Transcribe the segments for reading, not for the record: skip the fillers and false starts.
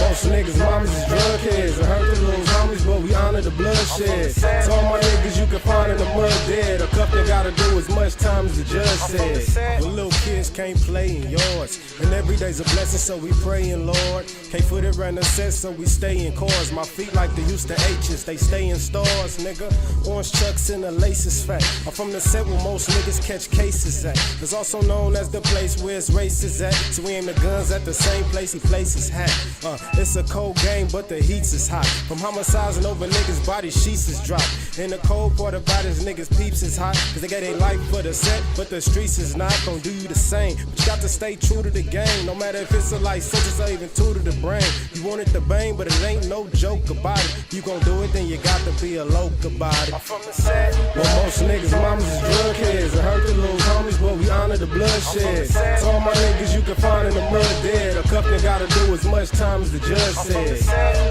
Most niggas' mamas is drug heads. I heard the little homies, but we honor the bloodshed. So all my niggas you can find in the mud dead. A cup they gotta do as much time as the judge said. But little kids can't play in yards. And every day's a blessing, so we praying, Lord. Can't foot it around the set, so we stay in cars. My feet like they used to H's, they stay in stars, nigga. Orange chucks and the laces fat. I'm from the set where most niggas catch cases at. It's also known as the place where his race is at. So we aim the guns at the same place he places hat. It's a cold game, but the heats is hot. From homicizing over niggas' body sheets is dropped. And the cold part about his niggas' peeps is hot. Cause they got their life for the set, but the streets is not gonna do you the same. But you got to stay true to the game, no matter if it's a life sentence or even two to the brain. You want it to bang, but it ain't no joke about it. You gon' do it, then you got to be a loke about it. I'm from the set. Well, most niggas' mamas is drug heads. I heard the little homies, but we honor the bloodshed. So all my niggas you can find in the mud dead. A cup they gotta do as much time as the judge said.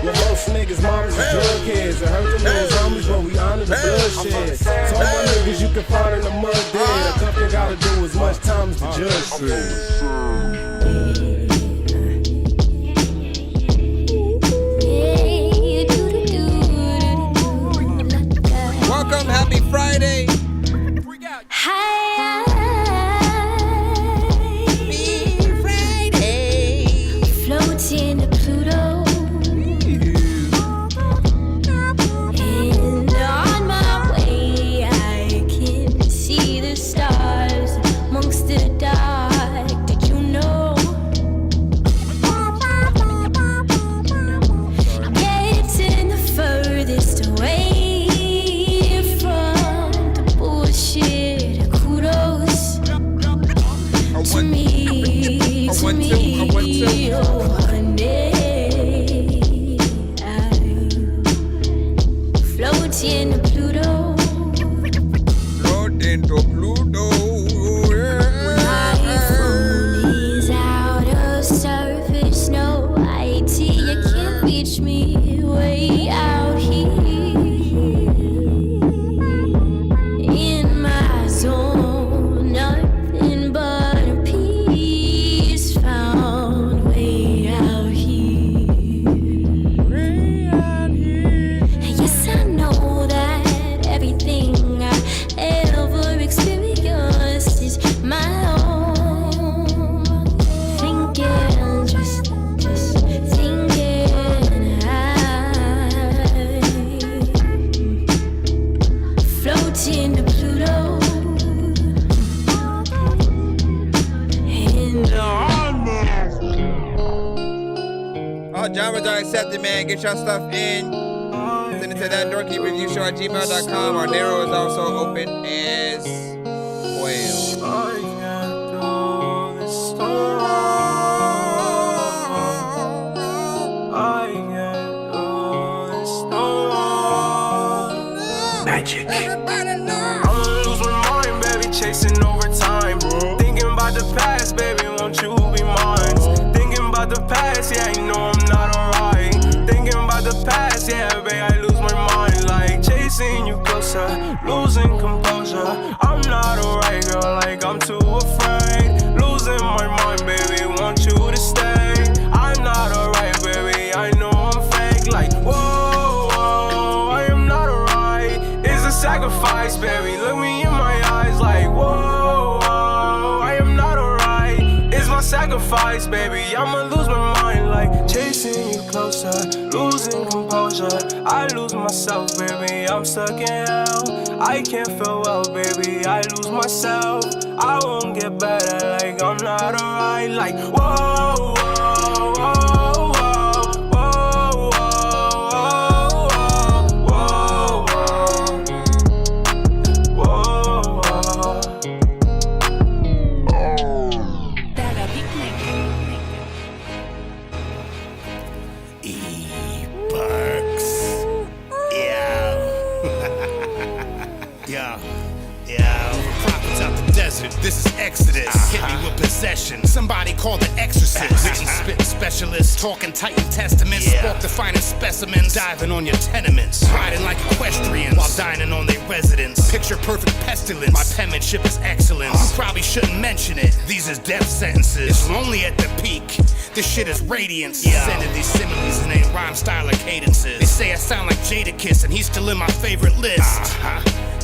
Well, most niggas' mamas is drug heads. I heard the little homies, but we honor the bloodshed. So all my niggas you can find in the mud dead. A cup they gotta do as much time as the judge said. Welcome, happy Friday. Hi, Friday. floating to Pluto, and on my way I can see the stars amongst the dark. Did you know? Getting the furthest away. To me, oh honey, floating to Pluto. Floating to Pluto. My phone is out of surface, no IT. You can't reach me way out here in my zone. Nothing but Genres are accepted, man. Get your stuff in. Send it to ThatDorkyReviewShow at gmail.com. Our narrow is also open as well. I can't do this storm. I can't do this storm. Magic. I'ma lose my mind, baby, chasing over time. Thinking about the past, baby, won't you be mine? Thinking about the past, yeah, you know I'm not alright. Thinking about the past, yeah, baby, I lose my mind. Like chasing you closer, losing composure. I'm not alright, girl, like I'm too afraid. Losing my mind, baby, want you to stay. I'm not alright, baby, I know I'm fake. Like, whoa, whoa, I am not alright. It's a sacrifice, baby, look me in my eyes. Like, whoa, whoa, I am not alright. It's my sacrifice, baby, I'ma lose my mind. Like chasing you closer, losing composure. I lose myself, baby, I'm stuck in hell. I can't feel well, baby, I lose myself. I won't get better, like I'm not alright. Like, whoa, whoa, whoa, whoa, whoa, whoa, whoa, whoa, whoa, specialist, talking Titan testaments, spark the finest specimens, diving on your tenements, riding like equestrians while dining on their residence. Picture perfect pestilence, my penmanship is excellent. You probably shouldn't mention it, these is death sentences. It's lonely at the peak, this shit is radiance. Sending these similes and ain't rhyme style or cadences. They say I sound like Jadakiss and he's still in my favorite list.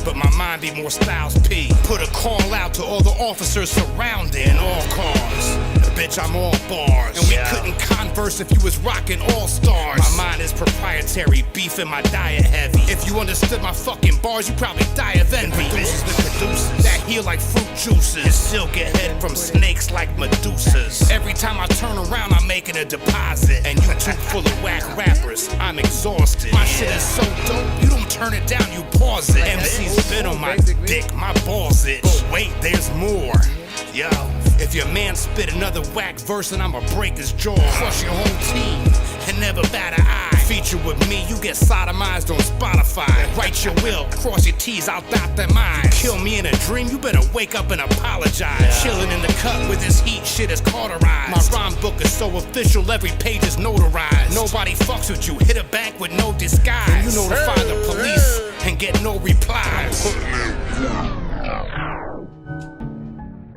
But my mind be more Styles P. Put a call out to all the officers surrounding all cars. Bitch, I'm all bars. And we couldn't converse if you was rocking All Stars. My mind is proprietary, beef in my diet heavy. If you understood my fucking bars, you probably die of envy. Producers the producers that heal like fruit juices. Still get head from snakes like Medusas. Every time I turn around, I'm making a deposit. And you too full of whack rappers, I'm exhausted. My shit is so dope, you don't turn it down, you pause it. MC's been on my dick, my balls itch. But wait, there's more. Yo, if your man spit another whack verse, then I'ma break his jaw. Crush your whole team and never bat an eye. Feature with me, you get sodomized on Spotify. Write your will, cross your T's, I'll dot them I's. Kill me in a dream, you better wake up and apologize. Chilling in the cut with this heat, shit is cauterized. My rhyme book is so official, every page is notarized. Nobody fucks with you, hit a bank with no disguise. And you notify the police and get no replies.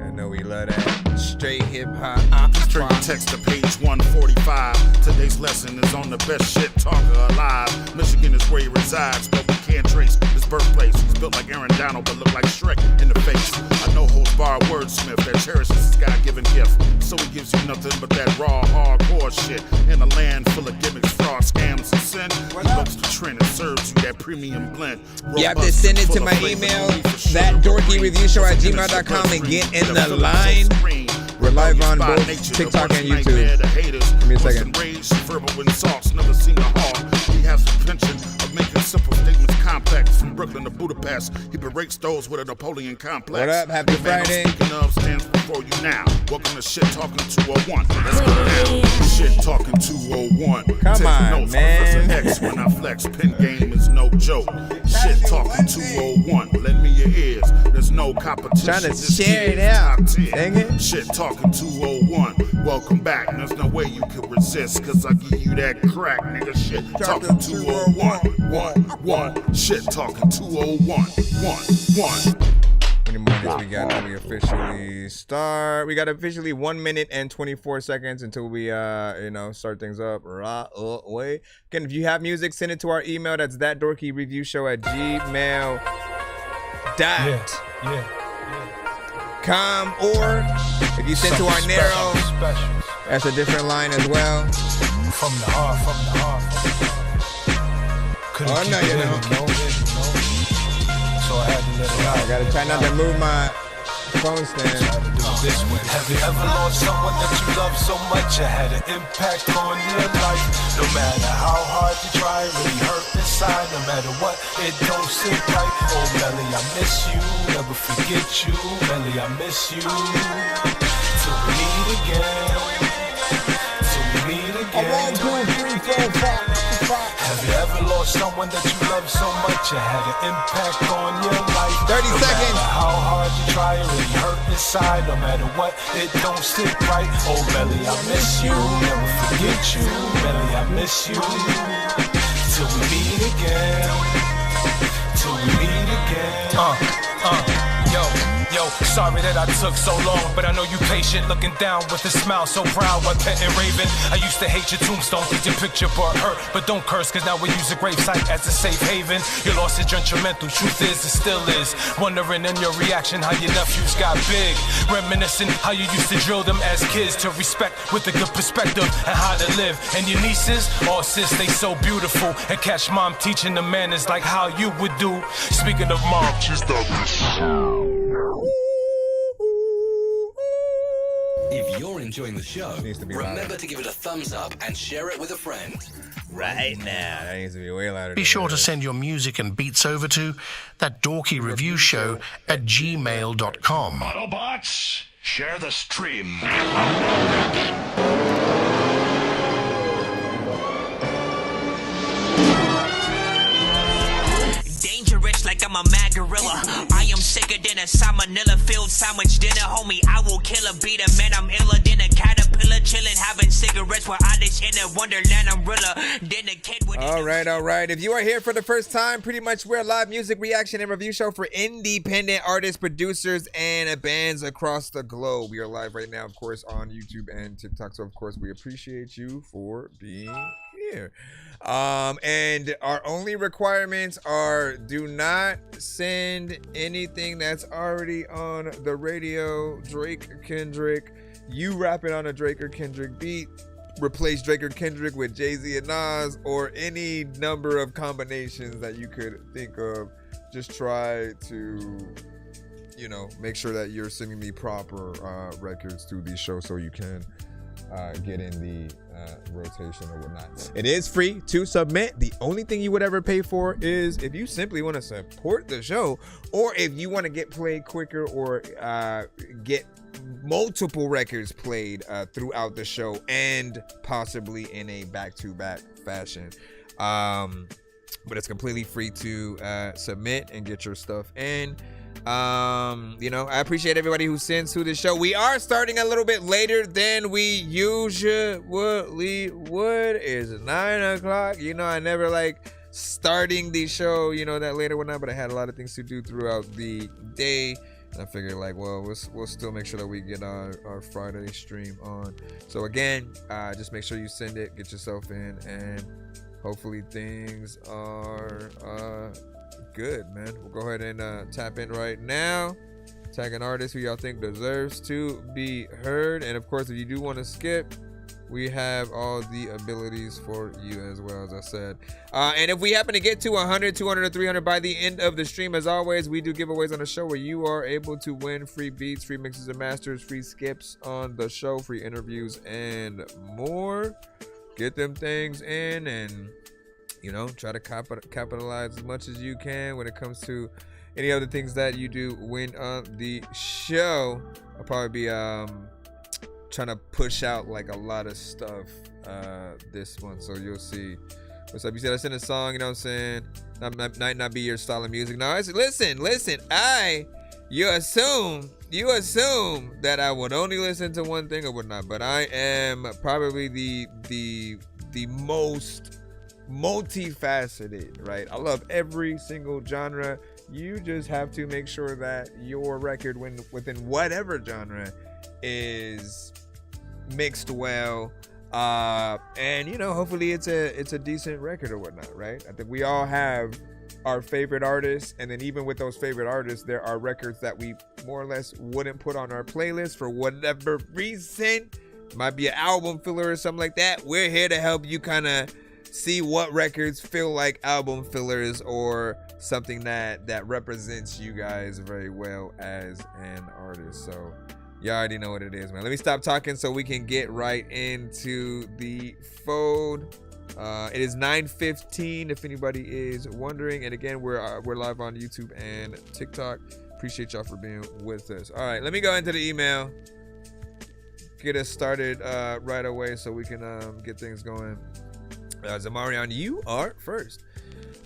I know we love that. Straight hip hop. Straight text to page 145. Today's lesson is on the best shit talker alive. Michigan is where he resides, but we can't trace his birthplace. He's built like Aaron Donald, but look like Shrek in the face. I know holds bar wordsmith that cherishes his God-given gift. So he gives you nothing but that raw, hardcore shit. In a land full of gimmicks, fraud, scams, and sin. He bucks the trend and serves you that premium blend. You have to send it to my email, ThatDorkyReviewShow@gmail.com, and get in the line. We're live on both TikTok and YouTube. Give me a second. Verbal insults, never seen a hog. He has the penchant of making simple statements complex. From Brooklyn to Budapest, he berates those with a Napoleon complex. What up? Happy Friday. Speaking of stands before you now. Welcome to Shit Talking 201. Let's go now. Shit Talking 201. Come on, man. X when I flex, pen game is no joke. Shit Talking 201. Lend me your ears. There's no competition. Trying to share it out. Dang it. Shit Talking 201. Welcome back. There's no way you can resist, cause I give you that crack, nigga. Shit Talking 201. 1. Shit Talking 201. 1. How many more minutes we got until we officially start? We got officially 1 minute and 24 seconds until we start things up right away. Again, if you have music, send it to our email. That's thatDorkyReviewShow@gmail.com. Or if you send to our narrow, that's a different line as well. From the heart. Oh, no, you know. So I had to let it out. I gotta try not to move my phone stand. Have you ever lost someone that you love so much it had an impact on your life? No matter how hard you try, really hurt inside. No matter what, it don't sit right. Oh, Melly, I miss you. Never forget you. Melly, I miss you. Till we meet again. Have you ever lost someone that you love so much it had an impact on your life? 30 seconds. No matter how hard you try, it really hurt inside. No matter what, it don't sit right. Oh, Melly, I miss you. Never forget you. Melly, I miss you. Till we meet again. Yo, sorry that I took so long, but I know you patient, looking down with a smile so proud, what pet and raven. I used to hate your tombstone, cause your picture brought hurt, but don't curse, cause now we use a gravesite as a safe haven. Your loss is detrimental, truth is, it still is. Wondering in your reaction how your nephews got big. Reminiscing how you used to drill them as kids to respect with a good perspective and how to live. And your nieces, oh sis, they so beautiful. And catch mom teaching the manners like how you would do. Speaking of mom, she's the If you're enjoying the show, remember to give it a thumbs up and share it with a friend. Right now. That needs to be way louder. Be sure to send your music and beats over to ThatDorkyReviewShow@gmail.com. Autobots, share the stream. Dangerous like I'm a mad gorilla. I am sicker than a salmonella-filled sandwich dinner, homie. I will kill a beat a man. I'm iller than a caterpillar, chillin', having cigarettes. cigarettes while Alice in a wonderland umbrella. Then a kid with all right. If you are here for the first time, pretty much we're a live music reaction and review show for independent artists, producers, and bands across the globe. We are live right now, of course, on YouTube and TikTok. So, of course, we appreciate you for being here. And our only requirements are do not send anything that's already on the radio. Drake, Kendrick, you rapping on a Drake or Kendrick beat. Replace Drake or Kendrick with Jay-Z and Nas, or any number of combinations that you could think of. Just try to, you know, make sure that you're sending the proper records to the show so you can get in the rotation or whatnot. It is free to submit. The only thing you would ever pay for is if you simply want to support the show, or if you want to get played quicker, or get multiple records played throughout the show, and possibly in a back-to-back fashion. But it's completely free to submit and get your stuff in. You know, I appreciate everybody who sends to the show. We are starting a little bit later than we usually would. It's 9 o'clock. You know, I never like starting the show, you know, that later one night, but I had a lot of things to do throughout the day. And I figured, like, well, we'll still make sure that we get our Friday stream on. So again, just make sure you send it, get yourself in, and hopefully things are good, man. We'll go ahead and tap in right now. Tag an artist who y'all think deserves to be heard. And of course, if you do want to skip, we have all the abilities for you as well, as I said. And if we happen to get to 100, 200, or 300 by the end of the stream, as always, we do giveaways on the show where you are able to win free beats, free mixes and masters, free skips on the show, free interviews, and more. Get them things in and, you know, try to capitalize as much as you can when it comes to any other things that you do win on the show. I'll probably be trying to push out like a lot of stuff this month, so you'll see what's up. You said I sent a song, you know what I'm saying, might not be your style of music. No, listen, you assume that I would only listen to one thing or whatnot, but I am probably the most multifaceted, right? I love every single genre. You just have to make sure that your record within whatever genre is mixed well, and, you know, hopefully it's a decent record or whatnot, right? I think we all have our favorite artists, and then even with those favorite artists, there are records that we more or less wouldn't put on our playlist for whatever reason. Might be an album filler or something like that. We're here to help you kind of see what records feel like album fillers, or something that represents you guys very well as an artist. So y'all already know what it is, man. Let me stop talking so we can get right into the fold. It is 9:15 if anybody is wondering, and again, we're live on YouTube and TikTok. Appreciate y'all for being with us. All right, let me go into the email, get us started right away so we can get things going. Zamarian, you are first.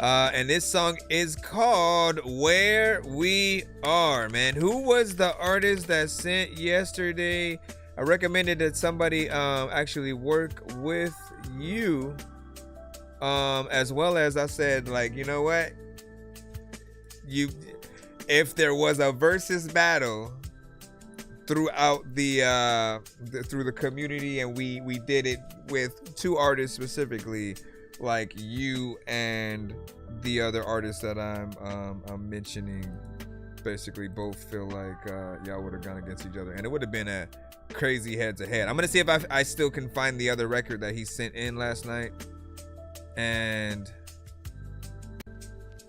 And this song is called Where We Are, man. Who was the artist that sent yesterday? I recommended that somebody actually work with you, as well as I said, like, you know what? If there was a versus battle throughout through the community, and we did it with two artists specifically, like you and the other artists that I'm mentioning, basically both feel like y'all would have gone against each other, and it would have been a crazy head-to-head. I'm gonna see if I still can find the other record that he sent in last night, and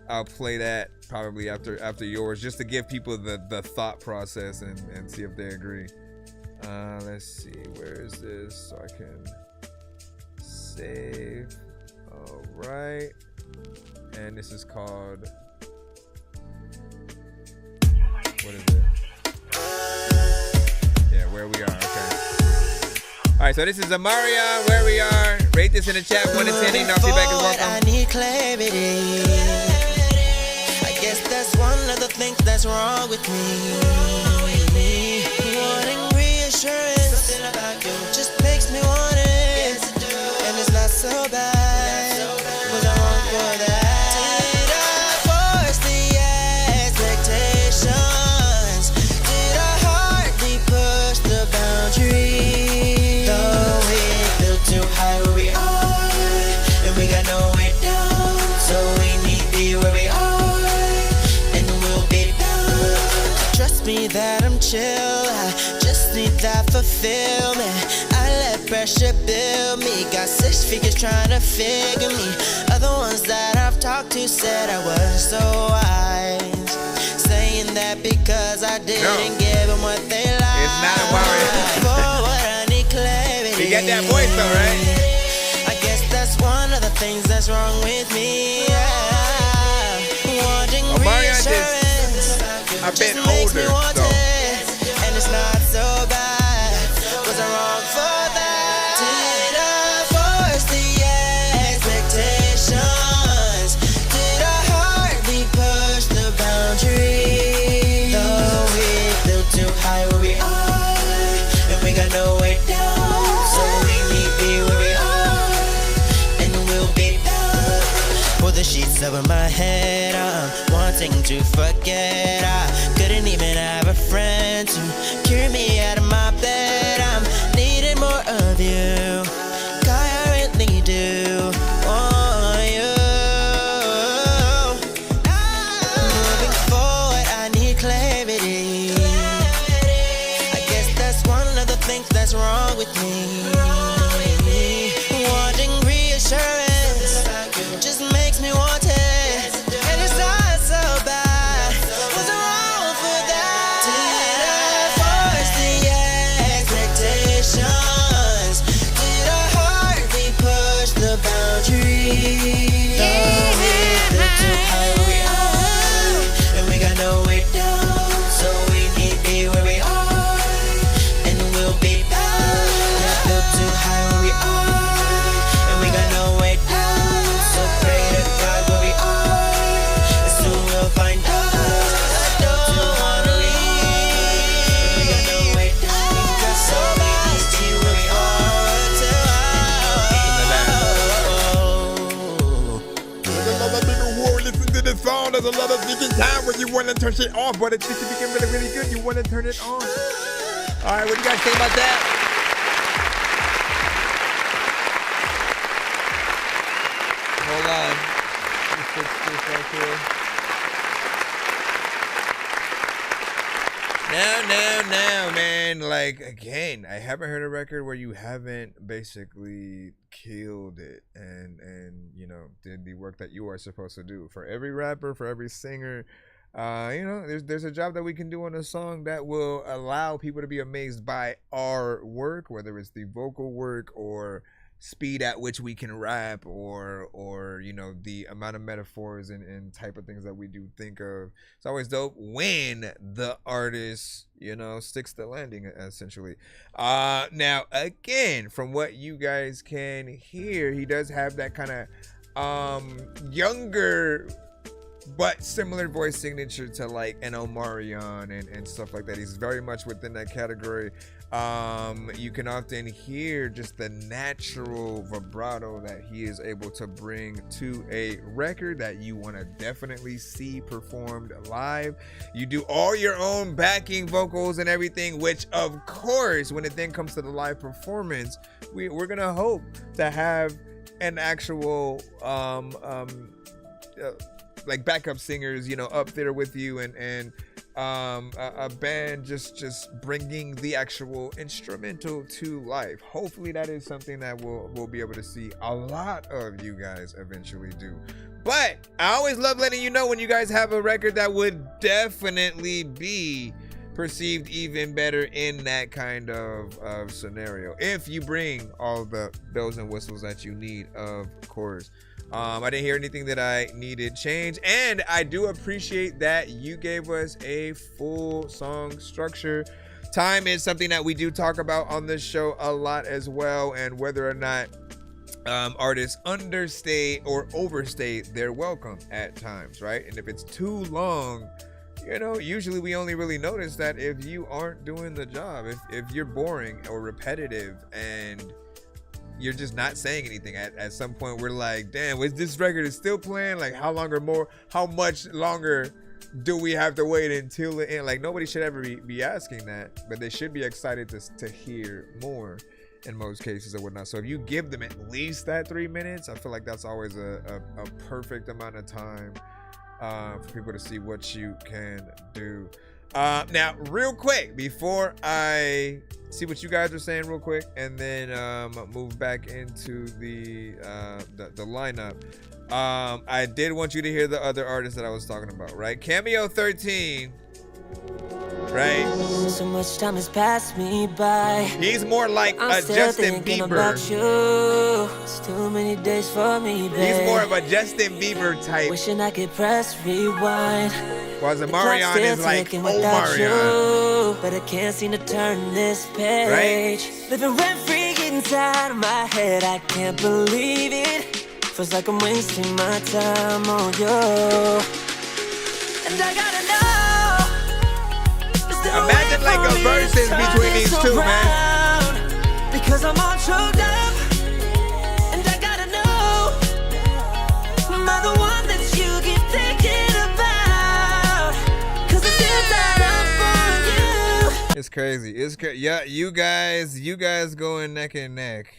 I'll play that probably after yours, just to give people the thought process and see if they agree. Let's see, where is this so I can save. All right, and this is called, what is it? Yeah, Where We Are. Okay. All right, so this is Amaria, Where We Are. Rate this in the chat, 1 to 10. Now feedback is welcome. I need clarity. I guess that's one of the things that's wrong with me. Wanting reassurance, something about you just makes me want it. so bad? Was I wrong for that? Did I force the expectations? Did our heartbeat push the boundary? Though we feel too high where we are, and we got no way down, so we need to be where we are, and we'll be down. Trust me that I'm chill, I just need that fulfillment. I let pressure build me, got 6 figures trying to figure me. Other ones that I've talked to said I was so wise, saying that because I didn't give them what they like. It's not a worry. For what I need clarity. You got that voice though, right? I guess that's one of the things that's wrong with me. Wanting reassurance a bit makes me older, want so. it, and it's not so bad. Was I wrong for that? Did I force the expectations? Did our heartbeat push the boundary? Though we feel too high where we are, and we got no way down, so we need to be where we are, and we'll be down. For the sheets over my head, I'm wanting to forget. I couldn't even have a friend to carry me out of my bed. I'm needing more of you, currently do want you. Moving forward, I need clarity. I guess that's one of the things that's wrong with me. Wanting reassurance just makes me want it, and it's not so bad. Was I wrong for that? Did I force the expectations? Did our heartbeat push the boundary? Though we feel too high where we are, and we got no way down, so we need to be where we are, and we'll be down. We feel too high where we are, and we got no way down, so pray to God where we are, and soon we'll find out. I don't wanna leave, we got no way down, so we need to be where we are till Listen to this song. There's a lot of thinking time when you want to turn shit off, but it's just to become really, really good. You want to turn it on. All right, what do you guys think about that? Hold on. Let me fix this right here. Now, man. Like, again, I haven't heard a record where you haven't basically killed it and you know, did the work that you are supposed to do. For every rapper, for every singer, you know, there's a job that we can do on a song that will allow people to be amazed by our work, whether it's the vocal work or speed at which we can rap, or you know, the amount of metaphors and type of things that we do think of. It's always dope when the artist, you know, sticks the landing, essentially. Now again, from what you guys can hear, he does have that kind of younger but similar voice signature to like an Omarion and stuff like that. He's very much within that category. You can often hear just the natural vibrato that he is able to bring to a record that you want to definitely see performed live. You do all your own backing vocals and everything, which of course, when it then comes to the live performance, we're gonna hope to have an actual like backup singers, you know, up there with you, and a band just bringing the actual instrumental to life. Hopefully that is something that we'll be able to see a lot of you guys eventually do. But I always love letting you know when you guys have a record that would definitely be perceived even better in that kind of scenario, if you bring all the bells and whistles that you need, of course. I didn't hear anything that I needed change, and I do appreciate that you gave us a full song structure. Time is something that we do talk about on this show a lot as well, and whether or not artists understate or overstate their welcome at times, right? And if it's too long, you know, usually we only really notice that if you aren't doing the job, if you're boring or repetitive, and you're just not saying anything. At some point, we're like, damn, this record is still playing? Like, how much longer do we have to wait until the end? Like, nobody should ever be asking that, but they should be excited to hear more in most cases or whatnot. So if you give them at least that 3 minutes, I feel like that's always a perfect amount of time for people to see what you can do. Now, real quick, before I see what you guys are saying real quick, and then move back into the lineup, I did want you to hear the other artists that I was talking about, right? Cameo 13, right? So much time has passed me by. He's more like a Justin Bieber. About you. It's too many days for me, babe. He's more of a Justin Bieber type. Wishing I could press rewind. While Zamarian is like Omarion. But I can't seem to turn this page. Right? Living rent free inside of my head. I can't believe it. Feels like I'm wasting my time on you. And I gotta know. Imagine like a versus between these two, man. Because I'm all choked up. And I gotta know. Am I the one that you keep thinking about? Cause I feel that I'm for you. It's crazy. It's crazy. Yeah, you guys going neck and neck.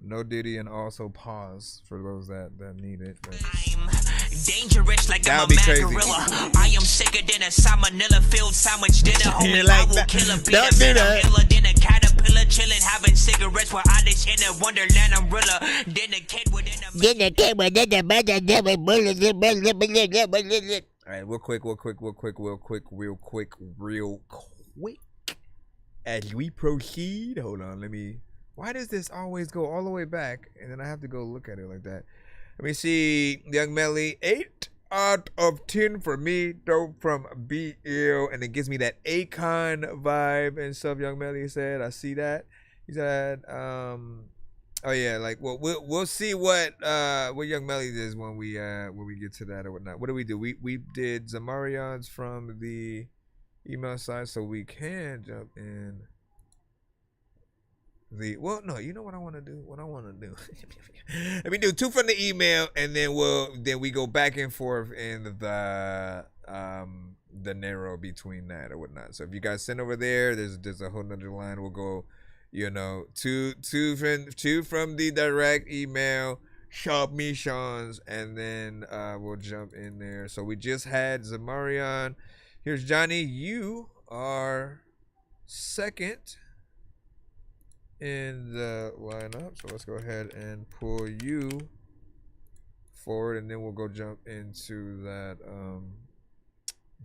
No Diddy and also pause for those that need it. But I'm dangerous like I'm a mad gorilla. I am sicker than a salmonella filled sandwich dinner. Homie, I will kill a beat a man. I'm iller than a caterpillar chilling, having cigarettes while I dish in a wonderland umbrella. Then a kid within a all right, real quick. As we proceed, hold on, let me. Why does this always go all the way back and then I have to go look at it like that? Let me see. Young Melly, 8 out of 10 for me. Dope from BL, and it gives me that Akon vibe and stuff. Young Melly said, I see that. He said, oh yeah, like we'll see what Young Melly does when we get to that or whatnot. What do? We did Zamarion's from the email side, so we can jump in. No, you know what I want to do? Let me do 2 from the email, and then we go back and forth in the narrow between that or whatnot. So if you guys send over there, there's a whole nother line. We'll go, 2 from the direct email, submissions, and then we'll jump in there. So we just had Zamarion. Here's Johnny. You are second in the lineup, so let's go ahead and pull you forward, and then we'll go jump into that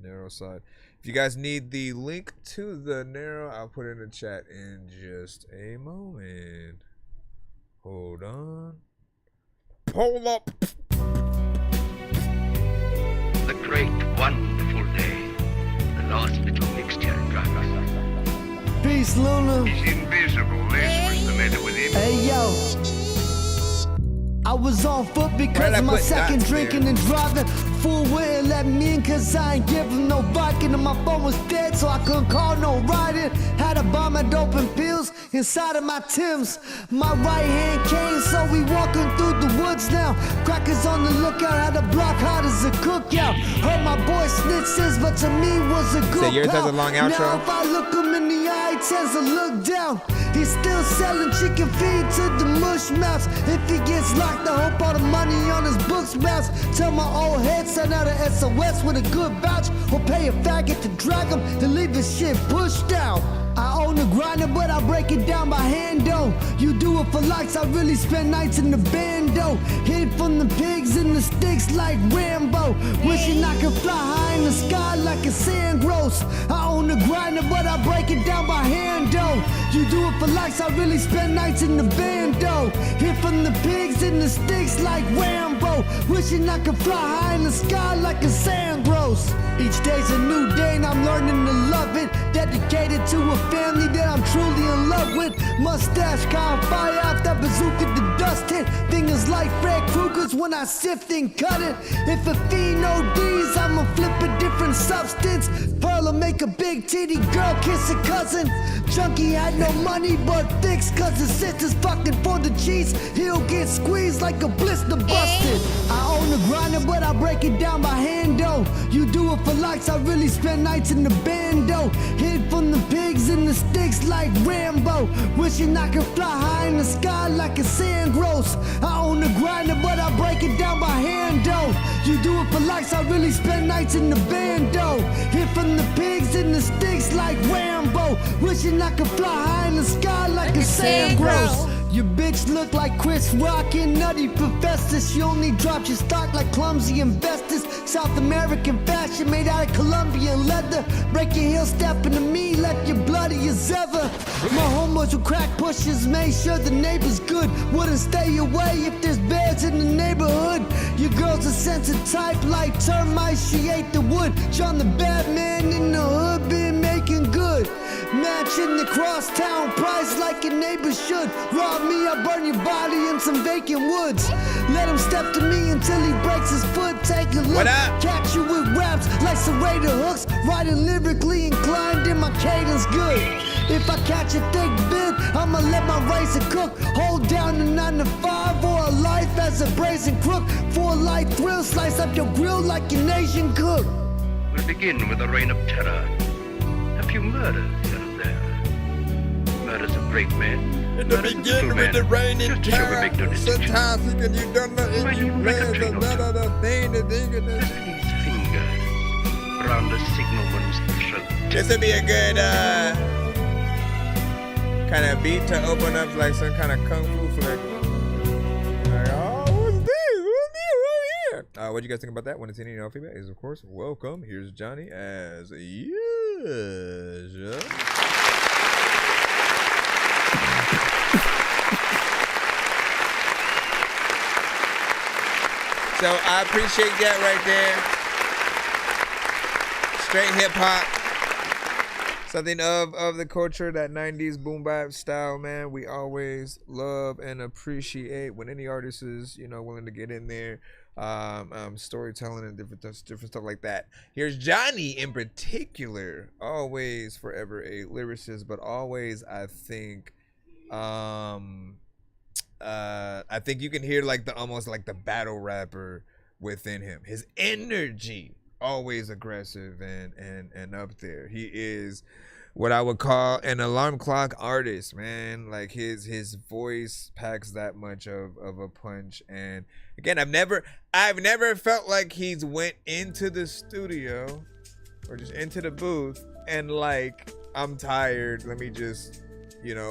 narrow side. If you guys need the link to the narrow, I'll put it in the chat in just a moment. Hold on. Pull up. The great wonderful day, the last little mixture drank us. Peace, Luna. He's invisible. That's what's the matter with him. Hey, yo. I was on foot because of my second drinking and driving. Fool wouldn't let me in cause I ain't give him no Viking. And my phone was dead so I couldn't call no riding. Had a bomb and dope and pills inside of my Timbs. My right hand came, so we walking through the woods now. Crackers on the lookout, had a block hot as a cookout. Heard my boy snitches, but to me was a good So yours has a long outro? Now if I look him in the eye, he tends to look down. He's still selling chicken feed to the mush mouths. If he gets locked, I hope all the money on his books bounce. Tell my old head, send out a SOS with a good vouch, or pay a faggot to drag him to leave his shit pushed out. I own the grinder, but I break it down by hand, though. You do it for likes, I really spend nights in the bando. Hid from the pigs and the sticks like Rambo. Wishing I could fly high in the sky like a sand gross. I own the grinder, but I break it down by hand, though. You do it for likes, I really spend nights in the bando. Hid from the pigs and the sticks like Rambo. Wishing I could fly high in the sky like a sand gross. Each day's a new day and I'm learning to love it. Dedicated to a family that I'm truly in love with. Mustache caught fire after bazooka the dust hit. Fingers like Fred Krueger's when I sift and cut it. If a fiend ODs, I'ma flip a different substance. Pearl'll make a big titty girl kiss a cousin. Chunky had no money but fixed cause his sister's fucking for the sheets, he'll get squeezed like a blister busted. I own the grinder, but I break it down by hand though. You do it for likes, I really spend nights in the bando. Hid from the pigs and the sticks like Rambo. Wishing I could fly high in the sky like a sand gross. I own the grinder, but I break it down by hand though. You do it for likes, I really spend nights in the bando. Hid from the pigs and the sticks like Rambo. Wishing I could fly high in the sky like a sand gross. Your bitch look like Chris Rock and Nutty Professor. She only drops your stock like clumsy investors. South American fashion made out of Colombian leather. Break your heel, step into me, left you bloody as ever. My homeboys with crack pushers made sure the neighbor's good. Wouldn't stay away if there's bears in the neighborhood. Your girl's a sensitive type like termites, she ate the wood. John the bad man in the hood been making good. Matching the crosstown price like your neighbor should. Rob me, I burn your body in some vacant woods. Let him step to me until he breaks his foot. Take a look, catch you with raps like serrated hooks. Writing lyrically inclined and my cadence good. If I catch a thick bit, I'ma let my razor cook. Hold down the 9 to 5 or a life as a brazen crook. For a light thrill, slice up your grill like your nation cook. We'll begin with a reign of terror. A few murders here and there. Murders of great men. In the beginning with the rain and terror. Sometimes you don't know if you plans another thing to think of this. His fingers around the signal one's throat. This would be a good kind of beat to open up like some kind of kung fu flick. Like, oh, what's this? What's this right here? What do you guys think about that? When it's any feedback is, of course, welcome. Here's Johnny as usual. So I appreciate that right there. Straight hip hop. Something of the culture, that 90s boom bap style, man. We always love and appreciate when any artist is, willing to get in there. Storytelling and different stuff like that. Here's Johnny in particular. Always forever a lyricist, but always I think you can hear like almost like the battle rapper within him. His energy, always aggressive and up there. He is what I would call an alarm clock artist, man. Like his voice packs that much of a punch. And again, I've never felt like he's went into the studio or just into the booth and like, I'm tired, let me just,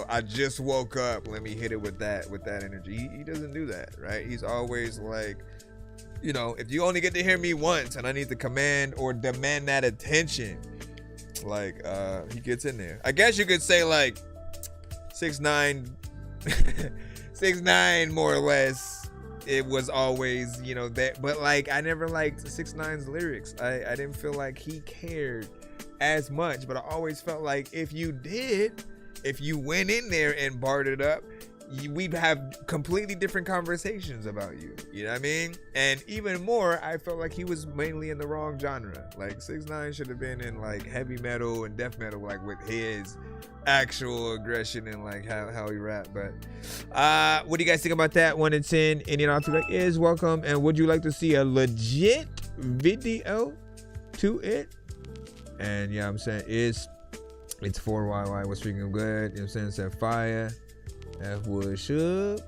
I just woke up, let me hit it with that energy. He doesn't do that, right? He's always like, if you only get to hear me once and I need to command or demand that attention, like he gets in there. I guess you could say like 6'9", 6'9" more or less. It was always, that, but like I never liked 6ix9ine's lyrics. I didn't feel like he cared as much, but I always felt like if you went in there and barred it up, we'd have completely different conversations about you. You know what I mean? And even more, I felt like he was mainly in the wrong genre. Like 6ix9ine should have been in like heavy metal and death metal, like with his actual aggression and like how he rap. But what do you guys think about that? When it's in Indian feedback is welcome. And would you like to see a legit video to it? And yeah, I'm saying it's 4YY was freaking good. You know what I'm saying? Said fire. F Wood Shook.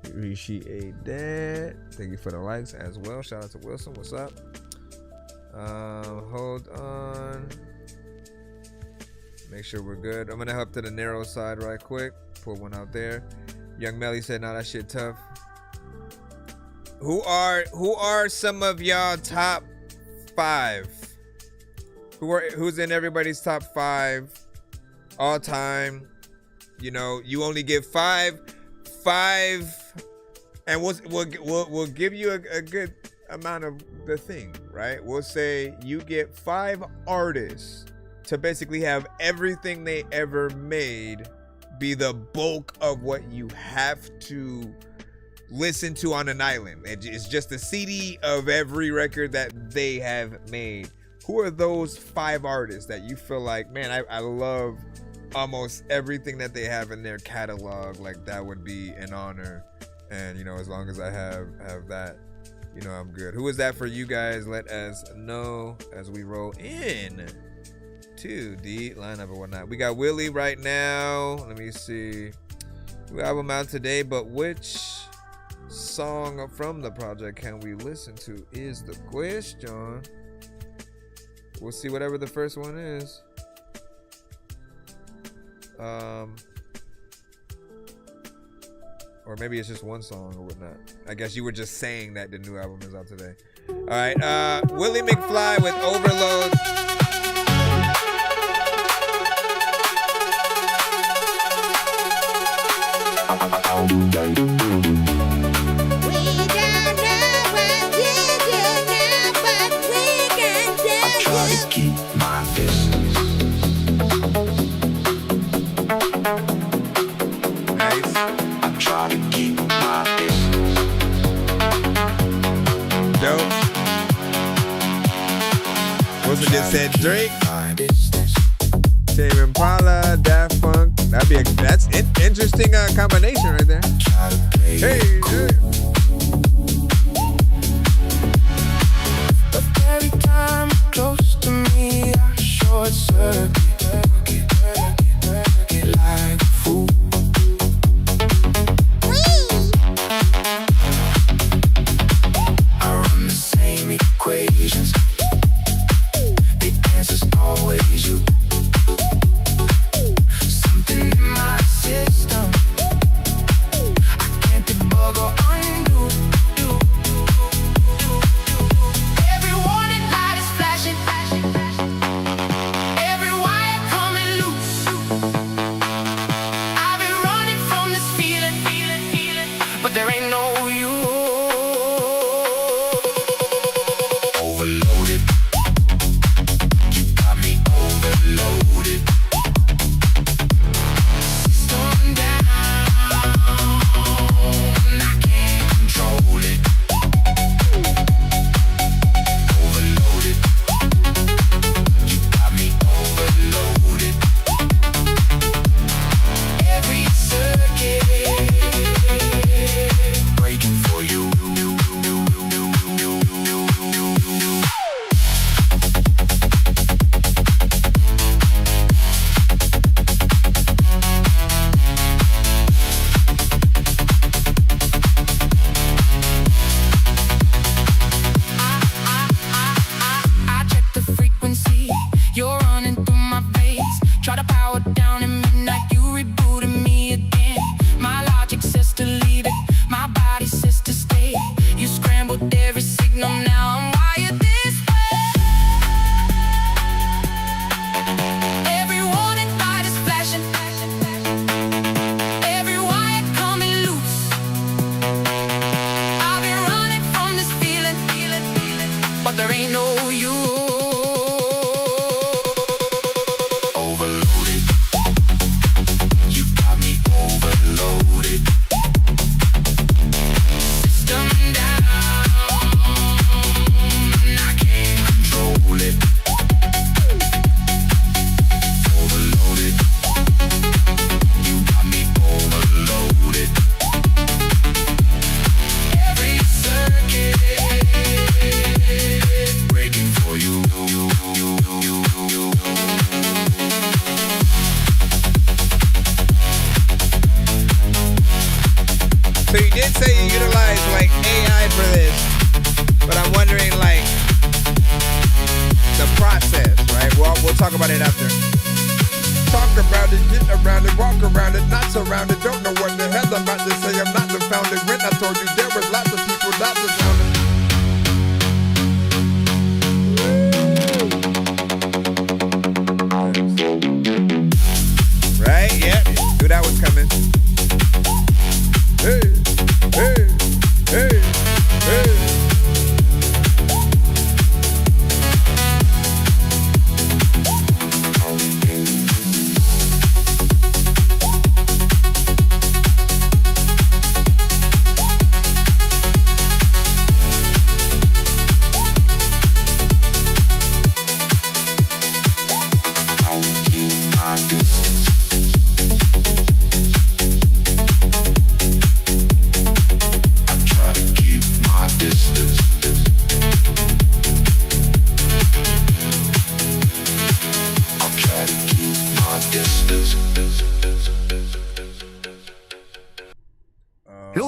Appreciate that. Thank you for the likes as well. Shout out to Wilson. What's up? Hold on. Make sure we're good. I'm gonna help to the narrow side right quick. Put one out there. Young Melly said, "Nah, that shit tough." Who are some of y'all top 5? Who's in everybody's top 5 all time? You only get 5, and we'll give you a good amount of the thing, right? We'll say you get 5 artists to basically have everything they ever made be the bulk of what you have to listen to on an island. It's just a CD of every record that they have made. Who are those 5 artists that you feel like, man, I love almost everything that they have in their catalog. Like that would be an honor. And you know, as long as I have that, you know, I'm good. Who is that for you guys? Let us know as we roll in to the lineup or whatnot. We got Willie right now. Let me see. New album out today, but which song from the project can we listen to is the question. We'll see whatever the first one is. Or maybe it's just one song or whatnot. I guess you were just saying that the new album is out today. All right, Willie McFly with Overload. Keep my distance. Nice. I try to keep my distance. Dope. What's it just said? Drake. Tame Impala, Daft Punk. That's an interesting combination right there. Hey. Every time close to me, I short circuit like a fool. I run the same equations. The answer's always you. Something in my system I can't debug or undo. Every warning light is flashing. Every wire coming loose. I've been running from this feeling, but there ain't no you. Overloaded. You got me overloaded. System down. I can't control it. Overloaded. You got me overloaded. Every circuit breaking for you. I check the frequency. You're running through my veins. Try to power down in midnight. You rebooted me again. My logic says to leave it. My body says to stay. You scrambled every signal. Now I'm wired this way. Every warning light is flashing. Every wire coming loose. I've been running from this feeling, but there ain't no you. Overloaded. You got me overloaded. System down. I can't control it. Overloaded. You got me overloaded. Every circuit breaking for you. So you did say you utilize like AI for this, but I'm wondering like the process, right? We'll talk about it after. Talk about it, get around it, walk around it, not surrounded. Don't know what the hell I'm about to say. I'm not the founder. When I told you there was lots of people, lots of sounding. Right? Yep. Knew that was coming. Hey, hey, hey, hey.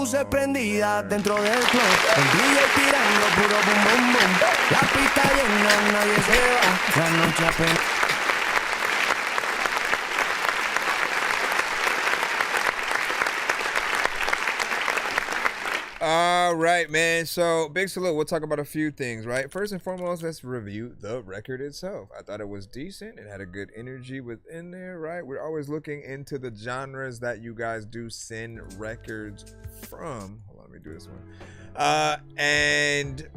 luces prendidas dentro del club. El DJ tirando puro bum bum bum. La pista llena, nadie se va. La noche apenas. All right, man. So, big salute. We'll talk about a few things, right? First and foremost, let's review the record itself. I thought it was decent. It had a good energy within there, right? We're always looking into the genres that you guys do send records from. Hold on, let me do this one. And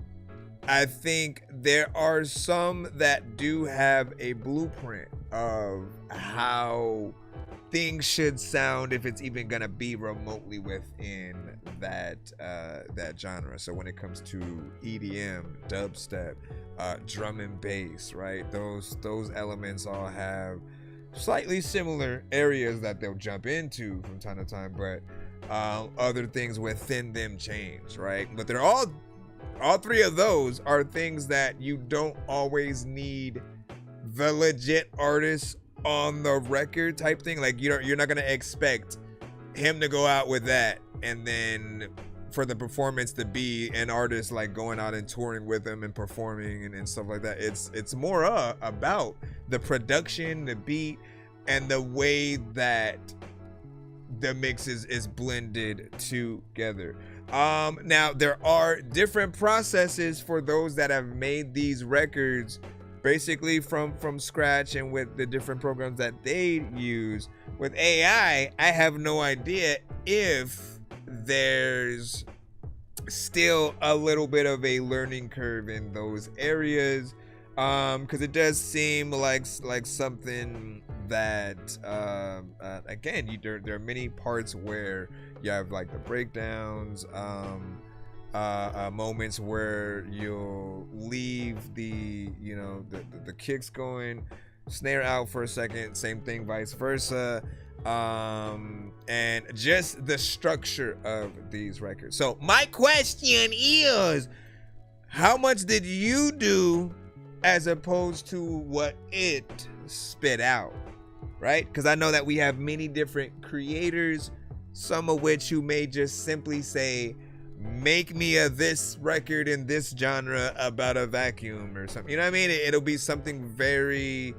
I think there are some that do have a blueprint of how things should sound if it's even gonna be remotely within that genre. So when it comes to EDM, dubstep, drum and bass, right? Those elements all have slightly similar areas that they'll jump into from time to time, but other things within them change, right? But they're all three of those are things that you don't always need the legit artist on the record type thing. Like you're not gonna expect him to go out with that and then for the performance to be an artist like going out and touring with him and performing and stuff like that. It's more about the production, the beat, and the way that the mix is blended together. Now there are different processes for those that have made these records basically from scratch and with the different programs that they use. With AI, I have no idea if there's still a little bit of a learning curve in those areas, because it does seem like something that again, there are many parts where you have like the breakdowns, moments where you'll leave the kicks going, snare out for a second, same thing vice versa, and just the structure of these records. So my question is, how much did you do as opposed to what it spit out, right? Because I know that we have many different creators, some of which who may just simply say, make me this record in this genre about a vacuum or something. You know what I mean? It'll be something very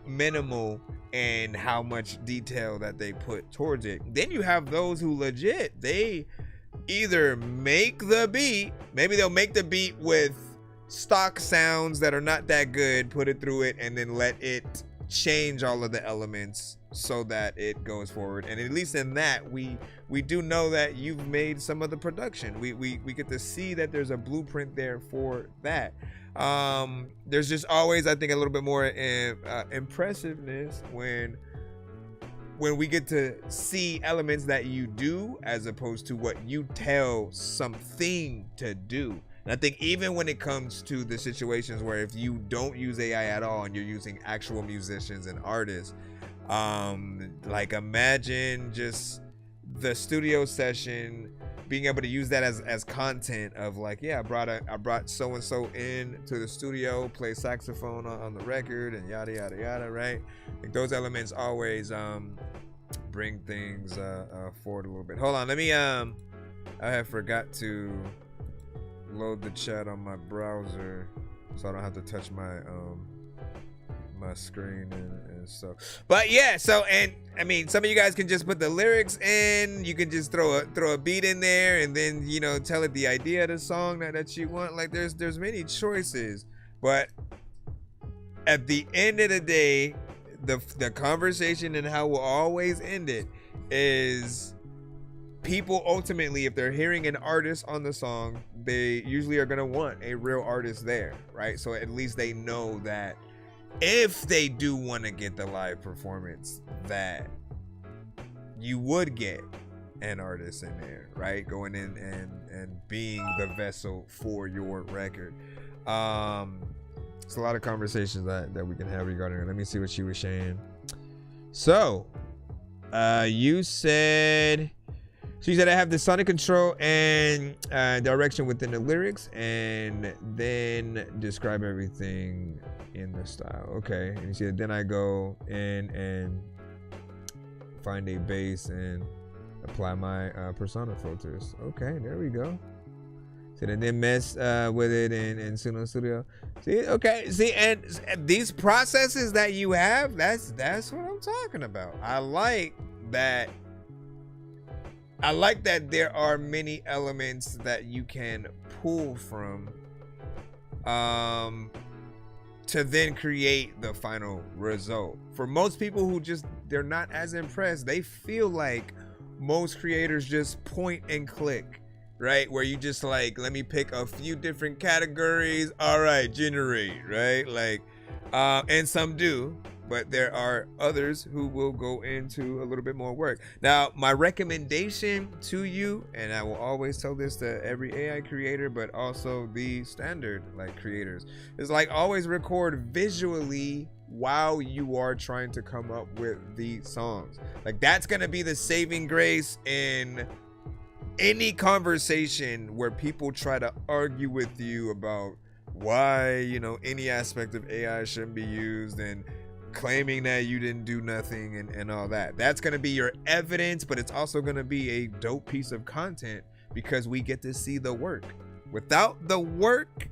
minimal in how much detail that they put towards it. Then you have those who legit, they either make the beat, maybe they'll make the beat with stock sounds that are not that good, put it through it, and then let it change all of the elements so that it goes forward. And at least in that, we do know that you've made some of the production. We get to see that there's a blueprint there for that. There's just always, I think, a little bit more impressiveness when we get to see elements that you do as opposed to what you tell something to do. And I think even when it comes to the situations where if you don't use AI at all and you're using actual musicians and artists, like imagine just the studio session, being able to use that as content of like, yeah, I brought so and so in to the studio, play saxophone on the record and yada yada yada, right? Like those elements always bring things forward a little bit. Hold on, let me I have forgot to load the chat on my browser so I don't have to touch my my screen and stuff. But yeah, so, and I mean, some of you guys can just put the lyrics in, you can just throw a beat in there and then, you know, tell it the idea of the song that you want. Like there's many choices, but at the end of the day, the conversation and how we'll always end it is people ultimately, if they're hearing an artist on the song, they usually are going to want a real artist there, right? So at least they know that if they do want to get the live performance, that you would get an artist in there, right? Going in and being the vessel for your record. It's a lot of conversations that we can have regarding it. Let me see what you were saying. So, you said I have the sonic control and direction within the lyrics, and then describe everything in the style. Okay, and you see, then I go in and find a bass and apply my persona filters. Okay, there we go. So then mess with it in Suno Studio. See, okay, see, and these processes that you have, that's what I'm talking about. I like that there are many elements that you can pull from to then create the final result. For most people who they're not as impressed, they feel like most creators just point and click, right? Where you just like, let me pick a few different categories, all right, generate, right? Like, and some do, but there are others who will go into a little bit more work. Now, my recommendation to you, and I will always tell this to every AI creator, but also the standard like creators, is like always record visually while you are trying to come up with the songs. Like that's gonna be the saving grace in any conversation where people try to argue with you about why, you know, any aspect of AI shouldn't be used and claiming that you didn't do nothing and all that. That's going to be your evidence, but it's also going to be a dope piece of content because we get to see the work. Without the work,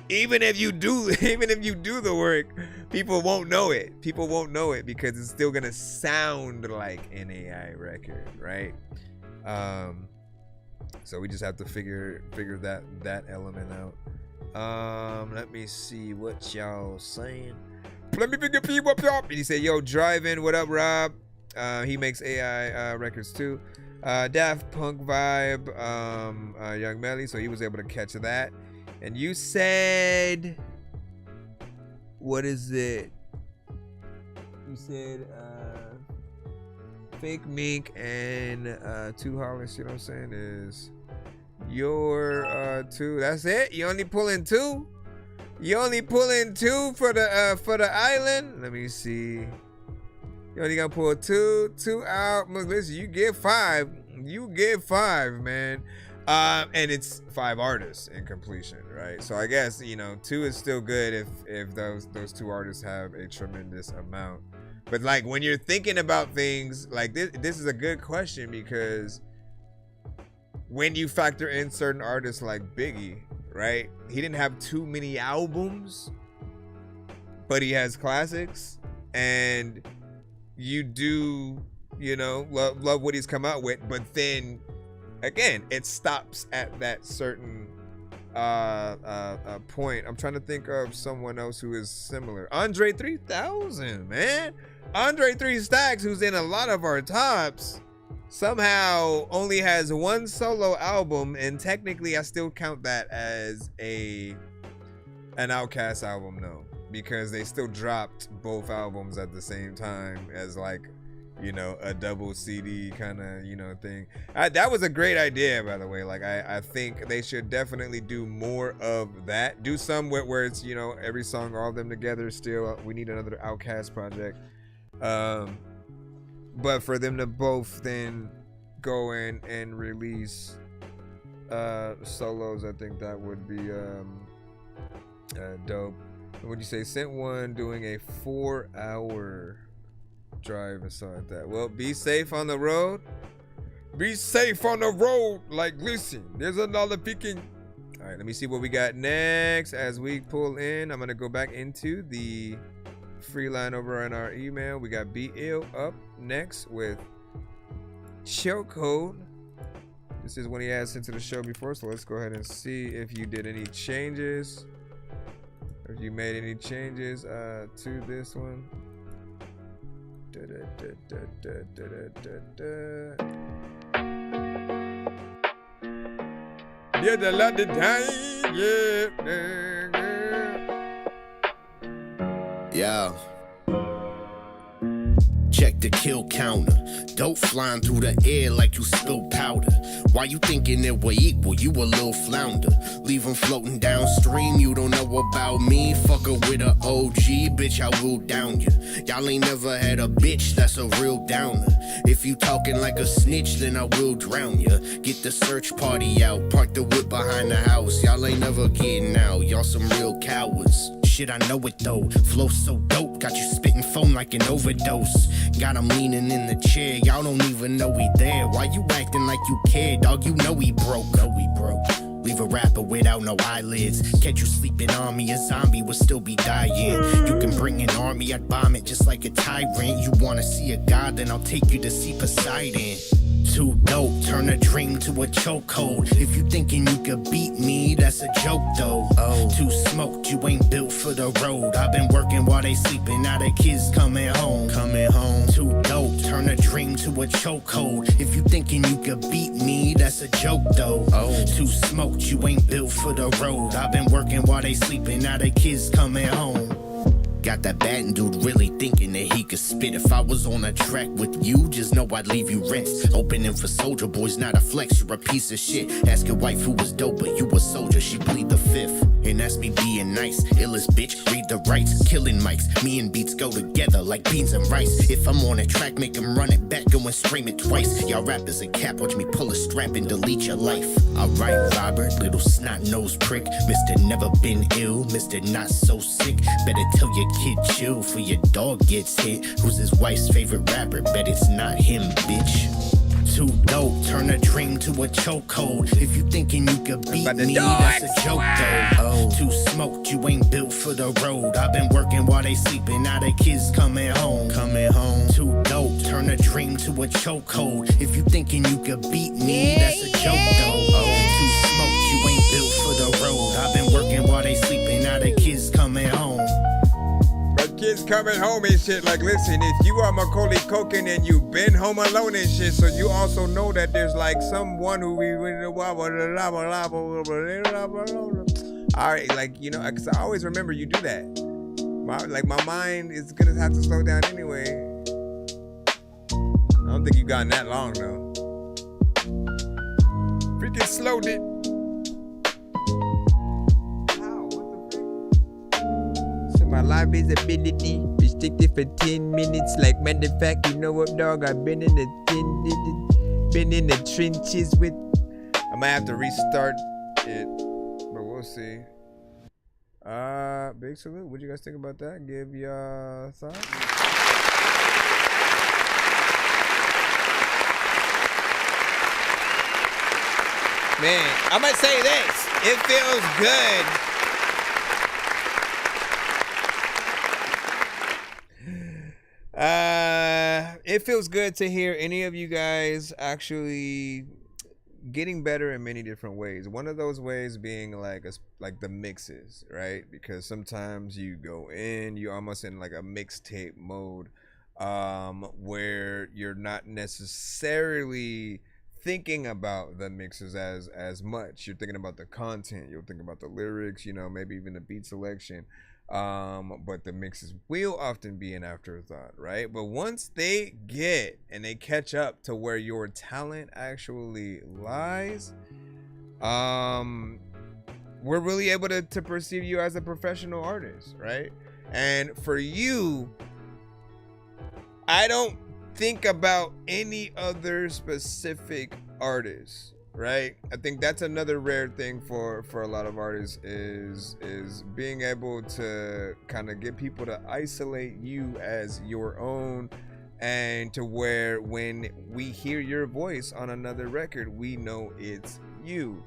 even if you do the work, people won't know it. People won't know it because it's still going to sound like an AI record, right? So we just have to figure that element out. Let me see what y'all saying. Let me pick your people up, y'all. And he said, yo, driving, what up, Rob? He makes AI records too. Daft Punk vibe, Young Melly, so he was able to catch that. And you said, what is it? You said Fake Mink and Two Hollis, you know what I'm saying, is your two. That's it? You only pulling two? You only pulling two for the island? Let me see. You only gonna pull two out. Listen, you get five. You get five, man. And it's 5 artists in completion, right? So I guess, you know, 2 is still good if those 2 artists have a tremendous amount. But like when you're thinking about things like this is a good question because when you factor in certain artists like Biggie, right? He didn't have too many albums, but he has classics, and you do, you know, love what he's come out with. But then again, it stops at that certain point. I'm trying to think of someone else who is similar. Andre 3000, man. Andre 3 Stacks, who's in a lot of our tops, somehow only has 1 solo album, and technically I still count that as an Outkast album, no, because they still dropped both albums at the same time as like, you know, a double CD kind of, you know, thing. That was a great idea, by the way. Like I think they should definitely do more of that. Do some where it's, you know, every song, all of them together. Still, we need another Outkast project. But for them to both then go in and release solos, I think that would be dope. What'd you say? Sent one doing a 4-hour drive or something like that. Well, be safe on the road. Be safe on the road. Like, listen, there's another peeking. All right, let me see what we got next. As we pull in, I'm going to go back into the free line over on our email. We got Be Ill up next with Chill Code. This is one he has into the show before, so let's go ahead and see if you did any changes. If you made any changes to this one. Yeah, the lot of time, yeah. Yeah. Check the kill counter. Dope flying through the air like you spilled powder. Why you thinking it were equal? You a little flounder. Leave them floating downstream. You don't know about me. Fucker with a OG, bitch, I will down you. Y'all ain't never had a bitch that's a real downer. If you talking like a snitch, then I will drown ya. Get the search party out. Park the whip behind the house. Y'all ain't never getting out. Y'all some real cowards. shit, I know it though. Flow so dope, got you spitting foam like an overdose. Got him leaning in the chair, y'all don't even know he there. Why you acting like you care, dog? You know he broke. Leave a rapper without no eyelids. Catch you sleeping on me, a zombie would still be dying. You can bring an army, I'd bomb it just like a tyrant. You wanna see a god, then I'll take you to see Poseidon. Too dope, turn a dream to a chokehold. If you thinking you could beat me, that's a joke though. Oh, too smoked, you ain't built for the road. I've been working while they sleeping, now the kids coming home. Too dope, turn a dream to a chokehold. If you thinking you could beat me, that's a joke though. Oh, too smoked, you ain't built for the road. I've been working while they sleeping, now the kids coming home. Got that batting dude really thinking that he could spit. If I was on a track with you, just know I'd leave you rinsed. Opening for Soldier Boy's not a flex, you're a piece of shit. Ask your wife who was dope, but you a soldier, she plead the fifth. And that's me being nice, illest bitch, read the rights. Killing mics, me and beats go together like beans and rice. If I'm on a track, make him run it back, go and stream it twice. Y'all rappers a cap, watch me pull a strap and delete your life. Alright, Robert, little snot-nosed prick. Mr. Never Been Ill, Mr. Not So Sick. Better tell your kid chill for your dog gets hit. Who's his wife's favorite rapper? Bet it's not him, bitch. Too dope, turn a dream to a chokehold. If you thinking you could beat me, that's a joke though. Oh, too smoked, you ain't built for the road. I've been working while they sleeping, now the kids coming home. Too dope, turn a dream to a chokehold. If you thinking you could beat me, that's a joke though. Oh, too smoked, you ain't built for the road. I've been working while they sleeping, now the kids coming home. Kids coming home and shit. Like, listen, if you are Macaulay Culkin and you've been home alone and shit, so you also know that there's like someone who we alright, like, you know, because I always remember you do that. My mind is gonna have to slow down anyway. I don't think you gotten that long though. Freaking slowed it. My life is ability, restricted for 10 minutes. Like, matter of fact, you know what, dog? I've been in the trenches with. I might have to restart it, but we'll see. Big salute. What do you guys think about that? Give your thoughts. Man, I might say this. It feels good. It feels good to hear any of you guys actually getting better in many different ways. One of those ways being like the mixes, right? Because sometimes you go in, you're almost in like a mixtape mode, where you're not necessarily thinking about the mixes as much. You're thinking about the content, you're thinking about the lyrics, you know, maybe even the beat selection. But the mixes will often be an afterthought, right? But once they get and they catch up to where your talent actually lies, we're really able to perceive you as a professional artist, right? And for you, I don't think about any other specific artist, right? I think that's another rare thing for a lot of artists is being able to kind of get people to isolate you as your own, and to where when we hear your voice on another record, we know it's you,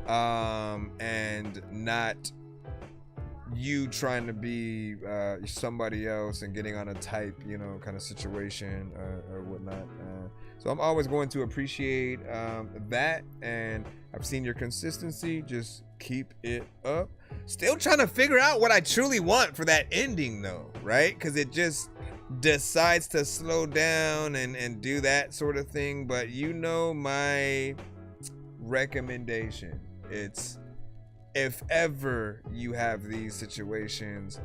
and not you trying to be somebody else and getting on a type, you know, kind of situation or whatnot. So I'm always going to appreciate that, and I've seen your consistency. Just keep it up. Still trying to figure out what I truly want for that ending though, right? Because it just decides to slow down and do that sort of thing. But you know my recommendation. It's, if ever you have these situations,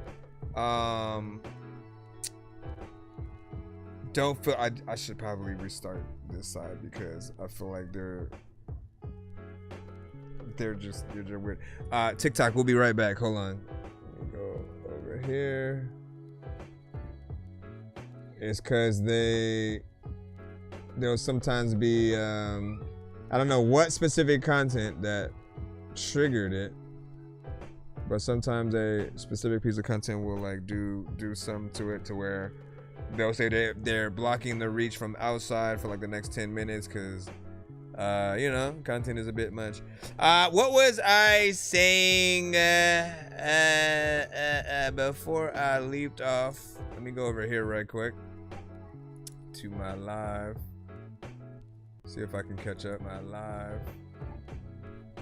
don't feel I should probably restart this side because I feel like they're weird. TikTok, we'll be right back. Hold on. Let me go over here. It's because there'll sometimes be I don't know what specific content that triggered it, but sometimes a specific piece of content will like do some to it to where they'll say they're blocking the reach from outside for like the next 10 minutes because you know, content is a bit much. What was I saying before I leaped off? Let me go over here right quick to my live. See if I can catch up my live.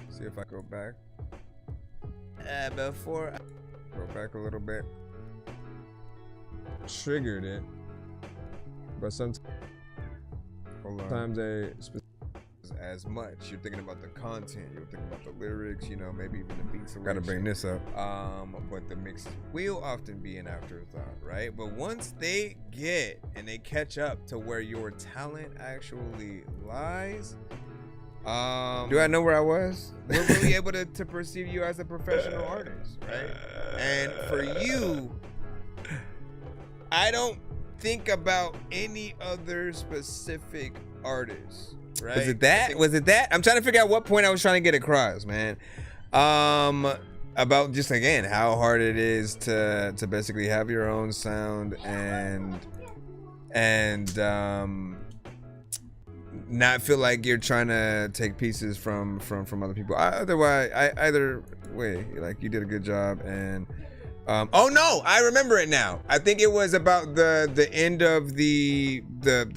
See if I go back. Before I go back a little bit. Triggered it. But sometimes as much. You're thinking about the content, you're thinking about the lyrics, you know, maybe even the beats. Gotta bring this up. But the mix will often be an afterthought, right? But once they get and they catch up to where your talent actually lies, do I know where I was? We're really able to perceive you as a professional artist, right? And for you, I don't think about any other specific artist. Right. Was it that? I'm trying to figure out what point I was trying to get across, man. About just again how hard it is to basically have your own sound and not feel like you're trying to take pieces from other people. Either way, like you did a good job. And oh no, I remember it now. I think it was about the end of the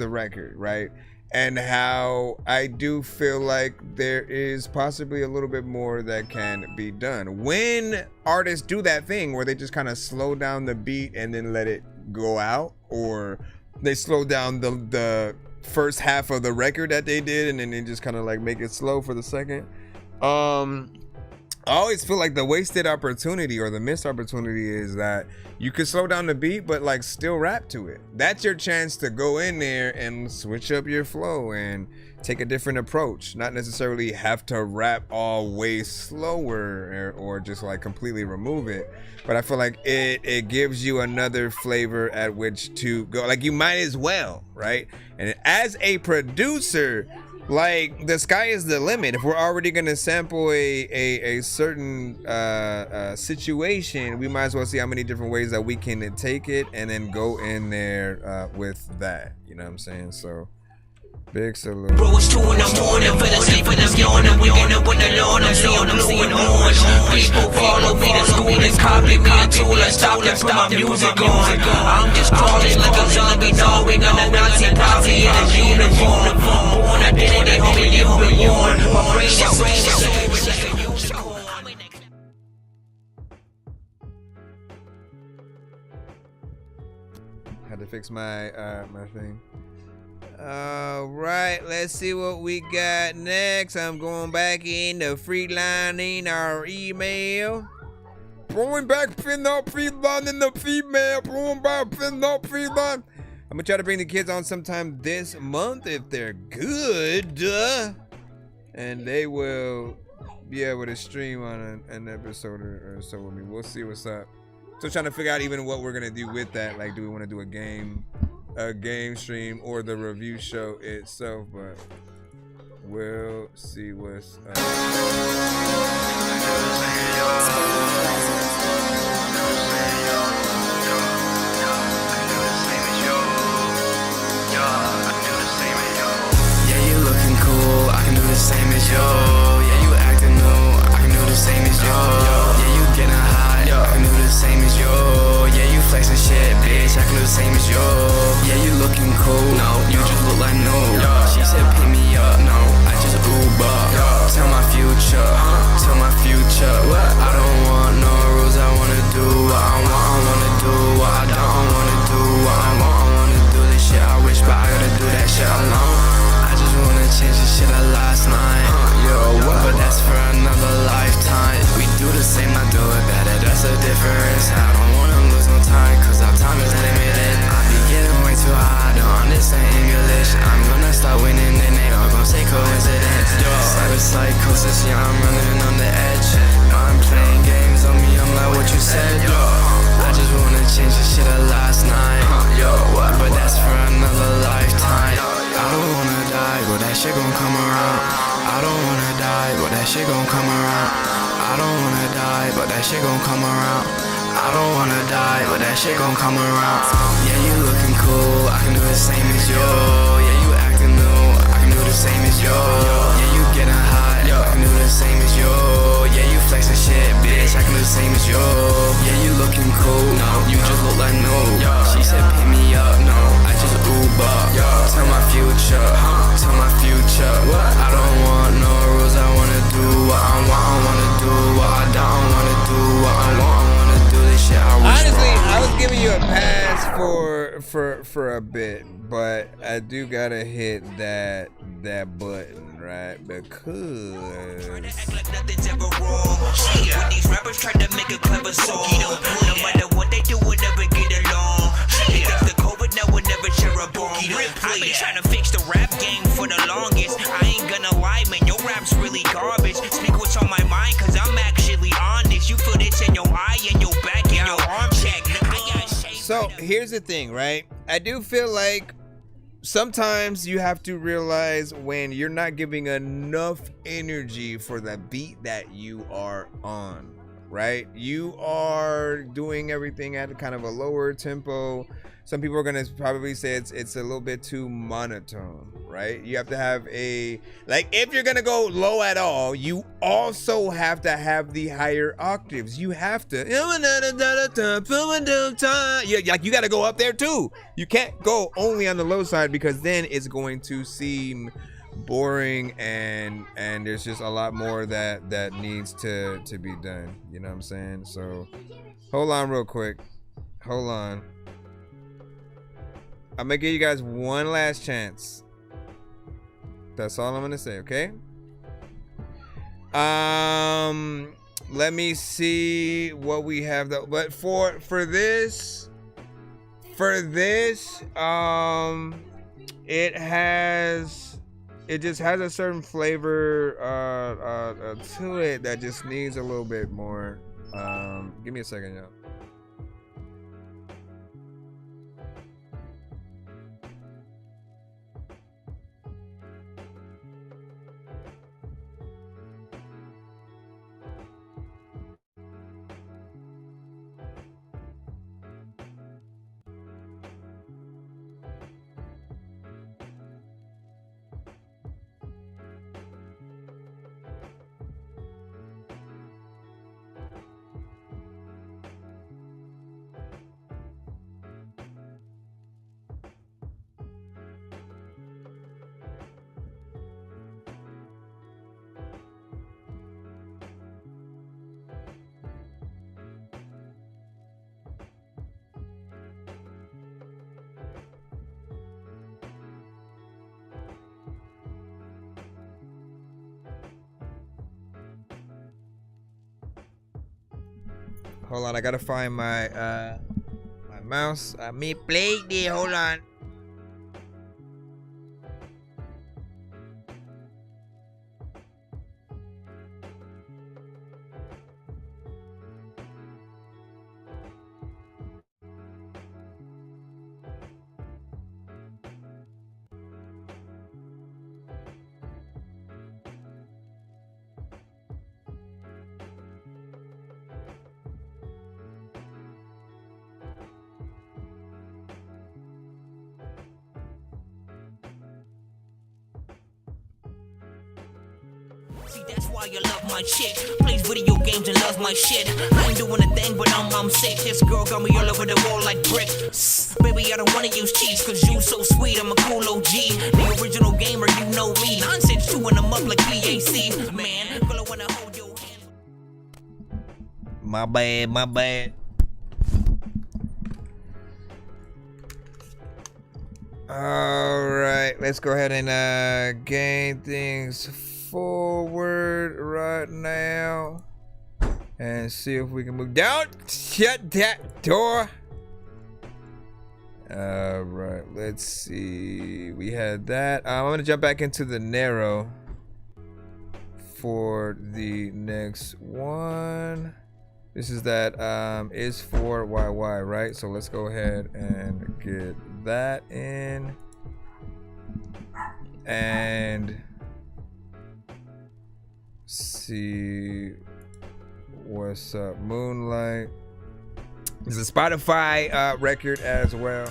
record, right? And how I do feel like there is possibly a little bit more that can be done. When artists do that thing where they just kind of slow down the beat and then let it go out, or they slow down the first half of the record that they did and then they just kind of like make it slow for the second. I always feel like the wasted opportunity or the missed opportunity is that you could slow down the beat, but like still rap to it. That's your chance to go in there and switch up your flow and take a different approach. Not necessarily have to rap all way slower or just like completely remove it. But I feel like it gives you another flavor at which to go. Like you might as well, right? And as a producer, like the sky is the limit. If we're already gonna sample a certain situation, we might as well see how many different ways that we can take it and then go in there with that. You know what I'm saying? So big salute. Bro, it's 2 in the morning, for the sleep and I'm yawning. We in up with the lawn, I'm seeing orange. People follow me to school and copy me a tool and stop and put my music on. I'm just crawling like a zombie dog. We got a Nazi posse in a uniform. Born identity, homie, you've been born. My brain is so like a unicorn. Had to fix my my thing. All right, let's see what we got next. I'm going back into freelining our email. Going back, pin up, freelining the female. Going back, pin up, freeline. I'm gonna try to bring the kids on sometime this month if they're good. And they will be able to stream on an episode or so with me. We'll see what's up. Still trying to figure out even what we're gonna do with that. Like, do we want to do a game stream or the review show itself? But we'll see what's up. Yeah, you looking cool, I can do the same as you. Yeah, you acting new, I can do the same as you. Yeah, you getting hot, I can do the same as you. Yeah, you flexing shit, bitch, I can do the same as you. Yeah, you looking cool, no, you just look like no. She said pick me up, no, I just Uber. Tell my future, what? I don't want no rules, I wanna do what I want, I wanna do what I don't wanna do what I want, I wanna do this shit I wish, but I gotta do that shit alone. I just wanna change the shit I last night, but that's for another lifetime. We do the same, I do it better, that's the difference. I don't wanna lose no time, cause our time is limited. I be getting way too high, I don't understand English. I'm gonna start winning and they all gon' say coincidence. Cyber psychosis, yeah, I'm running on the edge. I'm playing games on me, I'm like what you said. I just wanna change the shit I last night, but that's for another lifetime. I don't wanna die, but that shit gon' come around. I don't wanna die, but that shit gon' come around. I I don't wanna die, but that shit gon' come around. I don't wanna die, but that shit gon' come around. Yeah, you looking cool, I can do the same as you. Yeah, you acting new, I can do the same as you. Yeah, you getting hot, I can do the same as you. Yeah, you flexing shit, bitch, I can do the same as you. Yeah, you looking cool, no, you just look like no. She said pick me up, no, I just Uber. Tell my future, tell my future. I don't want no rules, I wanna do what I want, I wanna do what I don't wanna do what I want, I wanna do this shit I wish. Honestly, I was giving you a pass for a bit, but I do gotta hit that button, right? Because When these rappers try to make a clever song, no matter what they do, we'll never get along. They think the COVID now will never share a bone. I've been trying to fix the rap game for the longest. I ain't gonna lie, man, your rap's really garbage. Speak what's on my mind, cause I'm actually honest. You feel this in your eye, in your back, in your arm check. So here's the thing, right? I do feel like sometimes you have to realize when you're not giving enough energy for the beat that you are on, right? You are doing everything at kind of a lower tempo. Some people are gonna probably say it's a little bit too monotone, right? You have to have if you're gonna go low at all, you also have to have the higher octaves. You have to, you gotta go up there too. You can't go only on the low side because then it's going to seem boring and there's just a lot more that needs to be done. You know what I'm saying? So hold on real quick. Hold on. I'm gonna give you guys one last chance. That's all I'm gonna say, okay? Let me see what we have though. But for this, it just has a certain flavor to it that just needs a little bit more. Give me a second, y'all. Hold on, I gotta find my my mouse. Me play the hold on. See, that's why you love my chick. Plays video games and loves my shit. I ain't doing a thing, but I'm sick. This girl got me all over the wall like brick. Baby, I don't wanna use cheats, cause you so sweet, I'm a cool OG. The original gamer, you know me. Nonsense, chewing them up like PAC. Man, girl, I wanna hold your hand. My bad. All right, let's go ahead and gain things forward right now and see if we can move down. Shut that door. All right, let's see. We had that. I'm gonna jump back into the narrow for the next one. This is that is for YY, right? So let's go ahead and get that in. And see What's up, Moonlight? It's a Spotify record as well.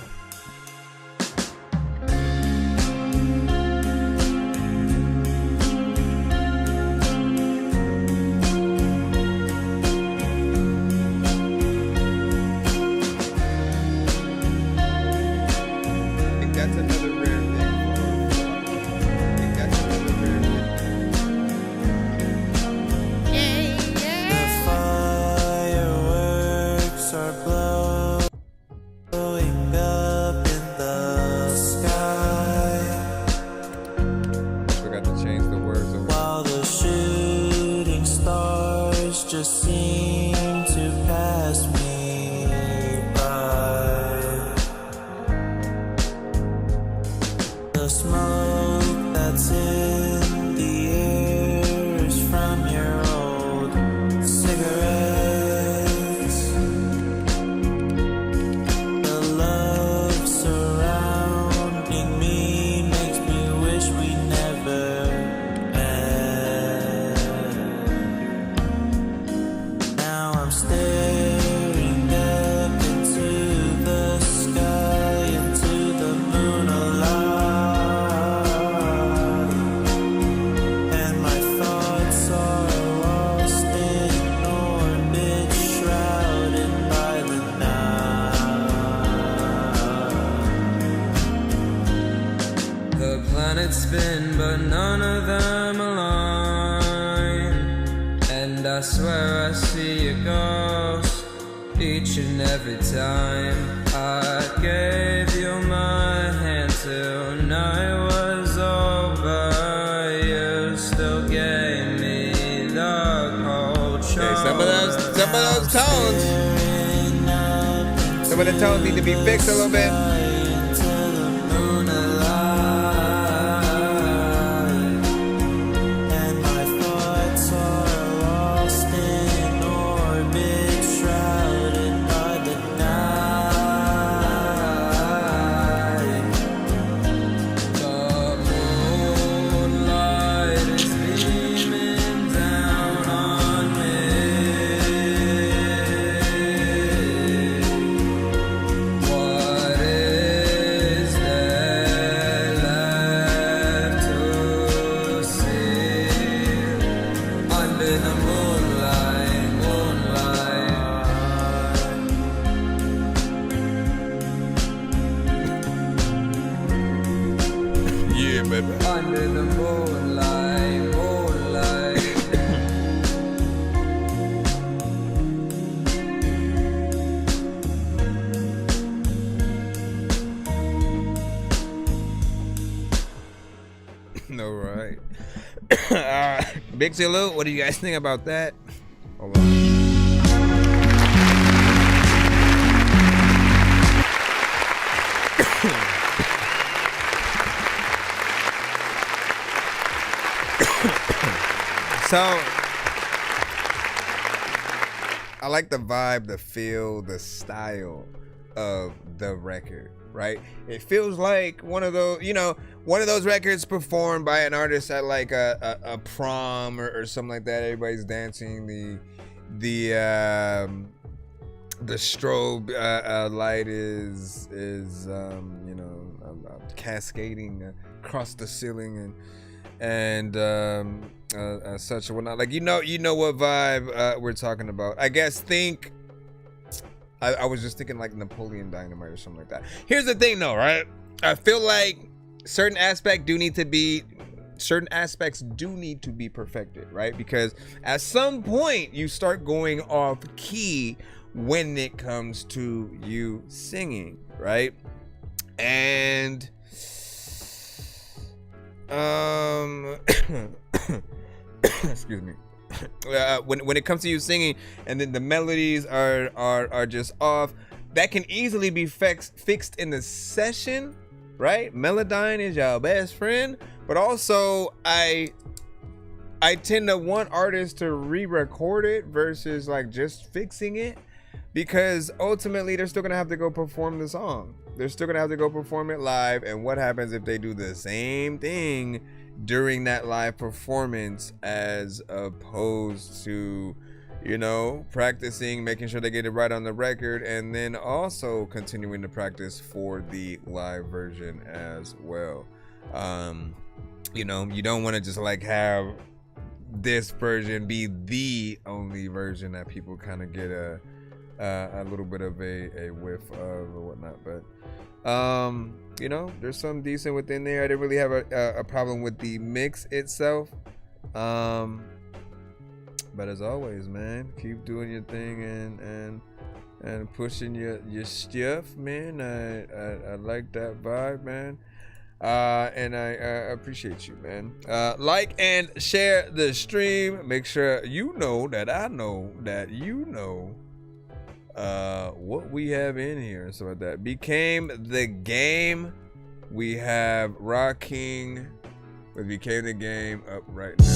Spin, but none of them align. And I swear I see your ghost each and every time. I gave you my hand till night was over. You still gave me the cold shoulder. Hey, some of those tones, some of the tones need to be fixed a little bit. Under the moonlight, moonlight. No, right. Big salute. What do you guys think about that? Hold on. So, I like the vibe, the feel, the style of the record, right? It feels like one of those, one of those records performed by an artist at like a prom or something like that. Everybody's dancing. The strobe light is cascading across the ceiling and such and whatnot. Like you know what vibe we're talking about. I guess I was just thinking like Napoleon Dynamite or something like that. Here's the thing though, right? I feel like certain aspects do need to be perfected, right? Because at some point you start going off key when it comes to you singing, right? And excuse me. When it comes to you singing and then the melodies are just off, that can easily be fixed in the session, right? Melodyne is your best friend, but also I tend to want artists to re-record it versus like just fixing it, because ultimately they're still gonna have to go perform the song. They're still gonna have to go perform it live, and what happens if they do the same thing during that live performance as opposed to you know, practicing, making sure they get it right on the record, and then also continuing to practice for the live version as well. You know, you don't want to just like have this version be the only version that people kind of get a little bit of a whiff of or whatnot. But you know, there's some decent within there. I didn't really have a problem with the mix itself. But as always, man, keep doing your thing and pushing your stuff, man. I like that vibe, man. And I appreciate you, man. Like and share the stream. Make sure you know that I know that you know what we have in here. So like that became the game. We have Rocking with Became the Game up right now.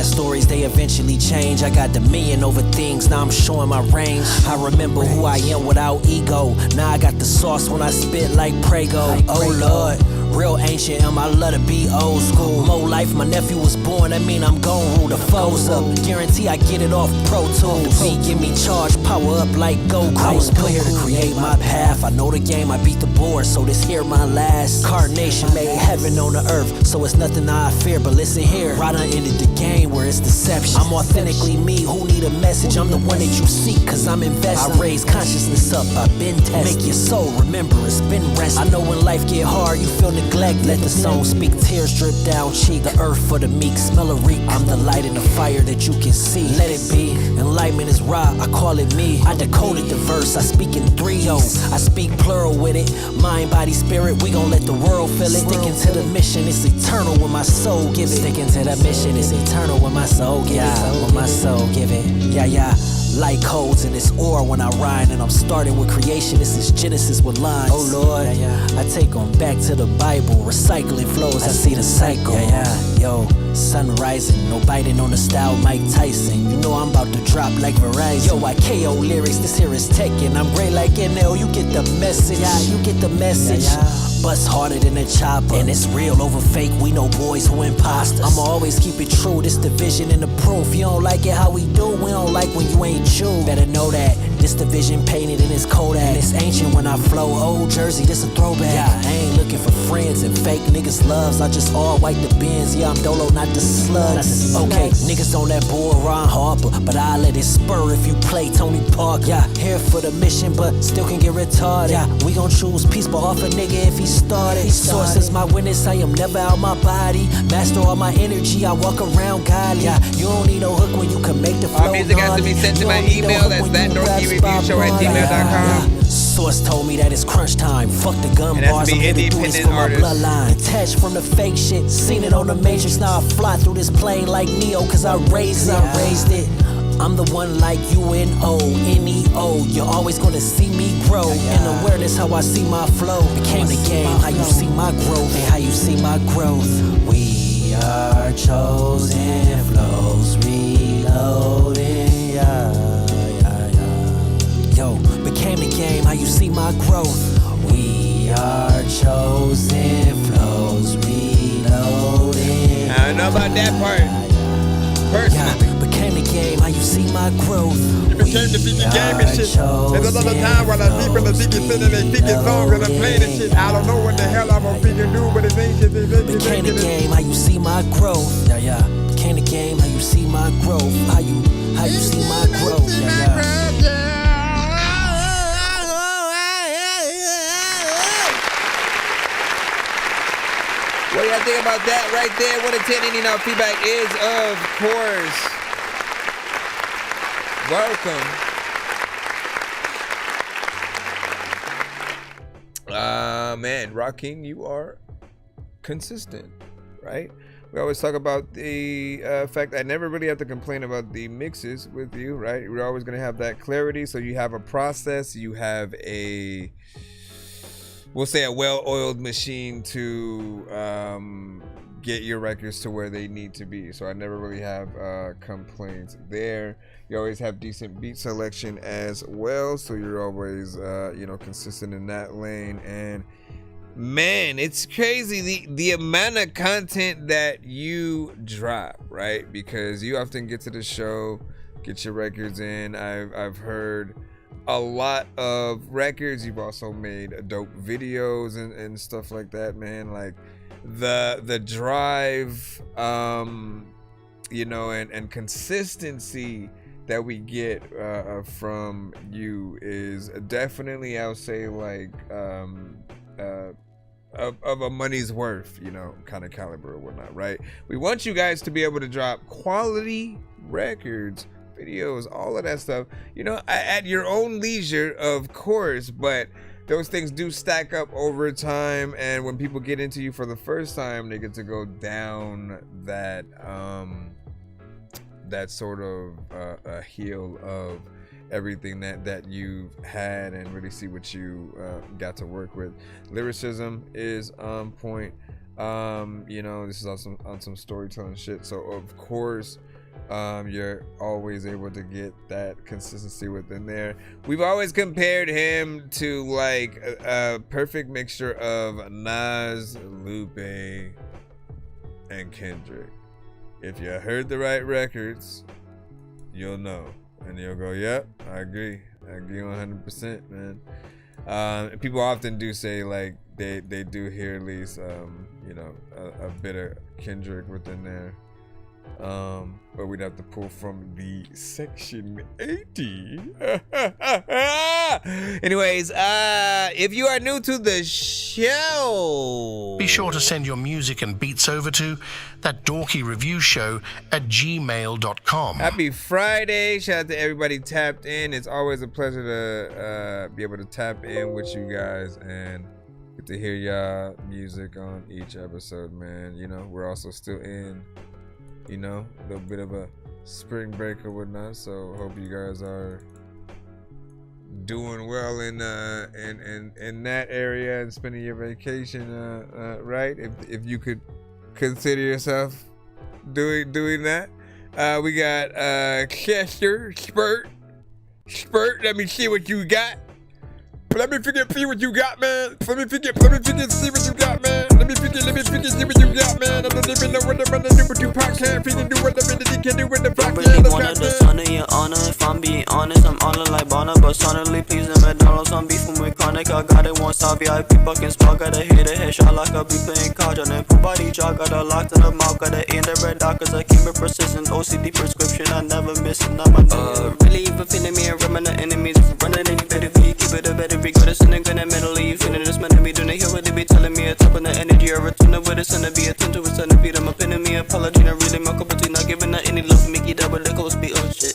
Stories, they eventually change. I got dominion over things, now I'm showing my range. I remember who I am without ego. Now I got the sauce when I spit like Prego. Oh Lord, real ancient, I love to be old school. More life, my nephew was born, I mean I'm gon' rule the foes up. Guarantee I get it off Pro Tools. The beat give me charge, power up like Goku. I was put here to create my path. I know the game, I beat the board, so this here my last. Carnation made heaven on the earth, so it's nothing I fear. But listen here, I done ended the game where it's deception. I'm authentically me, who need a message? I'm the one that you seek, cause I'm invested. I raise consciousness up, I've been tested. Make your soul remember it's been rested. I know when life get hard, you feel neglect. Let the song speak, tears drip down cheek. The earth for the meek, smell a reek. I'm the light in the fire that you can see. Let it be, enlightenment is raw, I call it me. I decoded the verse, I speak in 3-0. I speak plural with it, mind, body, spirit. We gon' let the world feel it. Sticking to the mission, it's eternal when my soul give it. Sticking to the mission, it's eternal when my soul give it. When my soul give it, yeah. Light codes in this ore when I rhyme, and I'm starting with creation. This is Genesis with lines. Oh Lord, I take them back to the Bible, recycling flows. I see the cycle. Yo, sun rising, no biting on the style Mike Tyson. You know I'm about to drop like Verizon. Yo, I KO lyrics. This here is Tekken. I'm great like NL. You get the message. You get the message. Bust harder than a chopper, and it's real over fake. We know boys who imposters. I'ma always keep it true. This the vision and the proof. You don't like it how we do. We don't like when you ain't you. Better know that. This the vision painted in this Kodak. And it's ancient when I flow. Old Jersey, this a throwback. I ain't looking for friends and fake niggas loves. I just all white the Benz. I'm Dolo, not the slugs. Okay, niggas on that board, Ron Harper, but I let it spur if you play Tony Parker. Here for the mission, but still can get retarded. We gon' choose peace, but off a nigga if he started. Source is my witness, I am never out my body. Master all my energy, I walk around godly. You don't need no hook when you can make the flow. All music has to be sent to my email. That's ThatDorkyReviewShow@gmail.com. Source told me that it's crunch time. Fuck the gun bars, I'm here to do this for my bloodline. Detached from the fake shit, seen it on the Matrix. Now I fly through this plane like Neo, cause I raised it. I'm the one like UNO, You're always gonna see me grow. In awareness, how I see my flow. Became the game, how you see my growth. And how you see my growth. We are chosen flows, reloading, Yo, became the game, how you see my growth. We are chosen flows, reloading. I don't know about that part. Personally. Became the game, how you see my growth. You became the Ziggy game and shit. There's another time when I deep in the Ziggy sitting and Ziggy songs and I'm playing this shit. I don't know what the hell I'm gonna freaking do, but it's ancient. Became the game, how you see my growth. Became the game, how you see my growth. How you see my growth. What do y'all think about that right there? 1 to 10, any now feedback is, of course, welcome. Man, Rocking, you are consistent, right? We always talk about the fact that I never really have to complain about the mixes with you, right? We're always going to have that clarity. So you have a process, you have a we'll say a well-oiled machine to get your records to where they need to be. So I never really have complaints there. You always have decent beat selection as well, so you're always consistent in that lane. And man, it's crazy the amount of content that you drop, right? Because you often get to the show, get your records in. I've heard a lot of records. You've also made dope videos and stuff like that, man. Like the drive, and consistency that we get from you is definitely, I'll say, like of a money's worth, kind of caliber or whatnot, right? We want you guys to be able to drop quality records, videos, all of that stuff, at your own leisure, of course, but those things do stack up over time, and when people get into you for the first time, they get to go down that sort of a heel of everything that you've had and really see what you got to work with. Lyricism is on point. This is also on some storytelling shit, so of course you're always able to get that consistency within there. We've always compared him to like a perfect mixture of Nas, Lupe, and Kendrick. If you heard the right records, you'll know, and you'll go, yep, I agree 100%, man. And people often do say like they do hear at least a bit of Kendrick within there. But we'd have to pull from the Section 80. Anyways, if you are new to the show, be sure to send your music and beats over to ThatDorkyReviewShow at gmail.com. Happy Friday. Shout out to everybody tapped in. It's always a pleasure to be able to tap in with you guys and get to hear y'all music on each episode, man. We're also still in a little bit of a spring break or whatnot, so hope you guys are doing well in that area and spending your vacation right, if you could consider yourself doing that. We got Chester Spurt, let me see what you got. Let me see what you got, man. Let me see what you got, man. Let me see what you got, man. I don't even know what I'm gonna do with you podcast. We can do whatever that you can do with the podcast. Really wanted the son of your honor. If I'm being honest, I'm on it like Bonner, but sonorly pleasing McDonald's. I'm beefing with Chronic. I got it one stop VIP fucking spot. Gotta hit a headshot like I be playing cards on it. Full body jaw, got a locked in the mouth. Gotta end the red dot, cause I keep it persistent. OCD prescription, I never miss it. Not my really even feeling me and running the enemies. If you running, then you better be, keep it a better be. Good as in the mentally, you feeling this man to me. Don't hear what they be telling me. A top on the energy, or return with a son to be attentive to a centipede. I'm a pin in me, apology, not really my cup of tea. Not giving her any love, Mickey double the coast be on shit.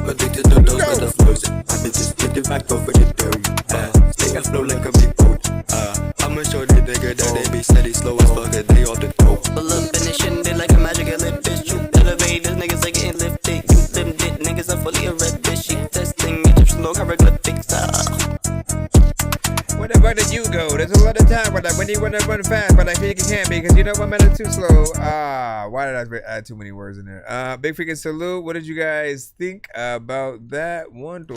Addicted to those other flows. I've been just getting back over the dairy. Stay afloat like a big boat. I'ma show the nigga that they be steady, slow as fuck, they off the toe. Pull up in this shit, they like a magic lip, bitch. You elevators, niggas like getting lifted. You them did niggas, I'm fully a red bitch. She testing, Egyptian slow hieroglyphics. Where the fuck did you go? There's a lot of time but when you wanna run fast, but I think you can't because you know I'm at too slow. Why did I add too many words in there? Big freaking salute. What did you guys think about that one thing?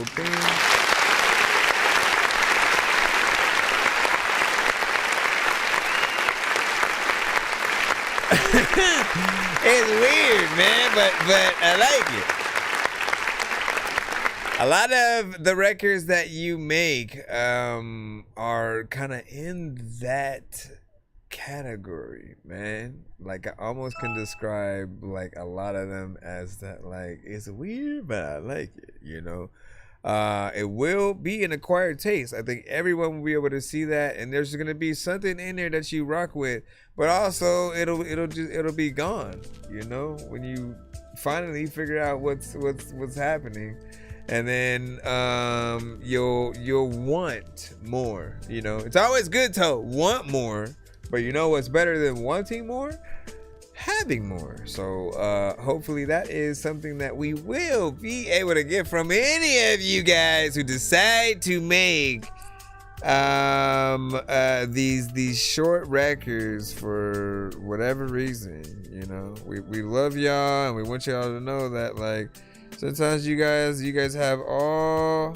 It's weird, man, but I like it. A lot of the records that you make are kind of in that category, man. Like I almost can describe like a lot of them as that, like it's weird, but I like it, It will be an acquired taste. I think everyone will be able to see that, and there's gonna be something in there that you rock with, but also it'll be gone, when you finally figure out what's happening. And then you'll want more. It's always good to want more, but what's better than wanting more? Having more. So hopefully that is something that we will be able to get from any of you guys who decide to make These short records, for whatever reason, you know, we love y'all and we want y'all to know that, like, sometimes you guys have all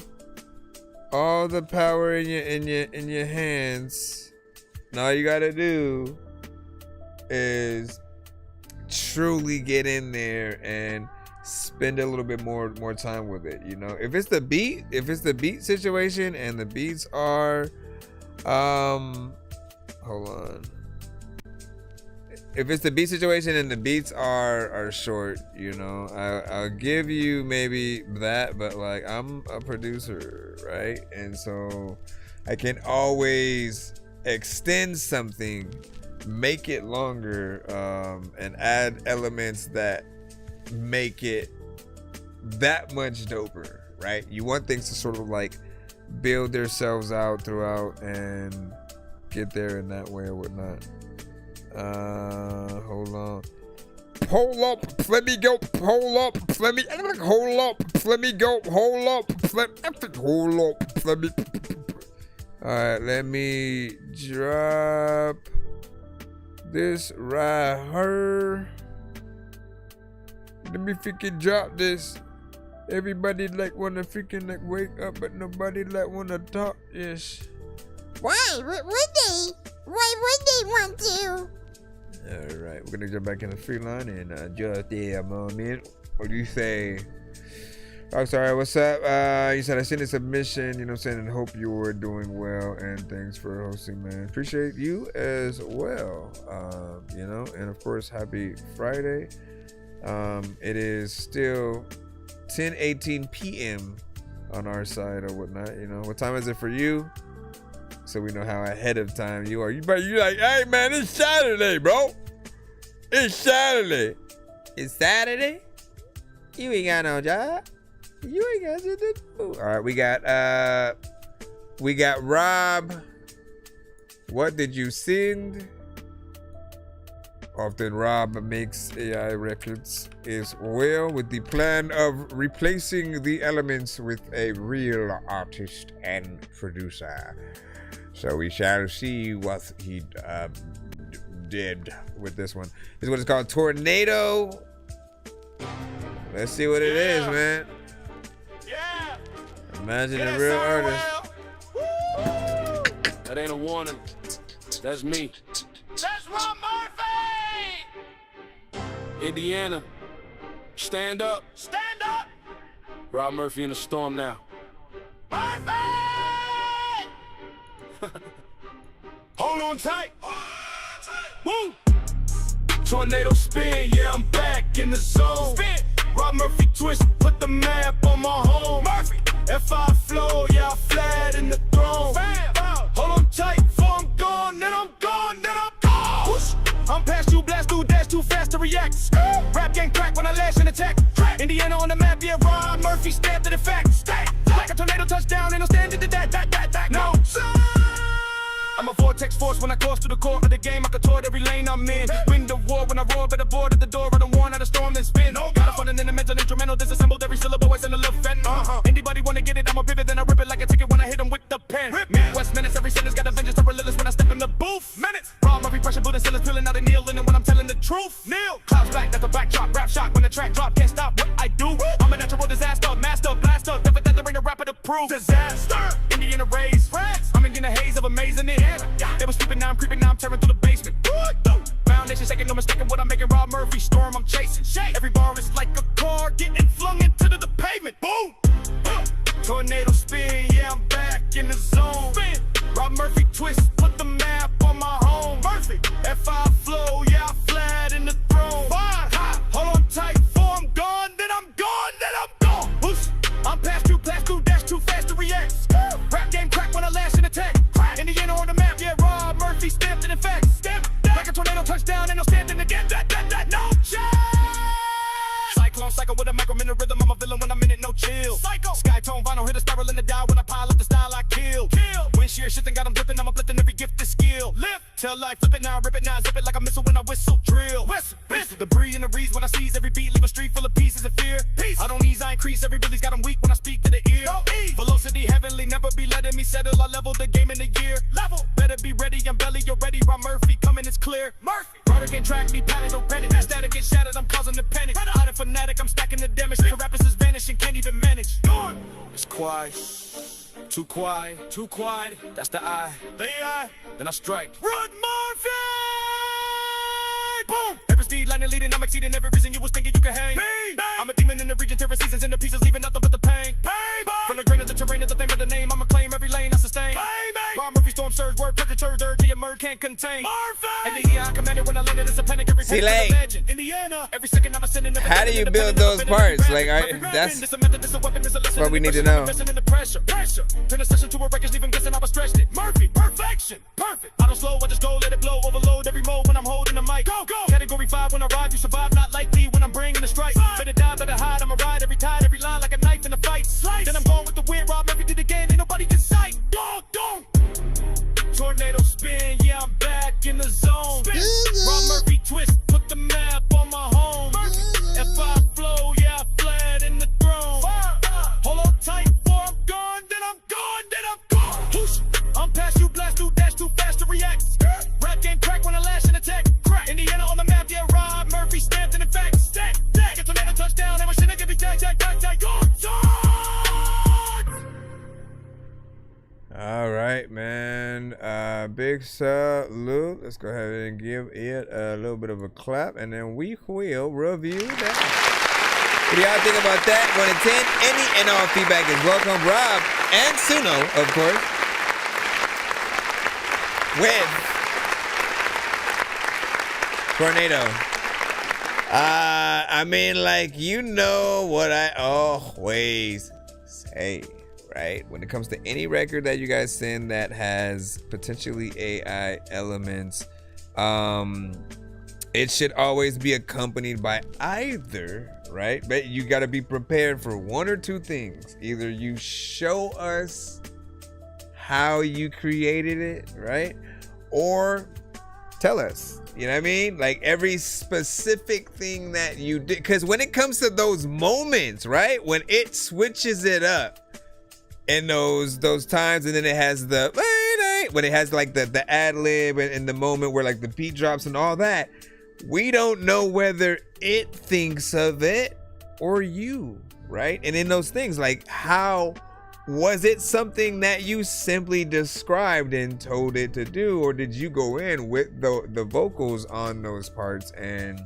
the power in your hands, and all you gotta do is truly get in there and spend a little bit more time with it. You know, if it's the beat situation and the beats are hold on, if it's the beat situation and the beats are short, you know, I'll give you maybe that, but like, I'm a producer, right? And so I can always extend something, make it longer, and add elements that make it that much doper, right? You want things to sort of like build themselves out throughout and get there in that way or whatnot. Hold on. Hold up, let me go. Hold up, let me. Hold up, let me go. Hold up, hold up, let me. All right, let me drop this right here. Let me freaking drop this. Everybody like wanna freaking like wake up, but nobody like wanna talk. Yes. Why? What would they? Why would they want to? All right, we're gonna jump back in the free line and just a moment. What do you say? Oh, sorry, what's up? You said I sent a submission, you know what I'm saying, and hope you were doing well, and thanks for hosting, man. Appreciate you as well. You know, and of course, happy Friday. It is still 10:18 p.m. on our side or whatnot. You know, what time is it for you? So we know how ahead of time you are. You like, hey man, it's Saturday, bro. It's Saturday. It's Saturday? You ain't got no job. You ain't got shit to do. All right, we got Rob. What did you send? Often Rob makes AI records as well, with the plan of replacing the elements with a real artist and producer. So we shall see what he did with this one. This is what it's called, Tornado. Let's see what it is, man. Yeah. Imagine a real artist. That ain't a warning. That's me. That's Rob Murphy! Indiana. Stand up. Stand up! Rob Murphy in the storm now. Murphy! Hold on tight. Woo! Tornado spin, yeah, I'm back in the zone. Spin. Rob Murphy twist, put the map on my home. Murphy. F5 flow, yeah, I'm flat in the throne. Bam. Hold on tight, before I'm gone, then I'm gone, then I'm gone. Whoosh. I'm past you, blast through, dash too fast to react. Rap gang crack when I lash and attack. Indiana on the map, yeah, Rob Murphy stamped to the fact. Like a tornado touchdown, ain't no standing to that. No. I'm a vortex force when I cross through the court of the game. I contort every lane I'm in. Win the war when I roar, but the board at the door. I don't want out of storm, then spin. Got a fun and a mental instrumental, disassembled every syllable, I send a little fent. Anybody wanna get it, I'm a pivot, then I rip it like a ticket when I hit them with the pen. Midwest menace, every sentence got a vengeance, I'm relentless when I step in the booth. Minutes. Rob Murphy pressure, building ceilings, peeling out and kneeling, and when I'm telling the truth. Kneel. Clouds black, that's the backdrop, rap shot when the track drop, can't stop what I do. I'm a natural disaster, master, blaster, never that there ain't a rapper to prove. Disaster. Indiana raised. I'm in the haze of amazing it. They was sleeping, now I'm creeping, now I'm tearing through the basement. Foundation shaking, no mistaking what I'm making. Rob Murphy storm, I'm chasing. Every bar is like a car getting flung into the pavement. Boom! Tornado spin, yeah, I'm back in the zone. Spin. Rob Murphy twist, put the map on my home. Murphy, F5 flow, yeah, I'm flat in the throne. Hold on tight, before I'm gone, then I'm gone, then I'm gone. Whoosh. I'm past you, dash too fast to react. Rap game crack when I lash and attack. Indiana on the map, yeah, Rob Murphy stamped it in fact. Like a tornado touchdown, ain't no standing again. No chance. Cyclone cycle with a micro minute rhythm. I'm a villain when I'm in it, no chill. Psycho. Sky tone vinyl hit a spiral in the dial when I pile up the style I kill. Windshield year. Shit then got them dipping, I'm uplifting every gift and skill. Lift, tell life, flip it now, rip it now, zip it like a missile when I whistle. Drill, whistle, debris in the breeze when I seize every beat, leave a street full of pieces of fear. Peace. I don't ease, I increase, every release got them weak when I speak to the ear. Velocity heavenly, never be letting me settle. I level the game in a year. Level, better be ready, I'm belly already. Rob Murphy coming, it's clear. Murphy, brother can't track me, panic, don't panic. Static get shattered, I'm causing the panic. Out of fanatic, I'm stacking the damage. The rappers is vanishing, can't even manage. It's quiet, too quiet, too quiet. That's the eye, then I strike. Run Murphy! Boom! Every steed, lightning leading, I'm exceeding every reason you was thinking you could hang. Bang! I'm a demon in the region, terror seasons in the pieces, leaving nothing but the pain. Bang! From the grain of the terrain, of the fame of the name, I'ma claim every lane I sustain. Rob Murphy storm surge, word perfect surge, dirty and murder can't contain. And the I commanded when I landed, it's a panic every See, like, legend. Indiana, every second I'm ascending. How do you build those parts? Like, that's what we need to know. Turn a session to a record, even guessing I was stretched it. Murphy, perfection, perfect. I don't slow, I just go, let it blow, overload every mode when I'm holding the mic. Go, go. Category 5 when I ride, you survive, not likely when I'm bringing the strike. Better die, better hide, I'ma ride every tide, every line like a knife in a fight. Slice. Then I'm going with the wind, Rob Murphy did again, ain't nobody can sight. Dog, dog. Tornado spin, yeah, I'm back in the zone. Rob Murphy twist, put the map on my home. If I flow, yeah, I fled in the throne. Hold on tight, before I'm gone, then I'm gone, then I'm gone. Whoosh, I'm past you, blast through, dash too fast to react. Rap game crack when I lash and attack. Crack. Indiana on the map, yeah, Rob Murphy stamped in the fact. Stack, stack, get tornado touchdown, and my shit give me tag, tag, tag, tag, gone. All right, man. Big salute. Let's go ahead and give it a little bit of a clap, and then we will review that. What do y'all think about that? 1 to 10. Any and all feedback is welcome. Rob and Suno, of course. With Tornado. I mean, like, you know what I always say, right? When it comes to any record that you guys send that has potentially AI elements, it should always be accompanied by either, right? But you got to be prepared for one or two things. Either you show us how you created it, right? Or tell us, you know what I mean? Like every specific thing that you did. Because when it comes to those moments, right? When it switches it up in those times, and then it has the, when it has like the ad lib and the moment where like the beat drops and all that, we don't know whether it thinks of it or you, right? And in those things, like how was it something that you simply described and told it to do, or did you go in with the vocals on those parts and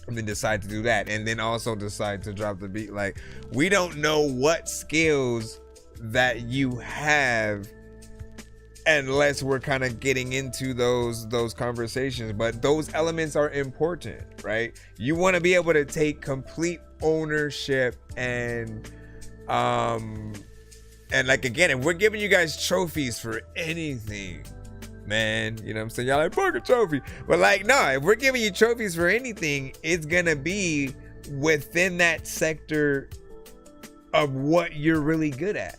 then decide to do that and then also decide to drop the beat? Like, we don't know what skills that you have unless we're kind of getting into those conversations, but those elements are important, right? You want to be able to take complete ownership and like, again, if we're giving you guys trophies for anything, man, you know what I'm saying? Y'all like, fuck a trophy. But like, no, if we're giving you trophies for anything, it's gonna be within that sector of what you're really good at,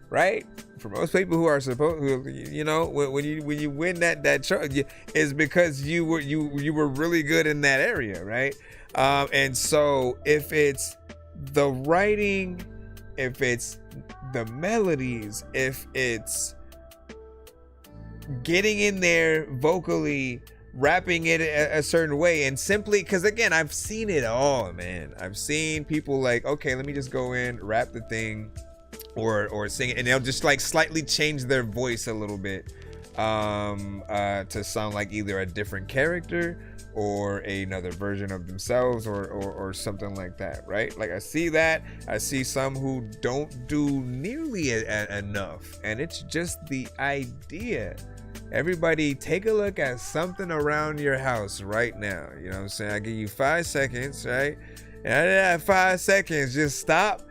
right? For most people who are supposed, you know, when you win that trophy, it's because you were really good in that area, right? And so if it's the writing, if it's the melodies, if it's getting in there vocally, rapping it a certain way, and simply, because again, I've seen it all, man. I've seen people like, okay, let me just go in, rap the thing, or sing it, and they'll just like slightly change their voice a little bit to sound like either a different character or another version of themselves, or something like that, right? Like, I see that. I see some who don't do nearly enough, and it's just the idea. Everybody, take a look at something around your house right now. You know what I'm saying? I give you 5 seconds, right? And after that 5 seconds, just stop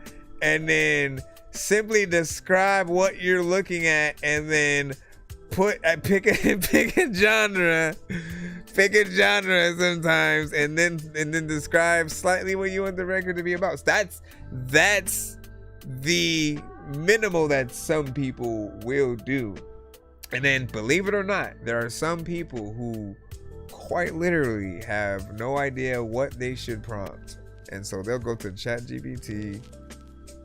and then simply describe what you're looking at, and then pick a genre. Pick a genre sometimes, and then describe slightly what you want the record to be about. That's the minimal that some people will do. And then, believe it or not, there are some people who quite literally have no idea what they should prompt. And so they'll go to ChatGPT,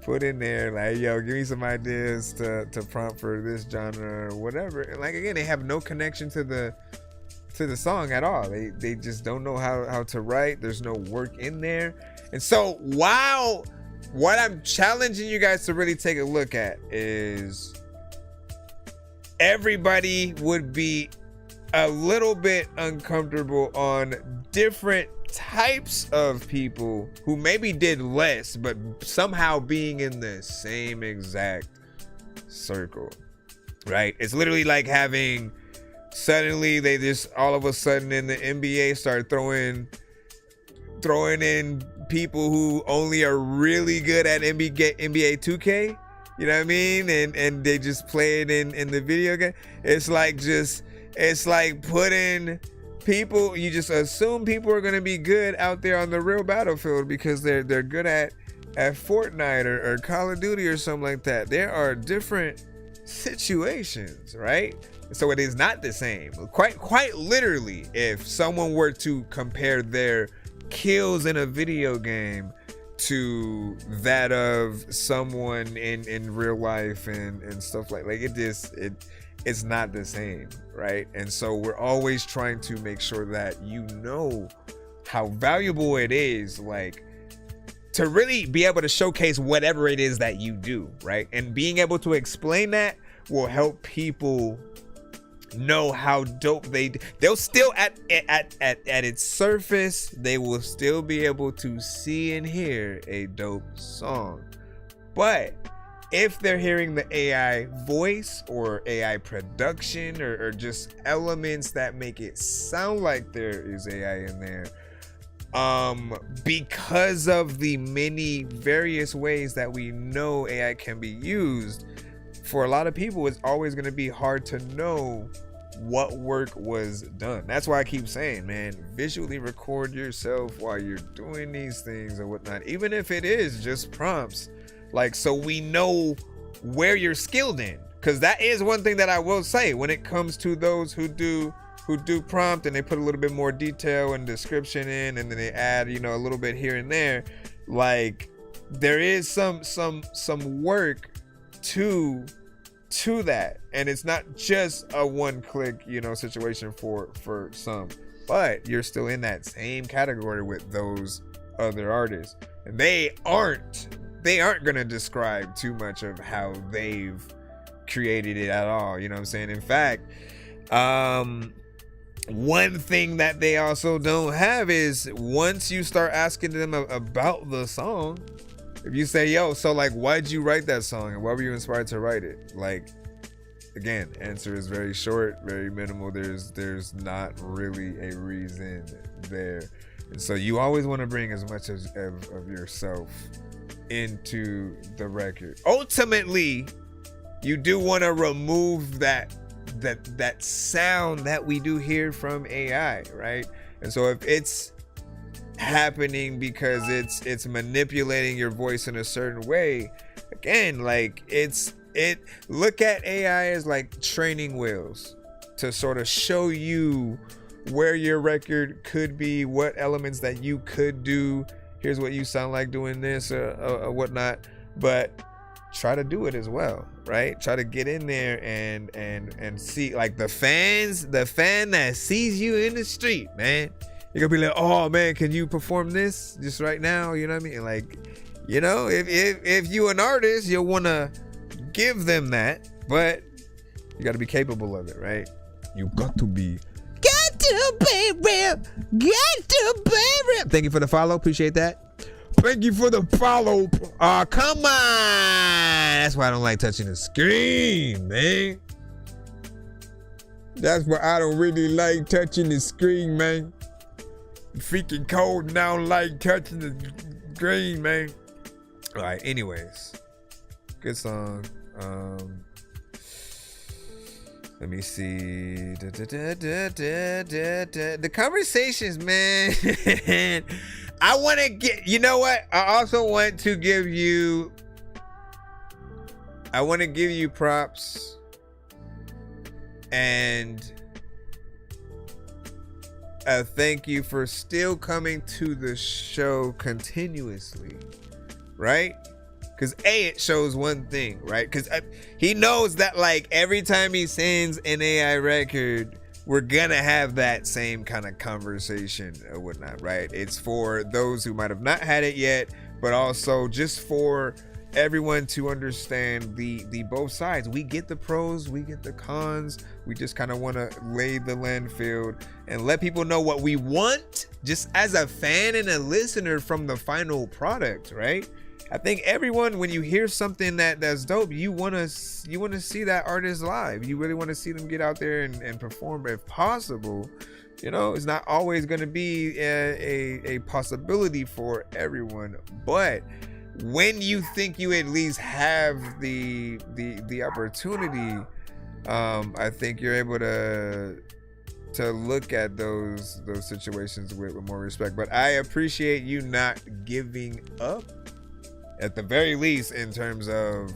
put in there like, yo, give me some ideas to prompt for this genre or whatever. And like, again, they have no connection to the song at all. They just don't know how to write. There's no work in there. And so while what I'm challenging you guys to really take a look at is everybody would be a little bit uncomfortable on different types of people who maybe did less, but somehow being in the same exact circle, right? It's literally like having suddenly they just all of a sudden in the NBA start throwing in people who only are really good at NBA 2K. You know what I mean? And they just play it in the video game. It's like putting people, you just assume people are gonna be good out there on the real battlefield because they're good at Fortnite or Call of Duty or something like that. There are different situations, right? So it is not the same. Quite literally, if someone were to compare their kills in a video game to that of someone in real life and stuff like it's not the same, right? And so we're always trying to make sure that you know how valuable it is, like, to really be able to showcase whatever it is that you do, right? And being able to explain that will help people know how dope they'll still at its surface, they will still be able to see and hear a dope song. But if they're hearing the AI voice or AI production or just elements that make it sound like there is AI in there, because of the many various ways that we know AI can be used, for a lot of people, it's always going to be hard to know what work was done. That's why I keep saying, man, visually record yourself while you're doing these things or whatnot, even if it is just prompts, like, so we know where you're skilled in. Because that is one thing that I will say when it comes to those who do prompt and they put a little bit more detail and description in, and then they add, you know, a little bit here and there. Like, there is some work to that, and it's not just a one-click, you know, situation for some, but you're still in that same category with those other artists, and they aren't gonna describe too much of how they've created it at all. You know what I'm saying? In fact, one thing that they also don't have is once you start asking them about the song, if you say, yo, so like, why'd you write that song and why were you inspired to write it? Like, again, answer is very short, very minimal. There's not really a reason there. And so you always want to bring as much of yourself into the record. Ultimately, you do want to remove that sound that we do hear from AI, right? And so if it's happening because it's manipulating your voice in a certain way, again, like, look at AI as like training wheels to sort of show you where your record could be, what elements that you could do. Here's what you sound like doing this or whatnot, but try to do it as well, right? Try to get in there and see, like, the fan that sees you in the street, man. You're gonna be like, oh man, can you perform this just right now? You know what I mean? Like, you know, if you an artist, you'll wanna give them that, but you gotta be capable of it, right? You got to be. Got to be real. Got to be real. Thank you for the follow. Appreciate that. Thank you for the follow. Come on. That's why I don't like touching the screen, man. That's why I don't really like touching the screen, man. Freaking cold and I don't like touching the screen, man. All right, anyways. Good song. Let me see. The conversations, man. I want to get, you know what? I also want to give you props And thank you for still coming to the show continuously, right? Because it shows one thing, right? Because he knows that like every time he sends an AI record, we're gonna have that same kind of conversation or whatnot, right? It's for those who might have not had it yet, but also just for everyone to understand the both sides. We get the pros, we get the cons. We just kind of want to lay the land field and let people know what we want just as a fan and a listener from the final product, right? I think everyone, when you hear something that's dope, you want to see that artist live. You really want to see them get out there and perform if possible. You know, it's not always going to be a possibility for everyone, but when you think you at least have the opportunity, I think you're able to look at those situations with more respect. But I appreciate you not giving up, at the very least, in terms of,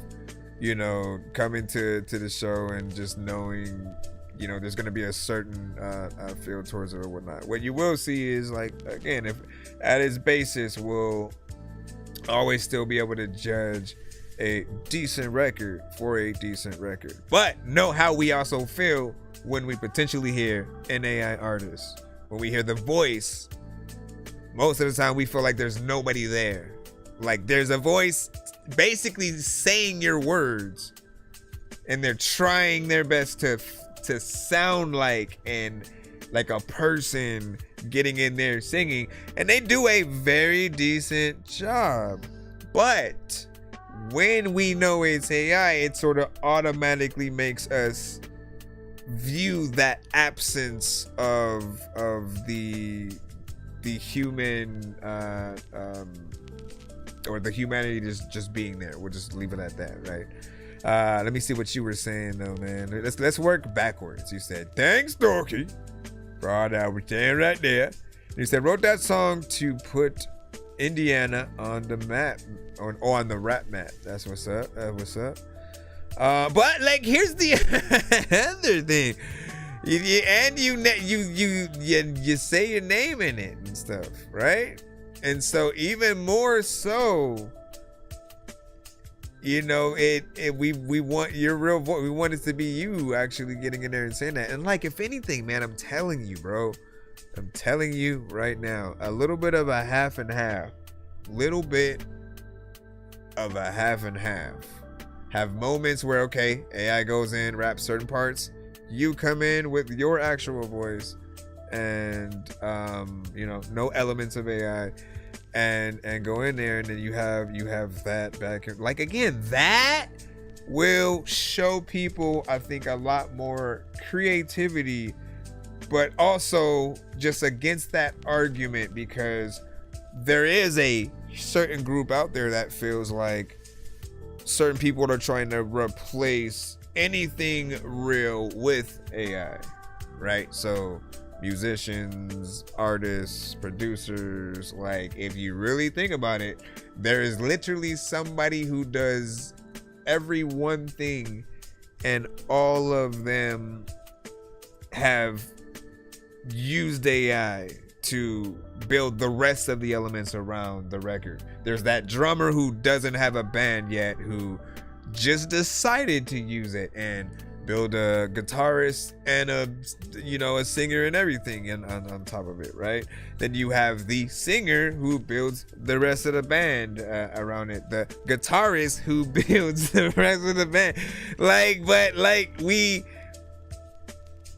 you know, coming to the show and just knowing, you know, there's going to be a certain feel towards it or whatnot. What you will see is, like, again, if at its basis, we'll always still be able to judge a decent record for a decent record, but know how we also feel when we potentially hear an AI artist. When we hear the voice, most of the time we feel like there's nobody there. Like there's a voice basically saying your words, and they're trying their best to sound like a person getting in there singing, and they do a very decent job. But when we know it's AI, it sort of automatically makes us view that absence of the human or the humanity just being there. We'll just leave it at that, right? Let me see what you were saying though, man. Let's work backwards. You said, thanks, Dorky, for all that we're saying right there. You said, wrote that song to put Indiana on the map, on the rap map. That's what's up. What's up? But like, here's the other thing. You say your name in it and stuff, right? And so even more so, you know, we want your real voice. We want it to be you actually getting in there and saying that. And like, if anything, man, I'm telling you, bro. I'm telling you right now, a little bit of a half and half. Little bit of a half and half. Have moments where, okay, AI goes in, raps certain parts. You come in with your actual voice and, you know, no elements of AI. And go in there, and then you have that back. Like, again, that will show people, I think, a lot more creativity, but also just against that argument, because there is a certain group out there that feels like certain people are trying to replace anything real with AI, right? So musicians, artists, producers, like, if you really think about it, there is literally somebody who does every one thing, and all of them have used AI to build the rest of the elements around the record. There's that drummer who doesn't have a band yet, who just decided to use it and build a guitarist and a singer and everything on top of it, right? Then you have the singer who builds the rest of the band around it, the guitarist who builds the rest of the band.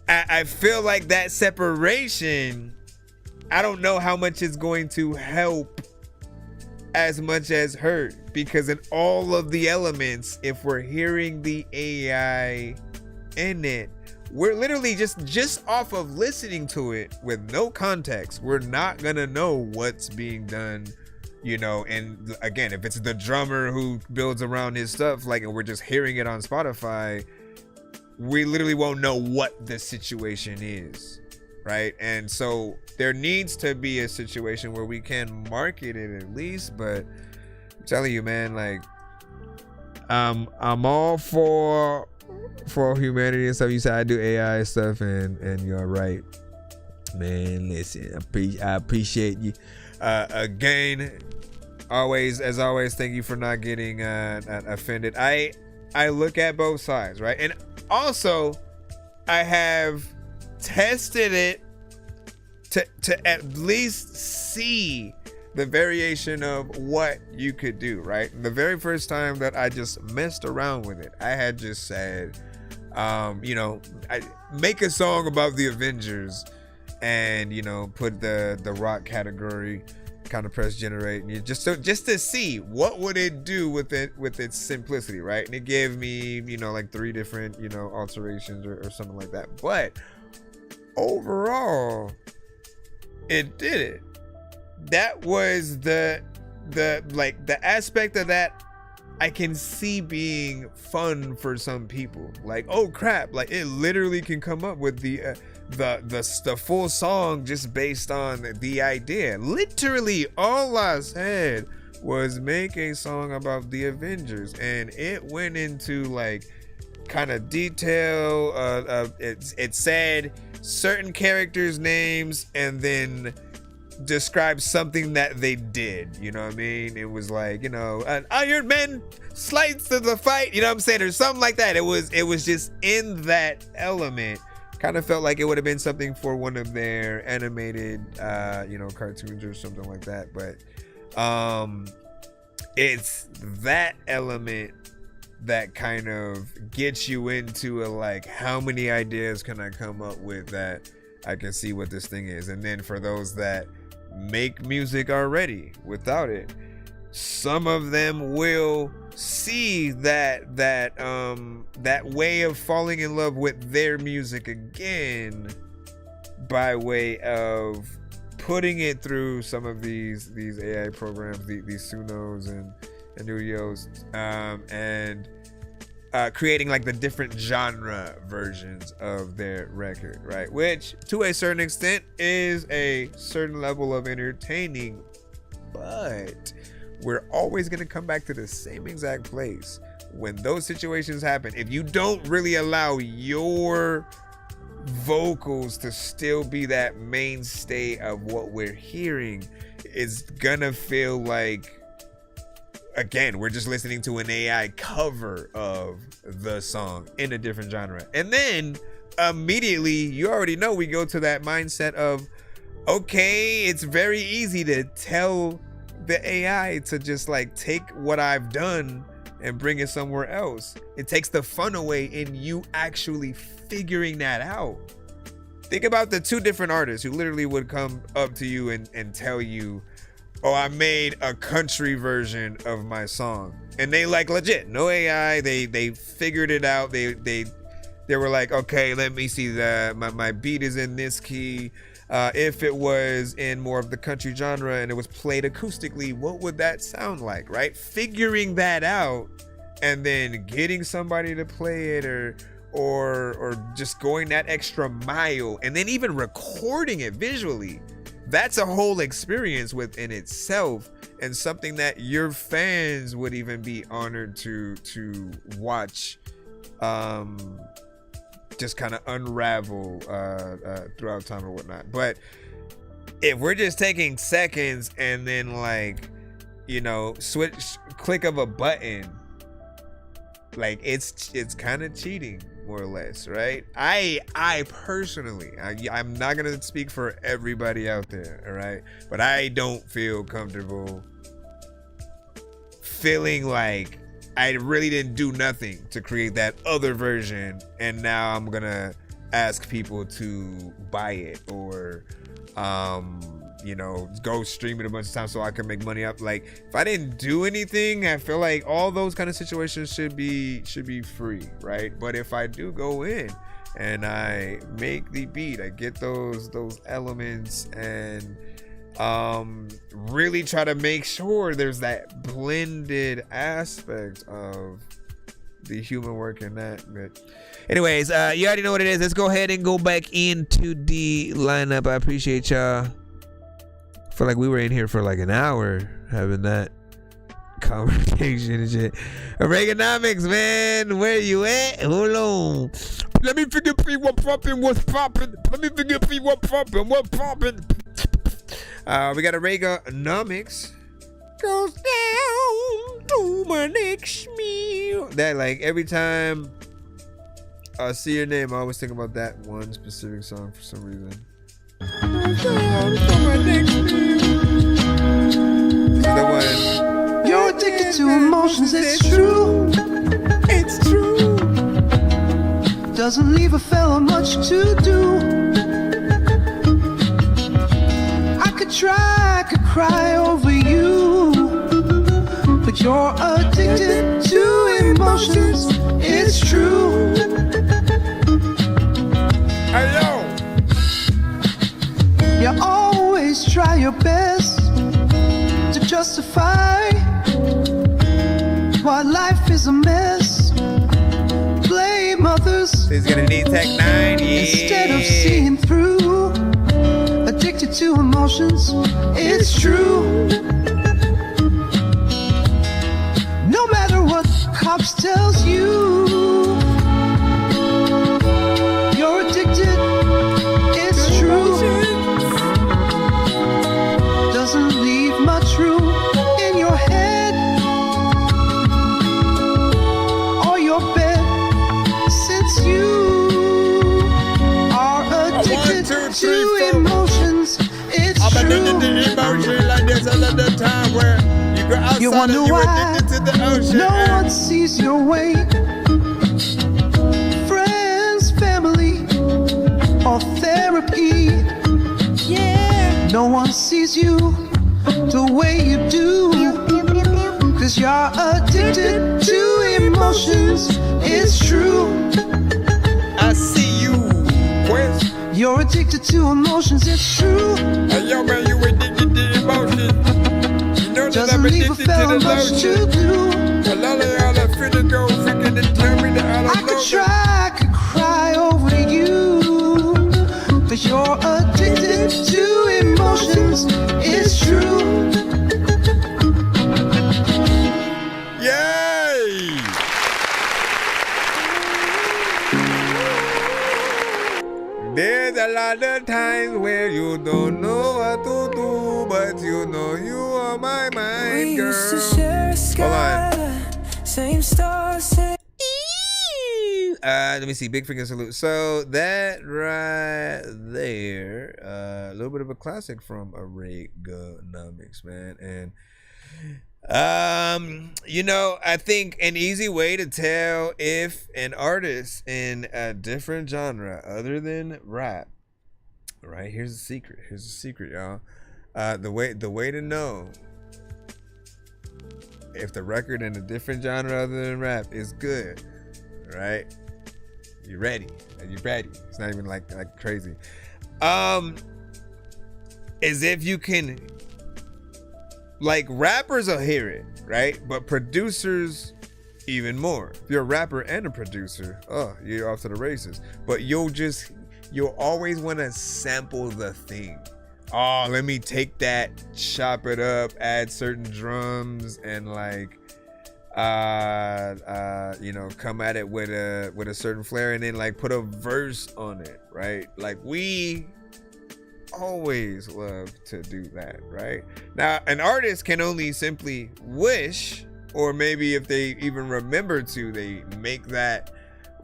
I feel like that separation, I don't know how much it's going to help as much as hurt, because in all of the elements, if we're hearing the AI in it, we're literally just off of listening to it with no context, we're not gonna know what's being done, you know. And again, if it's the drummer who builds around his stuff, like, and we're just hearing it on Spotify, we literally won't know what the situation is, right? And so there needs to be a situation where we can market it at least. But I'm telling you, man, like, I'm all for for humanity and stuff. You said I do AI stuff, and you're right, man. Listen, I appreciate you. Again, as always, thank you for not getting offended. I look at both sides, right? And also, I have tested it to at least see the variation of what you could do, right? The very first time that I just messed around with it, I had just said, I make a song about the Avengers, and put the rock category, kind of press generate, and you just to see what would it do with its simplicity, right? And it gave me like 3 different alterations or something like that. But overall, it did it. That was the aspect of that I can see being fun for some people. Like, oh crap, like it literally can come up with the full song just based on the idea. Literally all I said was make a song about the Avengers, and it went into like kind of detail. It said certain characters' names and then describe something that they did, you know what I mean? It was like, an Iron Man slides to the fight, you know what I'm saying, or something like that. It was just in that element. Kind of felt like it would have been something for one of their animated cartoons or something like that. But it's that element that kind of gets you into how many ideas can I come up with that I can see what this thing is. And then for those that make music already without it, some of them will see that way of falling in love with their music again by way of putting it through some of these AI programs, these Sunos and Nudios, and creating like the different genre versions of their record, right? Which to a certain extent is a certain level of entertaining, but we're always going to come back to the same exact place when those situations happen. If you don't really allow your vocals to still be that mainstay of what we're hearing, it's gonna feel like, again, we're just listening to an AI cover of the song in a different genre. And then immediately, you already know, we go to that mindset of, okay, it's very easy to tell the AI to just like take what I've done and bring it somewhere else. It takes the fun away in you actually figuring that out. Think about the 2 different artists who literally would come up to you and tell you, oh, I made a country version of my song. And they like legit, no AI, they figured it out. They were like, okay, let me see that my beat is in this key. If it was in more of the country genre and it was played acoustically, what would that sound like, right? Figuring that out and then getting somebody to play it or just going that extra mile and then even recording it visually. That's a whole experience within itself, and something that your fans would even be honored to watch just kind of unravel throughout time or whatnot. But if we're just taking seconds and then switch click of a button, like it's kind of cheating, more or less, right? I personally, I'm not gonna speak for everybody out there, all right, but I don't feel comfortable feeling like I really didn't do nothing to create that other version, and now I'm gonna ask people to buy it or go stream it a bunch of times so I can make money up. Like, if I didn't do anything, I feel like all those kind of situations should be free, right? But if I do go in and I make the beat, I get those elements and really try to make sure there's that blended aspect of the human work in that. But anyways, you already know what it is. Let's go ahead and go back into the lineup. I appreciate y'all. I feel like we were in here for like an hour having that conversation and shit. Reaganomics, man, where you at? Hold on. Let me figure what's popping. Let me figure what's popping. We got a Reaganomics. Goes down to my next meal. That, like, every time I see your name, I always think about that one specific song for some reason. Goes down to my next meal. This is the one. You're addicted to emotions, it's true. It's true. Doesn't leave a fella much to do. I could try, I could cry over you, but you're addicted to emotions, it's true. Hello. You always try your best to justify why life is a mess. Blame others. He's gonna need Tech 9, yeah. Instead of seeing through. Addicted to emotions, it's true. No matter what cops tells you, you're addicted, it's true. Doesn't leave much room in your head or your bed, since you are addicted to emotions. It's I'm true. addicted to emotion like this all of the time, where you go outside You wonder and you're why addicted to the ocean. no one sees your way. Friends, family, or therapy. Yeah. No one sees you the way you do. 'Cause you're addicted to emotions. It's true. I see you. Where's You're addicted to emotions. It's true. Hey, yo, man, you addicted to emotion. You know that Doesn't I'm leave a addicted to fella the much lotion. to do. A lot of y'all are finna go freaking and tell me that I I don't could know. try, I could cry over you, but you're addicted to emotions. It's true. Yay! There's a lot of times where you don't know what to do, but you know you are my mind, girl. used to share a sky, same stars, same. Let me see. Big finger salute. So that right there, a little bit of a classic from Reaganomics, man. And you know, I think an easy way to tell if an artist in a different genre other than rap, right? Here's the secret. Here's the secret, y'all. The way to know if the record in a different genre other than rap is good, right? You ready? Are you ready? It's not even like crazy. Is if you can, like, rappers will hear it, right? But producers even more. If you're a rapper and a producer, oh, you're off to the races. But you'll always want to sample the thing. Oh, let me take that, chop it up, add certain drums, and like you know, come at it with a certain flair, and then like put a verse on it, right? Like, we always love to do that, right? Now, an artist can only simply wish, or maybe if they even remember to, they make that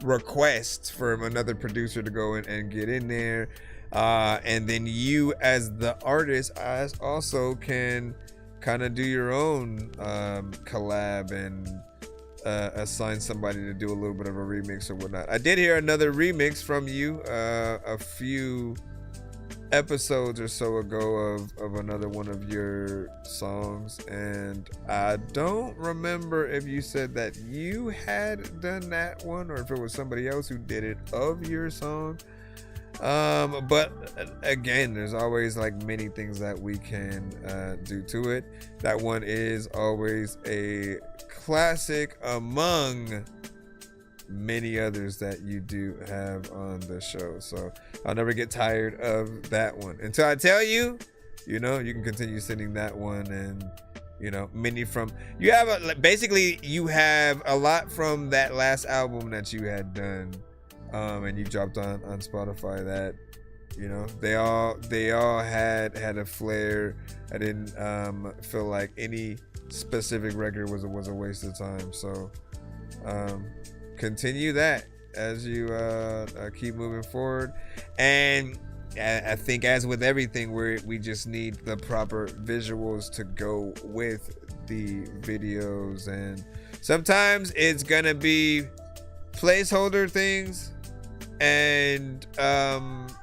request from another producer to go in and get in there, and then you as the artist also can kind of do your own collab and assign somebody to do a little bit of a remix or whatnot. I did hear another remix from you a few episodes or so ago of another one of your songs, and I don't remember if you said that you had done that one or if it was somebody else who did it of your song. But again, there's always like many things that we can do to it. That one is always a classic among many others that you do have on the show, so I'll never get tired of that one until I tell you, you know, you can continue sending that one, and You know, many from you have basically you have a lot from that last album that you had done, and you dropped on Spotify. That, you know, they all had a flair. I didn't feel like any specific record was a waste of time. So continue that as you keep moving forward. And I think, as with everything, we just need the proper visuals to go with the videos, and sometimes it's gonna be placeholder things, and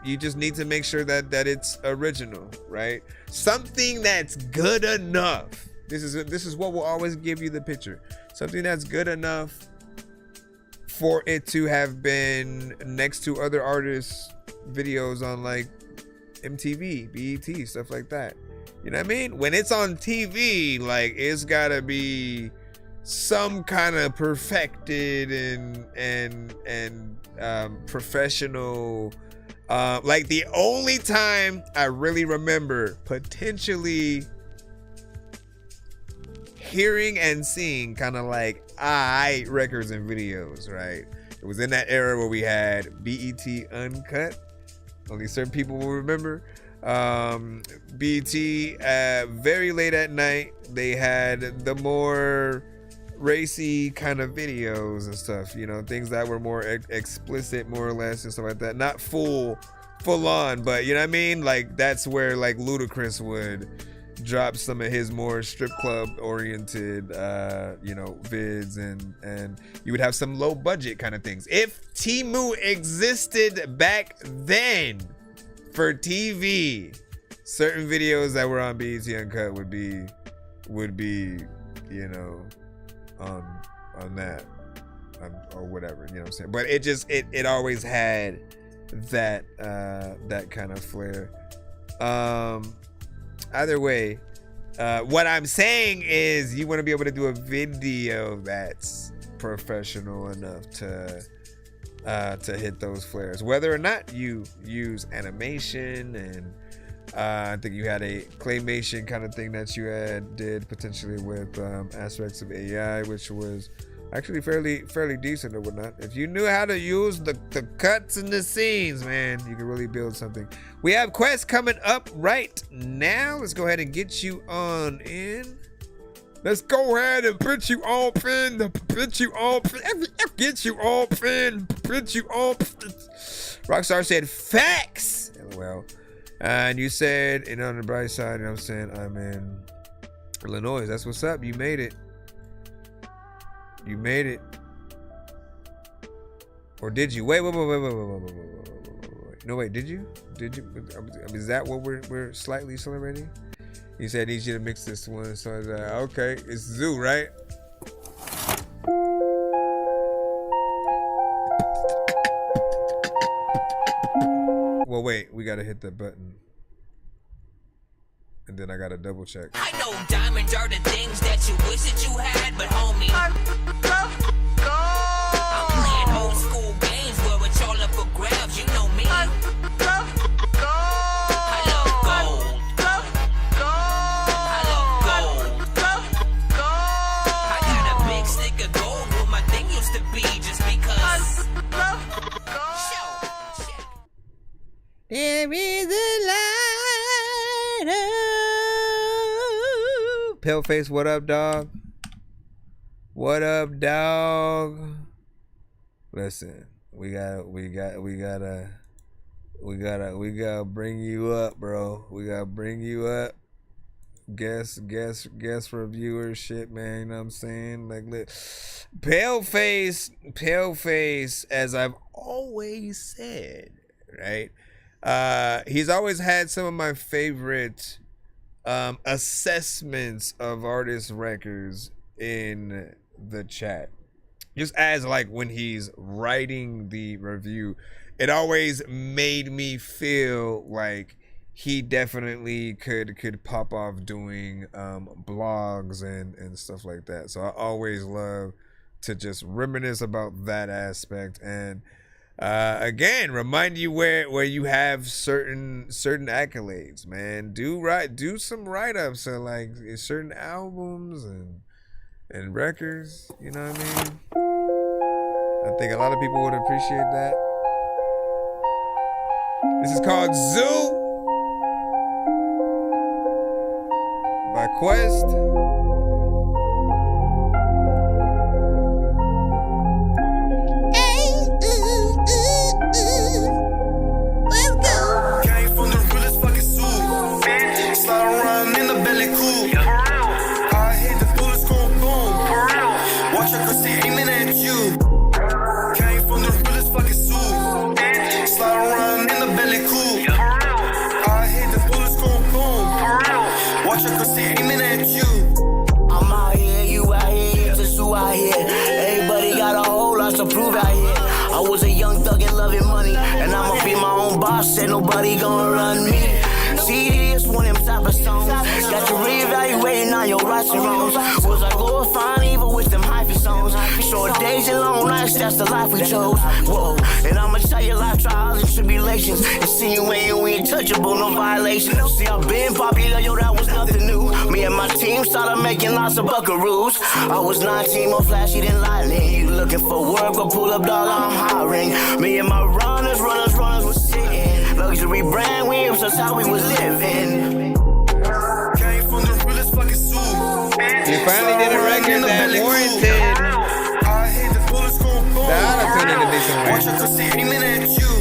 you just need to make sure that it's original, right? Something that's good enough. This is what will always give you the picture. Something that's good enough for it to have been next to other artists' videos on like MTV, BET, stuff like that. You know what I mean? When it's on TV, like, it's gotta be some kind of perfected and professional. Like, the only time I really remember potentially hearing and seeing kind of like records and videos, right? It was in that era where we had BET Uncut. Only certain people will remember. BET, very late at night, they had the more racy kind of videos and stuff, you know, things that were more explicit, more or less, and stuff like that. Not full on, but you know what I mean? Like, that's where like Ludacris would drop some of his more strip club oriented you know, vids, and you would have some low budget kind of things. If Temu existed back then for TV, certain videos that were on BET Uncut would be you know, on that, or whatever, you know what I'm saying? But it always had that that kind of flair. Either way, what I'm saying is you want to be able to do a video that's professional enough to hit those flares, whether or not you use animation. And I think you had a claymation kind of thing that you did potentially with aspects of AI, which was actually fairly decent or whatnot. If you knew how to use the cuts and the scenes, man, you could really build something. We have quests coming up right now. Let's go ahead and get you on in. Let's go ahead and put you on pin. Get you on pin. Rockstar said facts. LOL. And you said, and on the bright side, you know what I'm saying, I'm in Illinois. That's what's up. You made it. You made it. Or did you? Wait. No, wait, did you? Is that what we're slightly celebrating? He said, I need you to mix this one. So I was like, okay, it's Zoo, right? Well, wait, we gotta hit the button. And then I gotta double check. I know diamonds are the things that you wish that you had, but homie, I'm playing old school games where it's all up for grabs. You know me. I love gold. I love gold. I got a big stick of gold where my thing used to be, just because. There is a light. Paleface, what up, dog? What up, dog? Listen, we gotta bring you up, bro. We gotta bring you up. Guest reviewer shit, man. You know what I'm saying? Like, Paleface, as I've always said, right? He's always had some of my favorite assessments of artists' records in the chat. Just as like when he's writing the review, it always made me feel like he definitely could pop off doing blogs and stuff like that. So I always love to just reminisce about that aspect. And Again, remind you where you have certain accolades, man. Do some write-ups of like certain albums and records, you know what I mean? I think a lot of people would appreciate that. This is called Zoo by Quest. Said nobody gonna run me. See, this one of them type of songs. Got you reevaluating on your rights and wrongs. Was I going fine even with them hyphy songs? Short days and long nights, that's the life we chose. Whoa, and I'ma tell you life trials and tribulations. Insinuating we untouchable, no violation. See, I've been popular, yo, that was nothing new. Me and my team started making lots of buckaroos. I was 19, more flashy than lightning. You looking for work or pull up, dog, I'm hiring. Me and my runners was sitting. Luxury brand whips, that's how we was living. Came from the realest fucking suit. You finally did a record that warranted the auto-tune in a decent way. Watch her see aiming at you.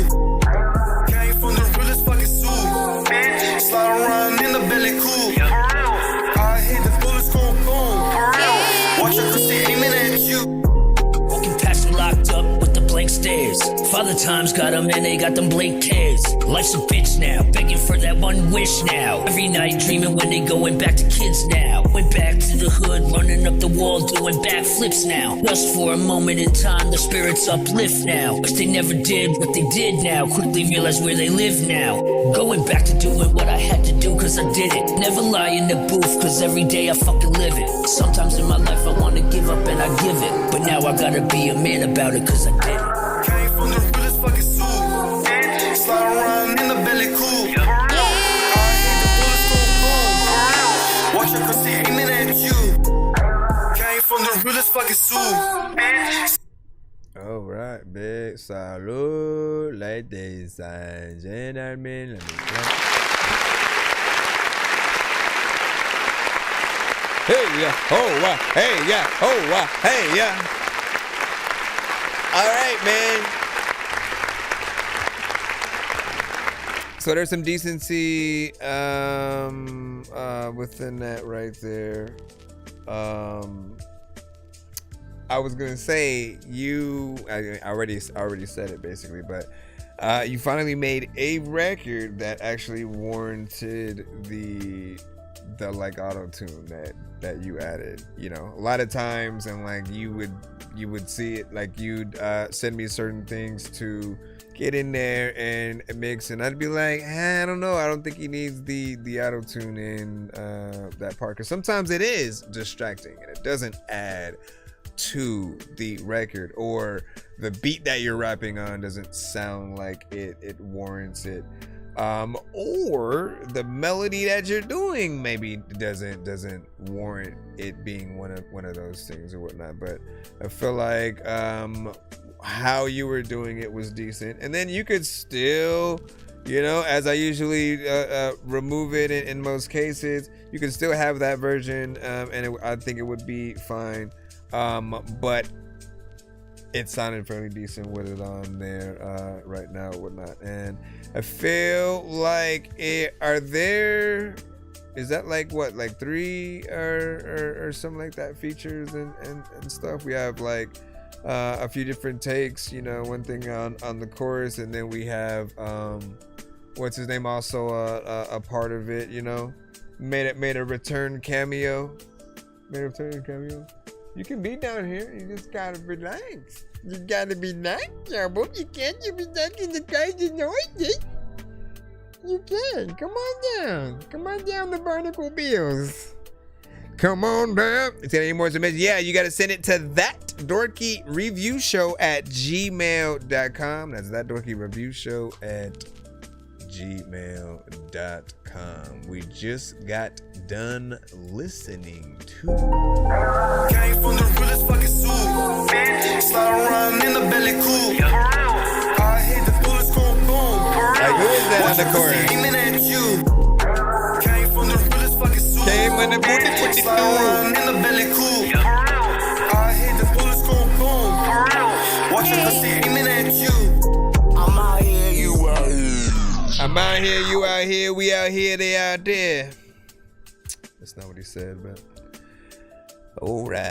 Came from the realest fucking suit. Slide around in the belly cool. I hit the bullets go boom. Watch her see aiming at you. Walking past and locked up with the blank stares. Father times got them and they got them blank cares. Life's a bitch now, begging for that one wish now. Every night dreaming when they going back to kids now. Went back to the hood, running up the wall, doing backflips now. Just for a moment in time, the spirits uplift now. Wish they never did what they did now. Quickly realize where they live now. Going back to doing what I had to do cause I did it. Never lie in the booth cause every day I fucking live it. Sometimes in my life I wanna give up and I give it. But now I gotta be a man about it cause I did it. Came from the realest fucking suit. Slide around in the belly cool. Watch her cause they aiming at you. Came from the realest fucking suit. Alright, big salute, ladies and gentlemen. Let me clap. Hey yeah, oh hey yeah, oh hey yeah. Alright, man. So there's some decency within that right there. I was gonna say I already said it basically, but you finally made a record that actually warranted the like auto tune that you added. You know, a lot of times, and like you would see it, like you'd send me certain things to get in there and mix, and I'd be like, I don't know, I don't think he needs the auto tune in that part, because sometimes it is distracting and it doesn't add to the record, or the beat that you're rapping on doesn't sound like it warrants it, or the melody that you're doing maybe doesn't warrant it being one of those things or whatnot. But I feel like how you were doing it was decent, and then you could still, you know, as I usually remove it in most cases, you can still have that version, and I think it would be fine. But it sounded fairly decent with it on there right now and whatnot. And I feel like is that like what, like 3 or something like that features and stuff? We have like a few different takes, you know, one thing on the chorus, and then we have what's his name also a part of it, you know, made a return cameo. You can be down here. You just gotta relax. You gotta be nice, Jarbo. You can't just be stuck in the crazy noises. You can. Come on down. Come on down the barnacle bills. Come on down. Is there any more information? Yeah, you gotta send it to ThatDorkyReviewShow@gmail.com. That's ThatDorkyReviewShow@gmail.com. We just got done listening to. Came from the realest fucking soup. Slide around in the belly cool. I hit the bullets go boom. Like, who is that on the chorus? Aiming at you. Came from the realest fucking soup. Came when the booty put it through. In the belly cool. I hit the bullets go boom. Watch your pussy aiming at you. I'm out here, you out here. I'm out here, you out here, we out here, they out there. That's not what he said, but alright.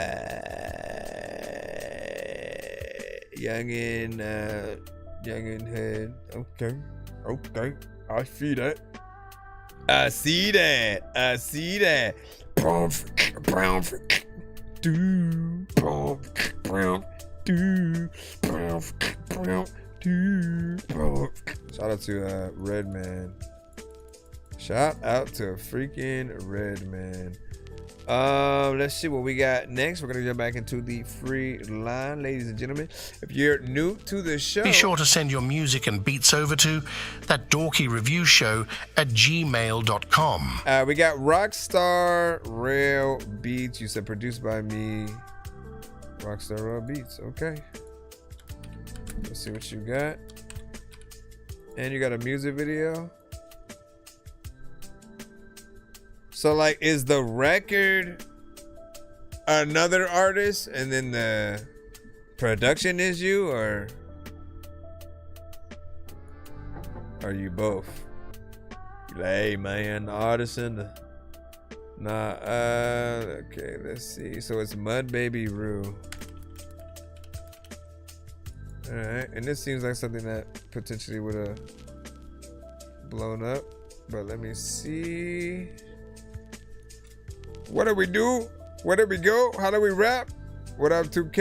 Youngin head. Okay. I see that. I see that. Shout out to Redman. Shout out to freaking Redman. Let's see what we got next. We're gonna jump back into the free line, ladies and gentlemen. If you're new to the show, be sure to send your music and beats over to ThatDorkyReviewShow@gmail.com. We got Rockstar Rail Beats. You said produced by me. Rockstar Rail Beats. Okay. Let's see what you got. And you got a music video. So, like, is the record another artist and then the production is you, or are you both? You're like, hey, man, the artist and the... Nah, okay, let's see. So it's Mud Baby Rue. Alright, and this seems like something that potentially would have blown up. But let me see. What do we do? Where do we go? How do we rap? What up, 2K?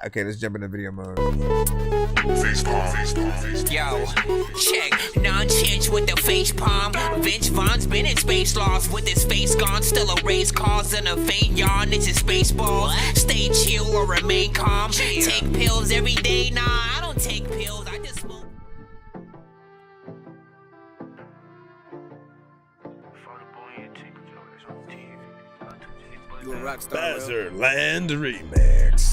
Okay, let's jump into video mode. Yo, check. Non-change with the face palm. Vince Vaughn's been in space lost with his face gone. Still a race cause and a faint yawn. It's a space ball. Stay chill or remain calm. Take pills every day. Nah, I don't take pills. I just smoke. You a rock star, Bazerland Remix.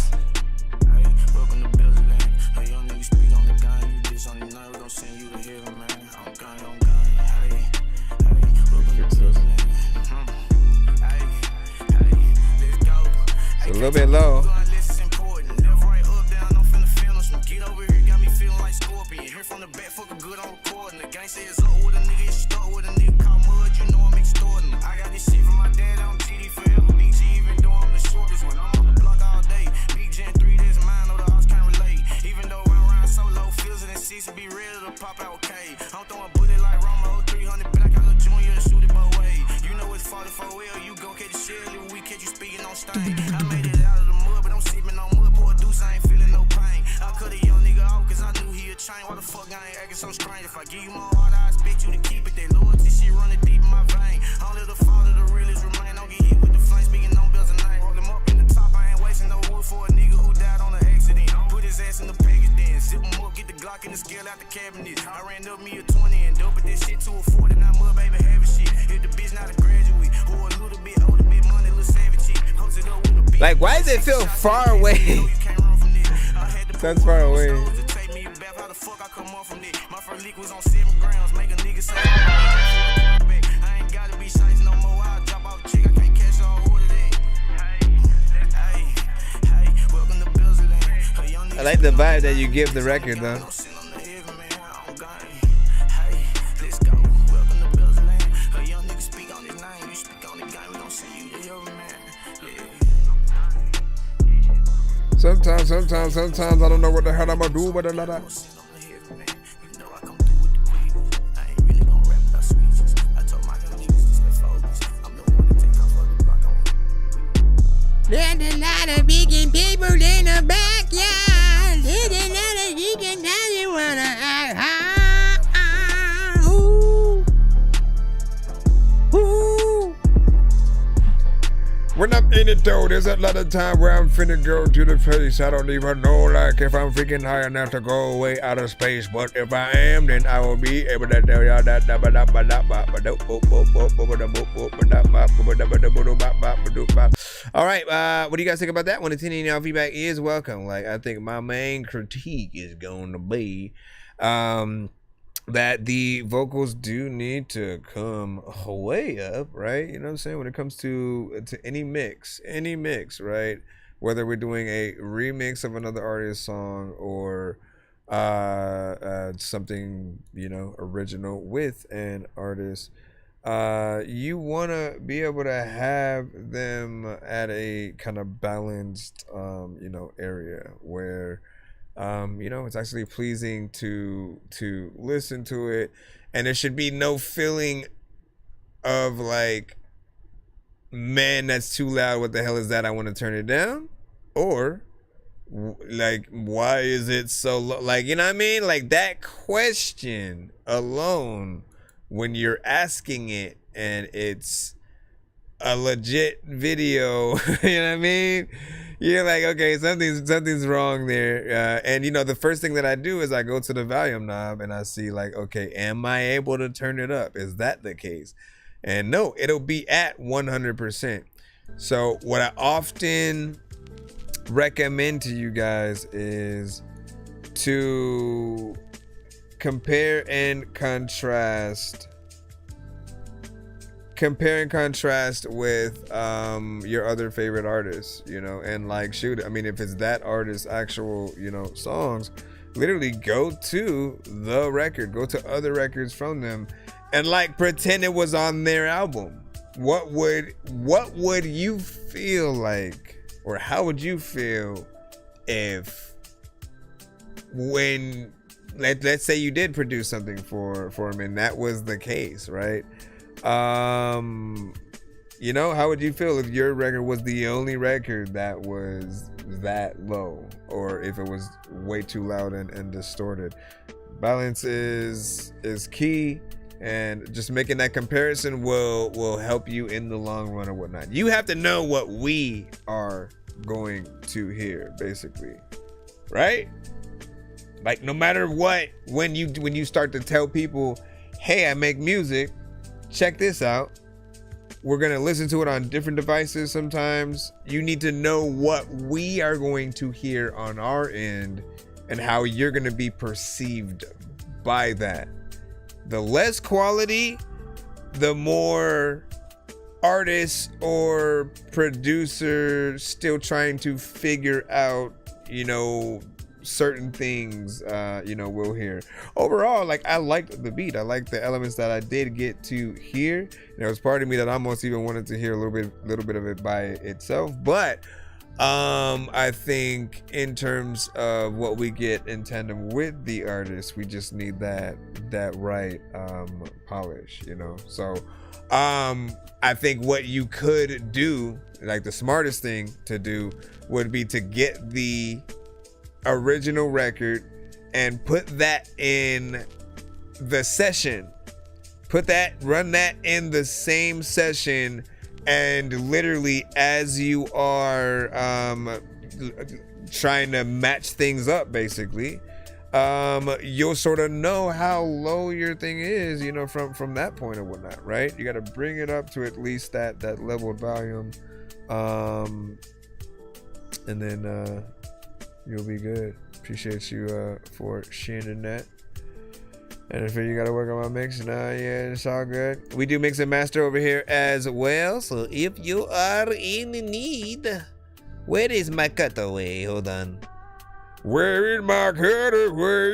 It's a little bit low. Like, why does it feel far away? That's far away. I like the vibe that you give the record, though. Sometimes I don't know what the hell I'm gonna do, but another. There's a lot of vegan people in the backyard. There's a lot of vegan guys who wanna act high. Ooh. Ooh. When I'm in it though, there's a lot of time where I'm finna go to the place. I don't even know like if I'm freaking high enough to go way out of space. But if I am, then I will be able to tell y'all that. All right, what do you guys think about that? 1 to 10 y'all feedback is welcome. Like, I think my main critique is going to be that the vocals do need to come way up, right? You know what I'm saying? When it comes to any mix, right? Whether we're doing a remix of another artist's song or something, you know, original with an artist, you want to be able to have them at a kind of balanced, you know, area where you know, it's actually pleasing to listen to it, and there should be no feeling of like, man, that's too loud, what the hell is that, I want to turn it down, or like, why is it so low? Like, you know what I mean? Like, that question alone, when you're asking it and it's a legit video, you know what I mean? You're like, okay, something's wrong there. And you know, the first thing that I do is I go to the volume knob and I see like, okay, am I able to turn it up? Is that the case? And no, it'll be at 100%. So what I often recommend to you guys is to compare and contrast with your other favorite artists, you know, and like, shoot, I mean, if it's that artist's actual, you know, songs, literally go to the record, go to other records from them, and like pretend it was on their album. What would you feel like, or how would you feel if, when let's say you did produce something for him and that was the case, right? You know, how would you feel if your record was the only record that was that low, or if it was way too loud and distorted? Balance is key, and just making that comparison will help you in the long run or whatnot. You have to know what we are going to hear, basically, right? Like, no matter what, when you start to tell people, hey, I make music, check this out, we're gonna listen to it on different devices sometimes. You need to know what we are going to hear on our end and how you're gonna be perceived by that. The less quality, the more artists or producer still trying to figure out, you know, certain things, you know, we'll hear. Overall, like, I liked the beat. I liked the elements that I did get to hear. There was part of me that almost even wanted to hear a little bit of it by itself. But I think in terms of what we get in tandem with the artist, we just need that right polish, you know. So I think what you could do, like the smartest thing to do, would be to get the original record and put that in the session, run that in the same session, and literally as you are trying to match things up, basically, you'll sort of know how low your thing is, you know, from that point or whatnot, right? You got to bring it up to at least that leveled volume, and then you'll be good. Appreciate you for sharing that. And if you gotta work on my mix, yeah, it's all good. We do mix and master over here as well. So if you are in need, where is my cutaway? Hold on. Where is my cutaway?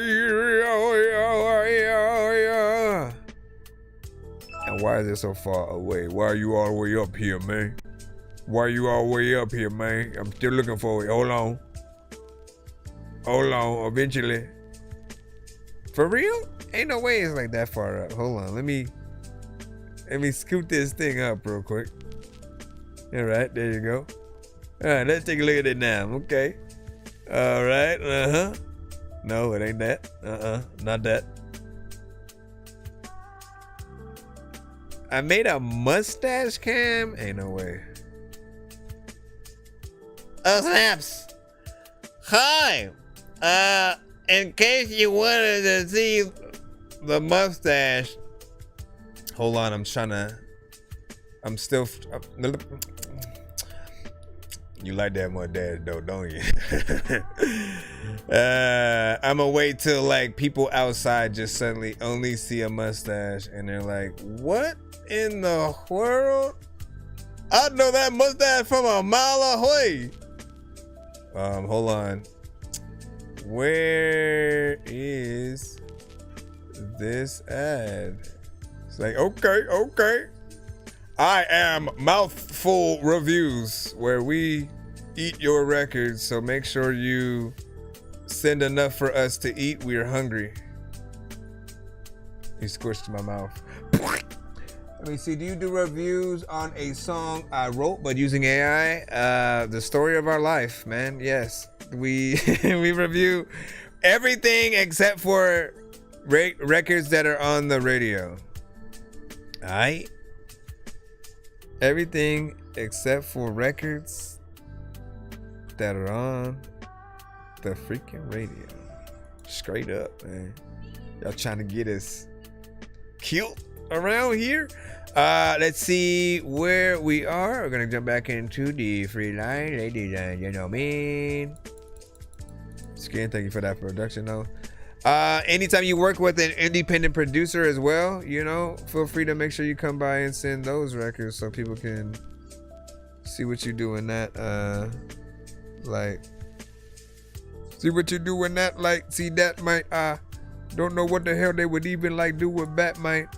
And why is it so far away? Why are you all the way up here, man? Why are you all the way up here, man? I'm still looking for it. Hold on. Eventually. For real? Ain't no way it's like that far up. Hold on, let me scoot this thing up real quick. All right, there you go. All right, let's take a look at it now. Okay. All right. No, it ain't that. Not that. I made a mustache cam. Ain't no way. Snaps. Hi. In case you wanted to see the mustache. Hold on, I'm still. You like that mustache though, don't you? I'ma wait till like people outside just suddenly only see a mustache and they're like, what in the world? I know that mustache from a mile away. Hold on. Where is this ad? It's like, okay. I am Mouthful Reviews, where we eat your records, so make sure you send enough for us to eat. We are hungry. He squished my mouth. Let me see, do you do reviews on a song I wrote but using AI? The story of our life, man. Yes, we we review everything except for records that are on the radio. All right. Everything except for records that are on the freaking radio. Straight up, man. Y'all trying to get us killed around here? Let's see where we are. We're gonna jump back into the free line, ladies and gentlemen. Skin, thank you for that production though. Anytime you work with an independent producer as well, you know, feel free to make sure you come by and send those records so people can see what you do in that, like, see what you do in that, like, see that might, don't know what the hell they would even like do with Batmite.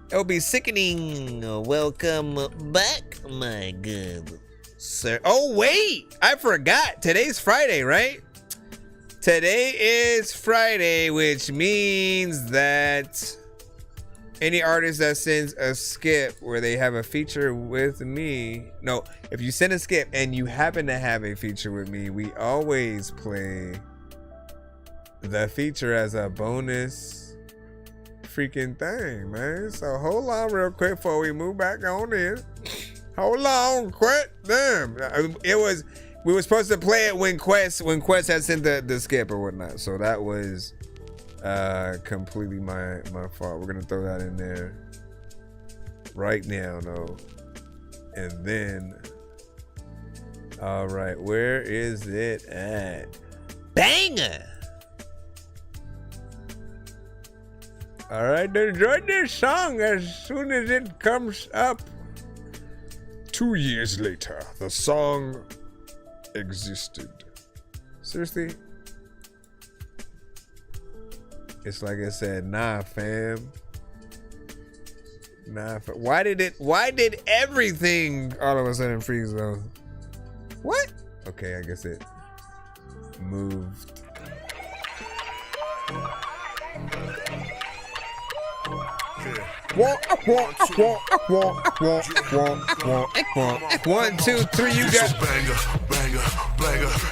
It'll be sickening. Welcome back, my good sir. Oh, wait, I forgot. Today's Friday, right? Today is Friday, which means that any artist that sends a skip where they have a feature with me, no, if you send a skip and you happen to have a feature with me, we always play the feature as a bonus freaking thing, man. So hold on real quick before we move back on in. Hold on, quit. Damn. We were supposed to play it when Quest had sent the skip or whatnot. So that was completely my fault. We're gonna throw that in there right now, though. And then, all right, where is it at? Banger. All right, enjoy this song as soon as it comes up. 2 years later, the song existed. Seriously? It's like I said, nah, fam. Nah, why did everything all of a sudden freeze though? What? Okay, I guess it moved. One, 2, 3, you got banger,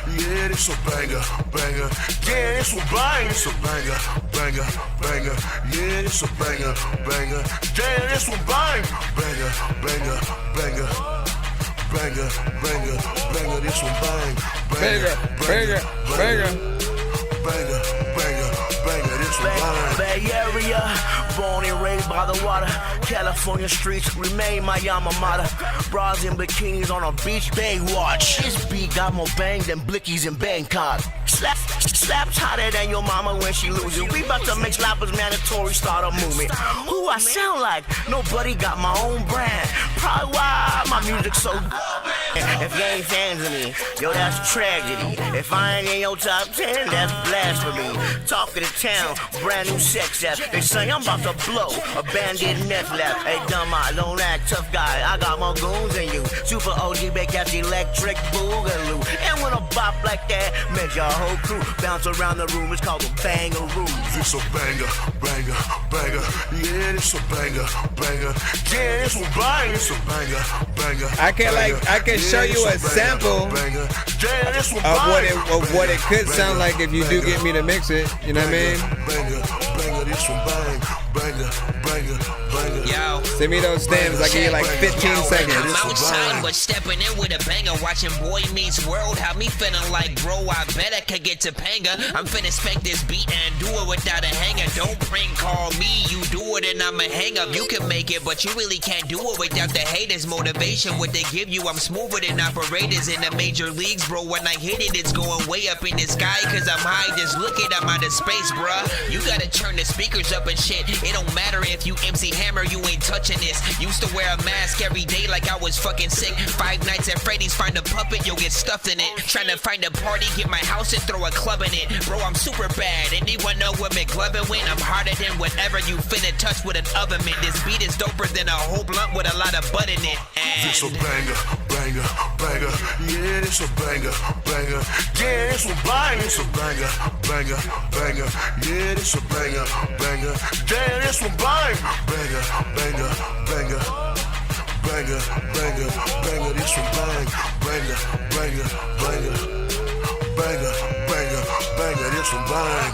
yeah, this a banger, yeah, this a banger, it's a banger, yeah, this a banger, yeah, this a banger, this one bang, banger, this one bang. Bay Area, born and raised by the water. California streets remain my alma mater. Bras in bikinis on a beach, Baywatch. This beat got more bang than blickies in Bangkok. Slaps hotter than your mama when she loses. We about to make slappers mandatory, start a movement. Who I sound like? Nobody got my own brand. Probably why my music's so if you ain't fans of me, yo, that's tragedy. If I ain't in your top 10, that's blasphemy. Talk of the town, brand new sex app. They say I'm about to blow a bandit meth lab. Hey, dumb, I don't act tough guy. I got more goons than you. Super OG, big ass electric boogaloo. And when a bop like that, make your whole crew bounce around the room. It's called a bangaroo. This a banger, yeah, this a banger, yeah, this one bang, it's a banger. I can show you a sample of what it could sound like if you do get me to mix it. You know what I mean? this one bang, banger, banger, banger. Yo. Send me those stems. I give you like 15 seconds. I'm outside, but stepping in with a banger. Watching Boy Meets World. Have me feeling like, bro, I bet I could get to Panga. I'm finna spank this beat and do it without a hanger. Don't prank call me. You do it and I'ma hang up. You can make it, but you really can't do it without the haters. Motivation, what they give you, I'm smoother than operators in the major leagues, bro. When I hit it, it's going way up in the sky, cause I'm high. Just look it, I'm out of space, bruh. You gotta turn the speakers up and shit. It don't matter if you MC Hammer, you ain't touching this. Used to wear a mask every day like I was fucking sick. 5 nights at Freddy's, find a puppet, you'll get stuffed in it. Trying to find a party, get my house and throw a club in it. Bro, I'm super bad. Anyone know what McLovin went? I'm harder than whatever you finna touch with an oven mitt. This beat is doper than a whole blunt with a lot of butt in it. And this a banger, banger, banger. Yeah, this a banger, banger. Yeah, this a bang, this a banger, banger, banger. Yeah, this a banger, banger. Damn, this one bang, banger, banger, banger. Banger, banger, banger, this one bang, banger, banger, banger, banger, banger, banger, this one bang.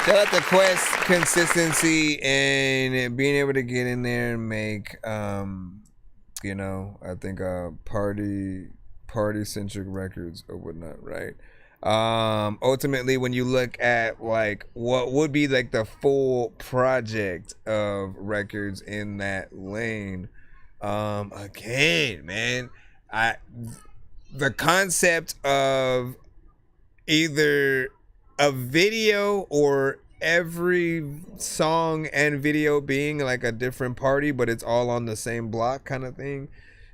Shout out to Quest consistency and being able to get in there and make, you know, I think party centric records or whatnot, right? Ultimately, when you look at like what would be like the full project of records in that lane, again, man, the concept of either a video or every song and video being like a different party, but it's all on the same block kind of thing.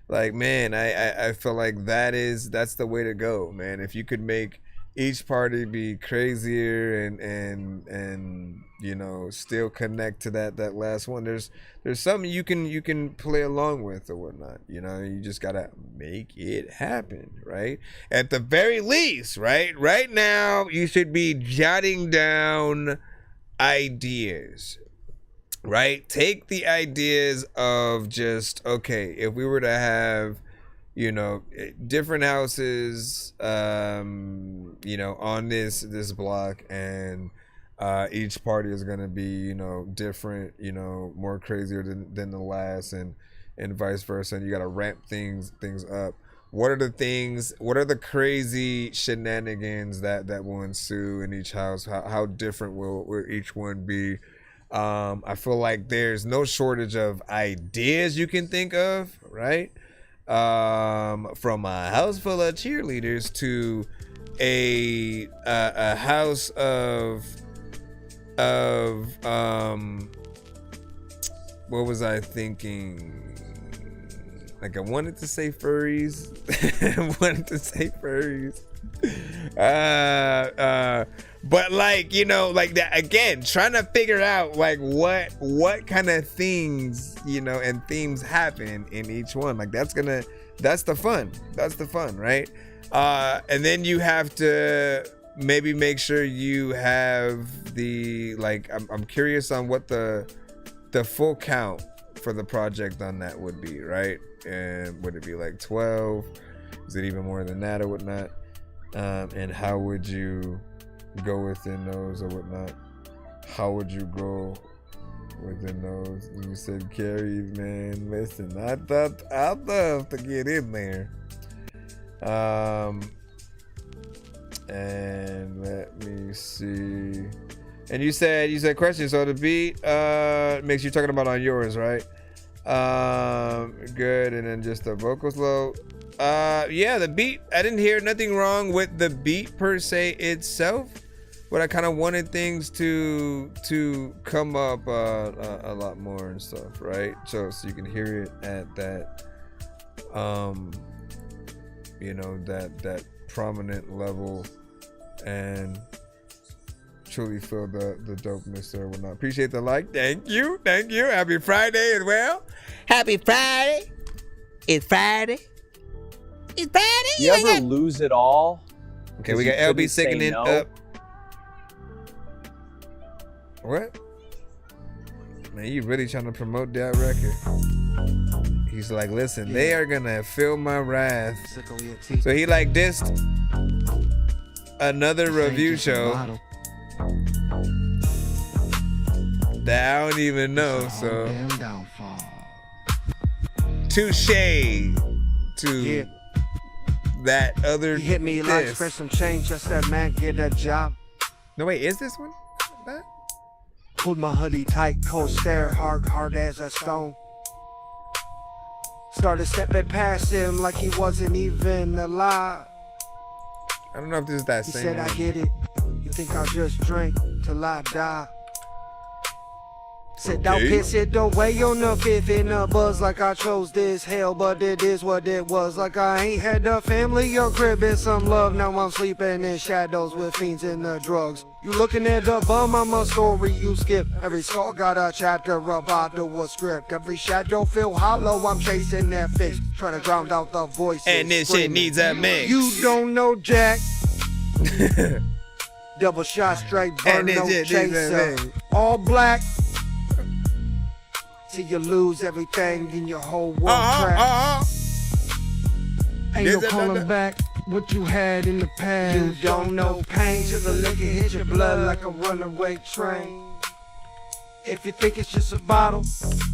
Like, man, I feel like that's the way to go, man. If you could make each party be crazier and you know, still connect to that last one, there's something you can play along with or whatnot. You know, you just gotta make it happen, right? At the very least, right now you should be jotting down ideas, right? Take the ideas of just, okay, if we were to have, you know, different houses, you know, on this block, and each party is gonna be, you know, different, you know, more crazier than the last, and vice versa. And you gotta ramp things up. What are the crazy shenanigans that will ensue in each house? How different will each one be? I feel like there's no shortage of ideas you can think of, right? From a house full of cheerleaders to a house of what was I thinking? Like, I wanted to say furries. But like, you know, like that again, trying to figure out like what kind of things, you know, and themes happen in each one. Like that's the fun, right? And then you have to maybe make sure you have the, like, I'm curious on what the full count for the project on that would be, right? And would it be like 12? Is it even more than that or whatnot? And how would you go within those or whatnot? How would you grow within those? You said carries, man. Listen, I'd love to get in there. And let me see. And you said question. So the beat makes you talking about on yours, right? Good. And then just the vocals low. Yeah, the beat, I didn't hear nothing wrong with the beat per se itself, but I kind of wanted things to come up a lot more and stuff, right? So you can hear it at that you know, that prominent level and truly feel the dopeness there. Will not appreciate the like. Thank you. Happy Friday as well. Happy Friday. It's Friday. It's Friday. You ever lose it all? Okay, we got LB singing it up. What? Man, you really trying to promote that record? He's like, listen, they are gonna feel my wrath. So he like dissed another review show that I don't even know. So touche to that other. He hit me like diss. spend some change. I said, man, get that job. No, wait, is this one? That? Pulled my hoodie tight, cold stare, hard as a stone. Started stepping past him like he wasn't even alive. I don't know if this is that He same said, one. I get it. You think I'll just drink till I die? Said, don't piss it, don't weigh on the fifth in a buzz like I chose this hell, but it is what it was. Like I ain't had the family or crib and some love. Now I'm sleeping in shadows with fiends and the drugs. You looking at the bum, I'm a story you skip. Every song got a chapter about a script. Every shadow feel hollow, I'm chasing that fish. Trying to drown out the voices. And this shit needs a mix. You don't know Jack. Double shot straight, burn no chaser. All black. Till you lose everything in your whole world cracks. Ain't no calling back what you had in the past. You don't know pain till the liquor hit your blood like a runaway train. If you think it's just a bottle,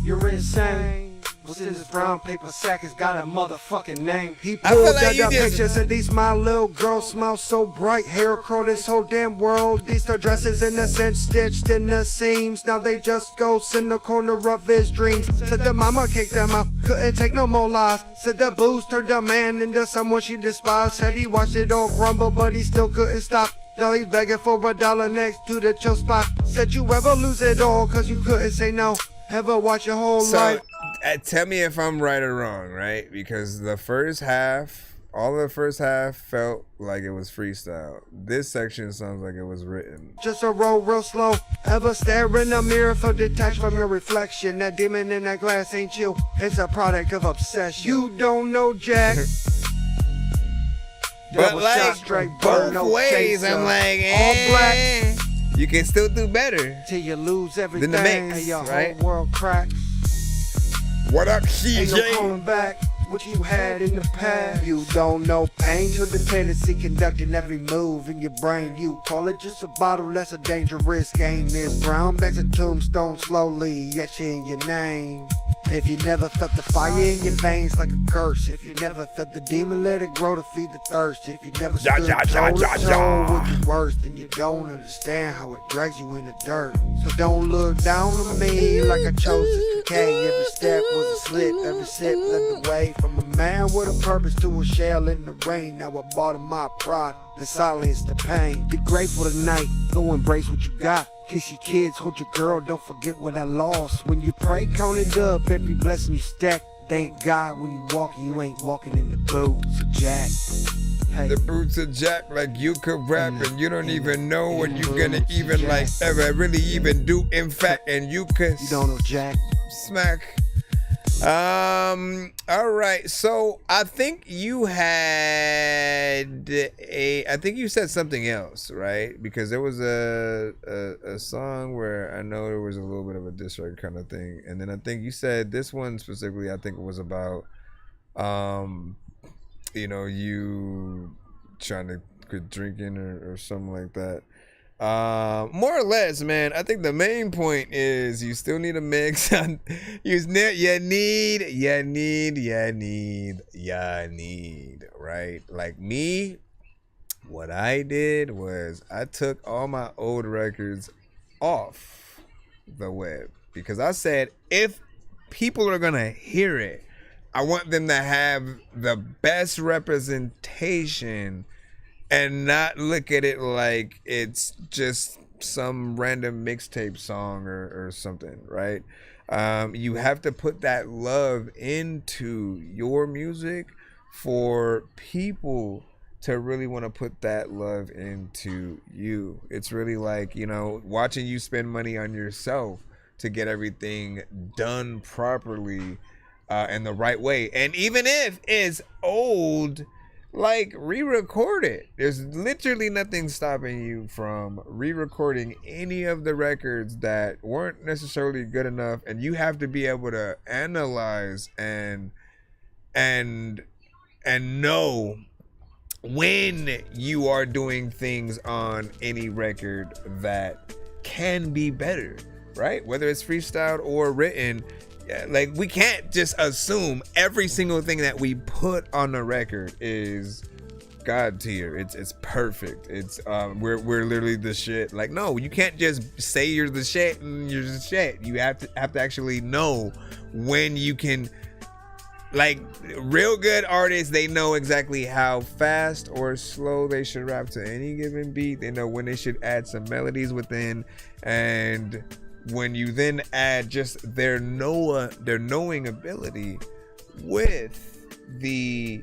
you're insane. What's in this brown paper sack has got a motherfucking name. He pulled out the pictures of these my little girls smile so bright. Hair curl this whole damn world. These their dresses in a sense stitched in the seams. Now they just ghosts in the corner of his dreams. Said the mama kicked them out, couldn't take no more lies. Said the booze turned the man into someone she despised. Said he watched it all crumble but he still couldn't stop. Now he's begging for $1 next to the chill spot. Said you ever lose it all cause you couldn't say no. Ever watch your whole life. Tell me if I'm right or wrong, right? Because the first half, all the first half felt like it was freestyle. This section sounds like it was written. Just a roll real slow. Ever stare in the mirror, feel detached from your reflection. That demon in that glass ain't you. It's a product of obsession. You don't know Jack. But like both ways, I'm like, all black. You can still do better. Till you lose everything than the mix, and your right? whole world cracks. What up, Ain't no CJ? calling back what you had in the past. You don't know pain to dependency conducting every move in your brain. You call it just a bottle, that's a dangerous game. This brown back's a tombstone slowly etching your name. If you never felt the fire in your veins like a curse. If you never felt the demon, let it grow to feed the thirst. If you never stood toe to toe with your worst, then you don't understand how it drags you in the dirt. So don't look down on me like I chose this decay. Every step was a slip, every sip led the way. From a man with a purpose to a shell in the rain. Now I bought in my pride and silence the pain. Be grateful tonight, go embrace what you got. Kiss your kids, hold your girl, don't forget what I lost. When you pray, count it up, every blessing you stack. Thank God when you walking, you ain't walking in the boots of Jack. Hey. The boots of Jack, like you could rap and you don't even know what you gonna even like ever really even do. In fact, and you could. You don't know Jack. Smack. All right. So I think you had I think you said something else, right? Because there was a song where I know there was a little bit of a diss record kind of thing, and then I think you said this one specifically. I think it was about, you trying to quit drinking or something like that. More or less, man. I think the main point is you still need a mix. You need, right? Like me, what I did was I took all my old records off the web because I said if people are gonna hear it, I want them to have the best representation and not look at it like it's just some random mixtape song or something, right? You have to put that love into your music for people to really want to put that love into you. It's really like, watching you spend money on yourself to get everything done properly in the right way. And even if it's old, like re-record it. There's literally nothing stopping you from re-recording any of the records that weren't necessarily good enough, and you have to be able to analyze and know when you are doing things on any record that can be better, right? Whether it's freestyled or written. Like, we can't just assume every single thing that we put on the record is God tier. It's perfect. It's we're literally the shit. Like, no, you can't just say you're the shit and you're the shit. You have to actually know when you can. Like, real good artists, they know exactly how fast or slow they should rap to any given beat. They know when they should add some melodies within, and when you then add just their knowing ability with the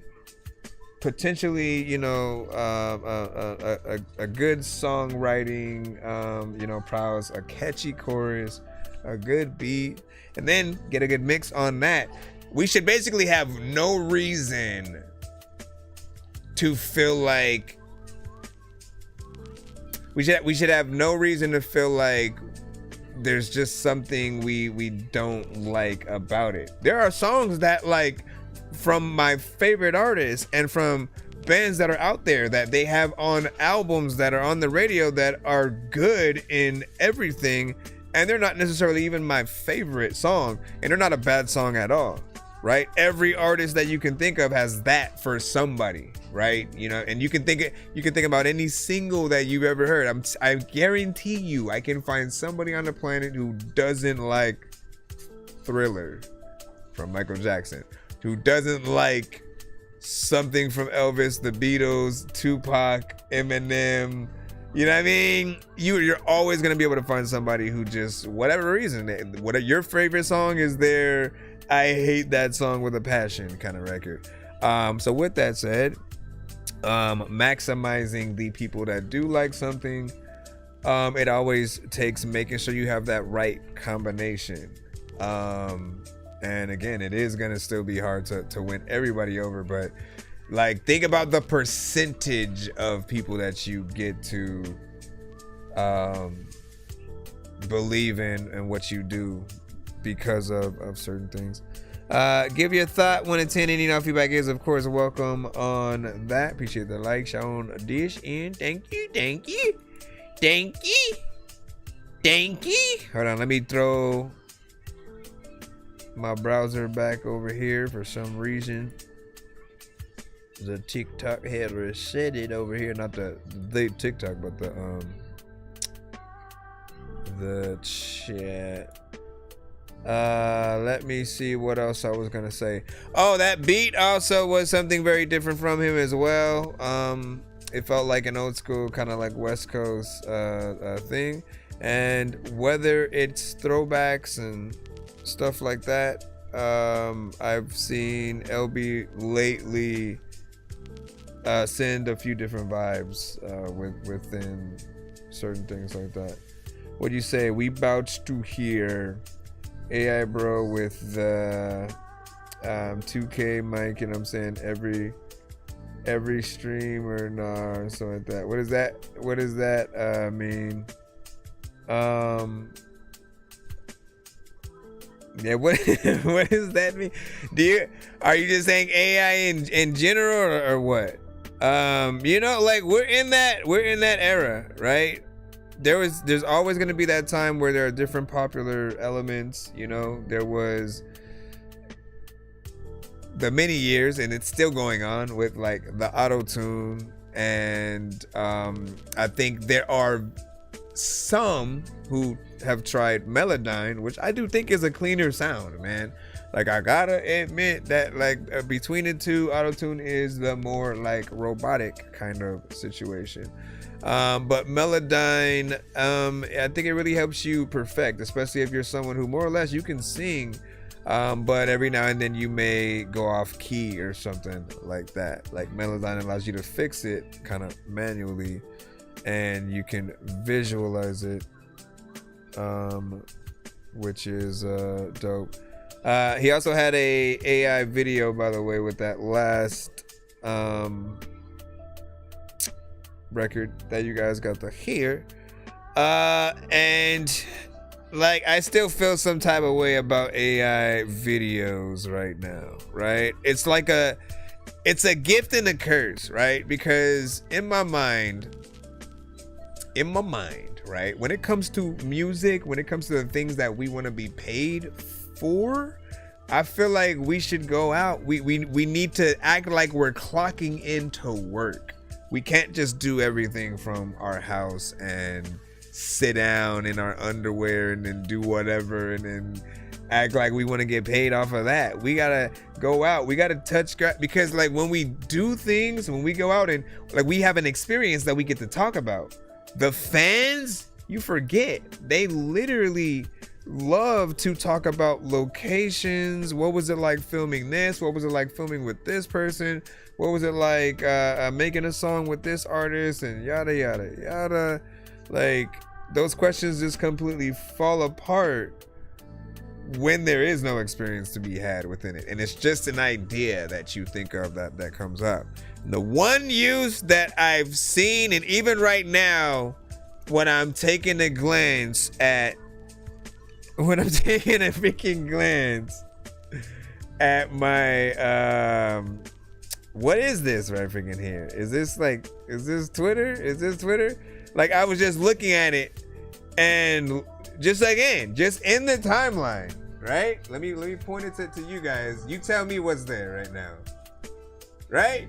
potentially, you know, a good songwriting, you know, prowess, a catchy chorus, a good beat, and then get a good mix on that, we should basically have no reason to feel like we should have no reason to feel like there's just something we don't like about it. There are songs that, like, from my favorite artists and from bands that are out there that they have on albums that are on the radio that are good in everything, and they're not necessarily even my favorite song, and they're not a bad song at all, right? Every artist that you can think of has that for somebody, right? You know, and you can think about any single that you've ever heard. I guarantee you, I can find somebody on the planet who doesn't like Thriller from Michael Jackson, who doesn't like something from Elvis, the Beatles, Tupac, Eminem. You know what I mean? You're always gonna be able to find somebody who just, whatever reason, whatever your favorite song is, their I hate that song with a passion kind of record. So with that said, maximizing the people that do like something, it always takes making sure you have that right combination. And again, it is gonna still be hard to win everybody over, but like, think about the percentage of people that you get to believe in what you do because of certain things. Give your thought 1 to 10. Any feedback is, of course, welcome on that. Appreciate the like, shown dish, and thank you. Hold on, let me throw my browser back over here. For some reason, the TikTok had reset it over here. Not the TikTok, but the chat. Let me see what else I was gonna say. Oh, that beat also was something very different from him as well. It felt like an old school kind of like West Coast thing, and whether it's throwbacks and stuff like that, I've seen LB lately send a few different vibes within certain things like that. What do you say? We vouch to hear AI bro with the 2K mic, and I'm saying every stream or nah, or something like that. What does that mean? Yeah, what does that mean? Are you just saying AI in general, or what? You know, like, we're in that era, right? There's always going to be that time where there are different popular elements. You know, there was the many years, and it's still going on with like the auto-tune, and I think there are some who have tried Melodyne, which I do think is a cleaner sound, man. Like, I gotta admit that, like, between the two, auto-tune is the more like robotic kind of situation. But Melodyne, I think it really helps you perfect, especially if you're someone who more or less you can sing, but every now and then you may go off key or something like that. Like, Melodyne allows you to fix it kind of manually, and you can visualize it, which is dope. He also had a AI video, by the way, with that last record that you guys got to hear. And like, I still feel some type of way about AI videos right now, right? It's like it's a gift and a curse, right? Because in my mind, right, when it comes to music, when it comes to the things that we want to be paid for, I feel like we should go out. We need to act like we're clocking into work. We can't just do everything from our house and sit down in our underwear and then do whatever and then act like we want to get paid off of that. We gotta go out. We gotta touch grass, because like when we do things, when we go out and like we have an experience that we get to talk about, the fans, you forget, they literally love to talk about locations. What was it like filming this? What was it like filming with this person? What was it like making a song with this artist, and yada yada yada. Like, those questions just completely fall apart when there is no experience to be had within it, and it's just an idea that you think of that comes up. And the one use that I've seen, and even right now when I'm taking a glance at freaking glance at my what is this right freaking here? Is this Twitter? Like, I was just looking at it, and just in the timeline, right? Let me point it to you guys. You tell me what's there right now, right?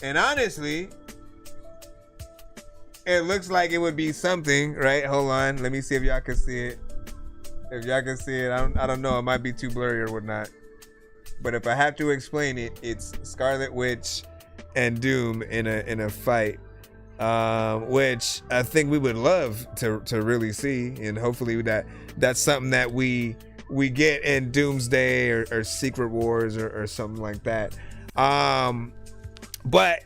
And honestly, it looks like it would be something, right? Hold on, let me see if y'all can see it. If y'all can see it, I don't know. It might be too blurry or whatnot. But if I have to explain it, it's Scarlet Witch and Doom in a fight. Which I think we would love to really see, and hopefully that's something that we get in Doomsday or Secret Wars or something like that. But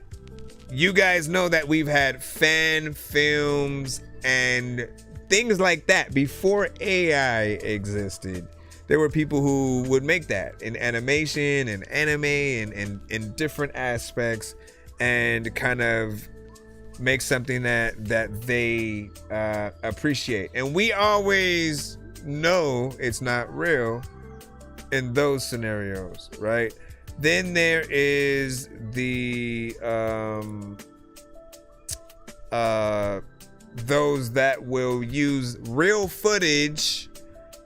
you guys know that we've had fan films and things like that before AI existed. There were people who would make that in animation and anime and in different aspects, and kind of make something that they appreciate. And we always know it's not real in those scenarios, right? Then there is the those that will use real footage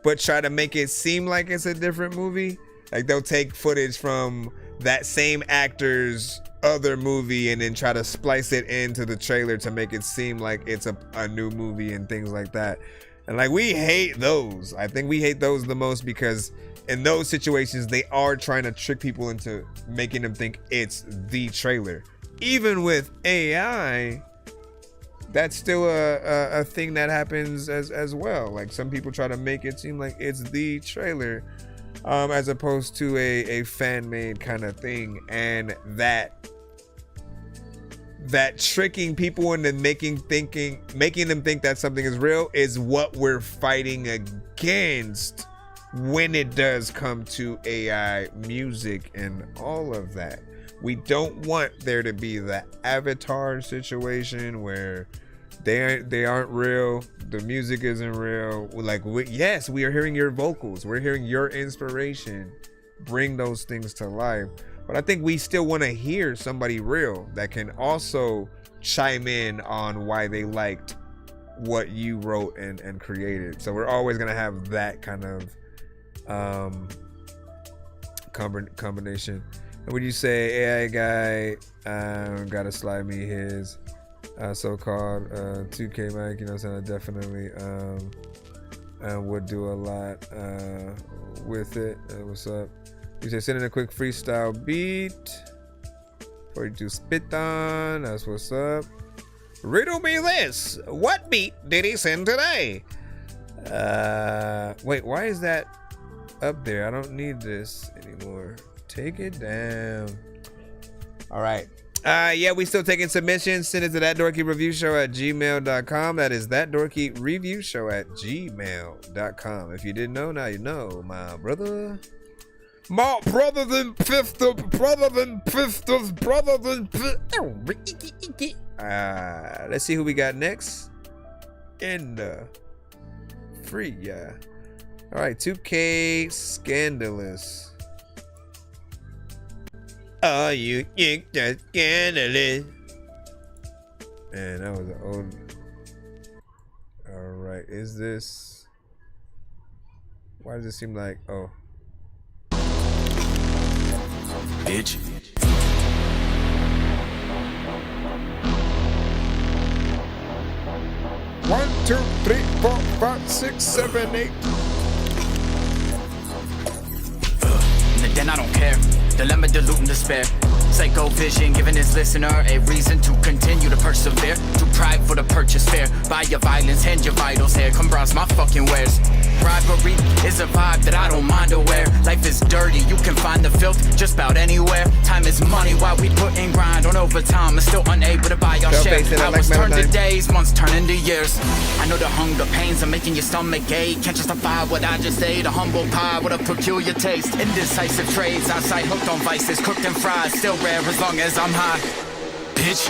but try to make it seem like it's a different movie. Like, they'll take footage from that same actor's other movie and then try to splice it into the trailer to make it seem like it's a new movie and things like that. And like, we hate those. I think we hate those the most, because in those situations they are trying to trick people into making them think it's the trailer. Even with AI, that's still a thing that happens as well. Like, some people try to make it seem like it's the trailer, as opposed to a fan-made kind of thing. And that tricking people into making them think that something is real is what we're fighting against when it does come to AI music and all of that. We don't want there to be the Avatar situation where they aren't real, the music isn't real. Like, yes, we are hearing your vocals, we're hearing your inspiration, bring those things to life. But I think we still want to hear somebody real that can also chime in on why they liked what you wrote and created. So we're always going to have that kind of combination. And when you say AI guy gotta slide me his so-called 2K mic, you know what I'm saying, I definitely would do a lot with it. What's up? You say send in a quick freestyle beat for you to spit on. That's what's up. Riddle me this. What beat did he send today? Wait, why is that up there? I don't need this anymore. Take it down. All right. Yeah, we still taking submissions. Send it to ThatDorkyReviewShow@gmail.com. That is ThatDorkyReviewShow@gmail.com. If you didn't know, now you know, my brother. My brother than fifth of brother than fifth of brother than fifth. Let's see who we got next. In the free, yeah. All right, 2K Scandalous. Oh, you just scandalous. Man, that was an old. All right, is this? Why does it seem like? Oh. Bitch. One, two, three, 4, 5, 6, 7, 8. And then I don't care. Dilemma, dilute, and despair. Psycho vision, giving his listener a reason to continue to persevere. Too prideful to purchase fair. Buy your violence, hand your vitals here. Come browse my fucking wares. Rivalry is a vibe that I don't mind aware. Life is dirty, you can find the filth just about anywhere. Time is money while we put in grind on overtime. I'm still unable to buy our share. Hours turn to days, months turn into years. I know the hunger pains are making your stomach ache. Can't justify what I just ate. A humble pie with a peculiar taste. Indecisive trades, outside hooked on vices. Cooked and fried, still rare as long as I'm high. Bitch.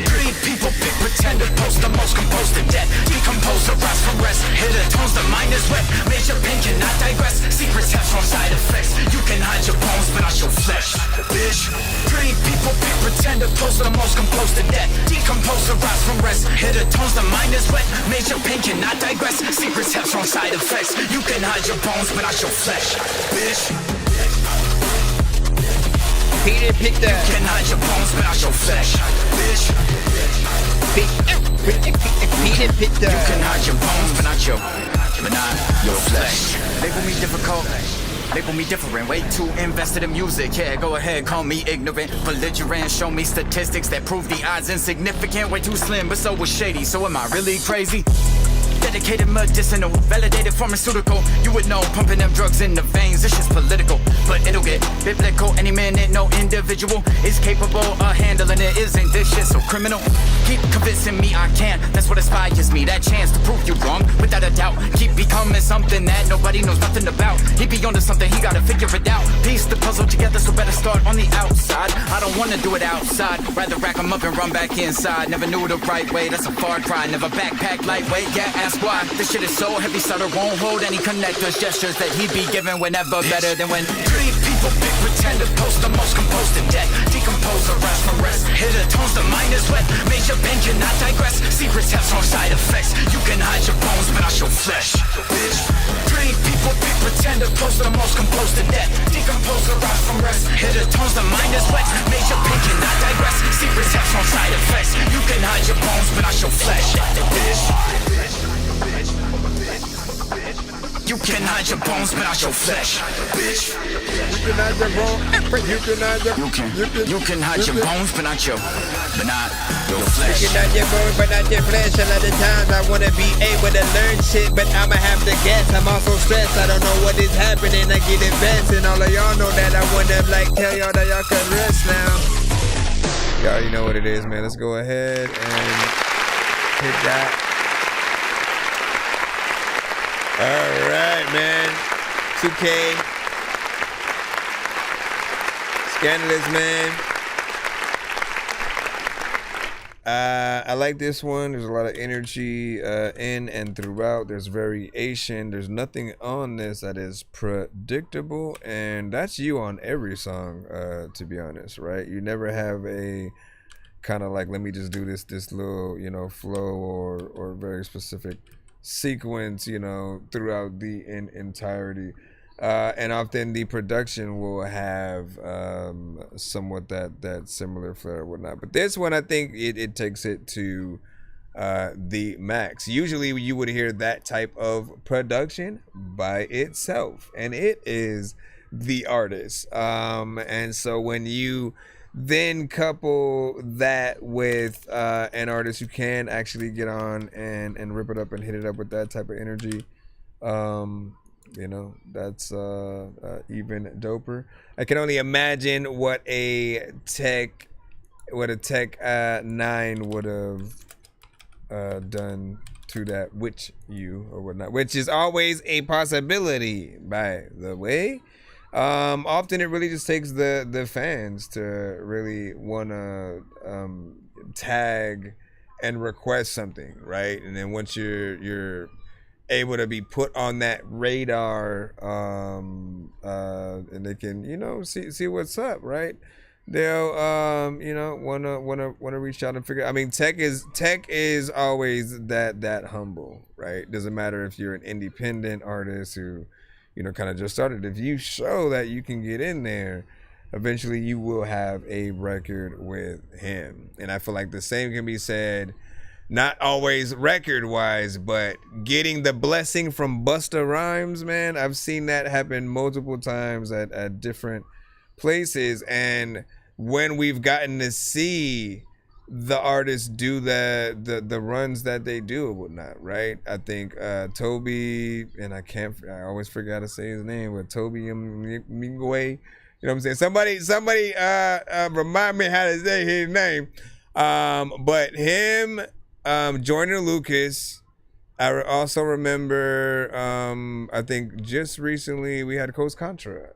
Pretty people pick pretender, post the most composed to death. Decompose, arise from rest. Hit the tones, the mind is wet. Major pain cannot digress. Secrets have strong side effects. You can hide your bones, but not your flesh. Bitch. Pretty people pick pretender, post the most composed to death. Decompose, arise from rest. Hit the tones, the mind is wet. Major pain cannot digress. Secrets have strong side effects. You can hide your bones, but not your flesh. Bitch. He didn't pick that. You can hide your bones, but not your flesh, bitch. He didn't pick that. You can hide your bones, but not your flesh. Label me difficult. Label me different, way too invested in music. Yeah, go ahead, call me ignorant, belligerent. Show me statistics that prove the odds insignificant. Way too slim, but so was shady. So am I really crazy? Dedicated medicinal, validated pharmaceutical. You would know, pumping them drugs in the veins. This shit's political, but it'll get biblical any minute. No individual is capable of handling it. Isn't this shit so criminal? Keep convincing me I can. That's what inspires me. That chance to prove you wrong, without a doubt. Keep becoming something that nobody knows nothing about. He be onto something, he gotta figure it out. Piece the puzzle together, so better start on the outside. I don't wanna do it outside. Rather rack 'em up and run back inside. Never knew the right way, that's a far cry. Never backpack lightweight, yeah, ask why. This shit is so heavy, Sutter won't hold any connectors. Gestures that he be giving whenever better than when pretty people pick pretender, post the most composed to death. Decompose, arise from rest. Hit the tones, the mind is wet. Major pain cannot digress. Secrets have strong side effects. You can hide your bones, but not your flesh, bitch. Pretty people pick pretender, post the most composed to death. Decompose, arise from rest. Hit the tones, the mind is wet. Major pain cannot digress. Secrets have strong side effects. You can hide your bones, but not your flesh, bitch. You can hide your bones, but not your flesh, bitch. You can hide your bones, you can hide your You can hide your bones, but not your flesh. You can hide your bones, but not your flesh. A lot of times I wanna be able to learn shit, but I'ma have to guess. I'm also stressed, I don't know what is happening. I get advanced, and all of y'all know that I wanna tell y'all that y'all can rest now. Y'all already know what it is, man. Let's go ahead and hit that. All right, man. 2K. Scandalous, man. I like this one. There's a lot of energy in and throughout. There's variation. There's nothing on this that is predictable, and that's you on every song, to be honest, right? You never have a kind of like, let me just do this little, flow or very specific sequence, throughout the entirety, and often the production will have somewhat that similar flair or whatnot. But this one, I think it takes it to the max. Usually you would hear that type of production by itself, and it is the artist. And so when you then couple that with an artist who can actually get on and rip it up and hit it up with that type of energy, that's even doper. I can only imagine what a Tech 9 would have done to that or whatnot, which is always a possibility, by the way. Often it really just takes the fans to really want to tag and request something, right? And then once you're able to be put on that radar, and they can see what's up, right? They'll wanna reach out and figure. I mean, tech is always that humble, right? Doesn't matter if you're an independent artist who kind of just started. If you show that you can get in there, eventually you will have a record with him. And I feel like the same can be said, not always record-wise, but getting the blessing from Busta Rhymes, man. I've seen that happen multiple times at different places. And when we've gotten to see the artists do the runs that they do and whatnot, right? I think Toby, and I always forget how to say his name, but Toby Mingwe, you know what I'm saying? Somebody remind me how to say his name. But him, Joyner Lucas. I also remember, I think just recently we had Coast Contra.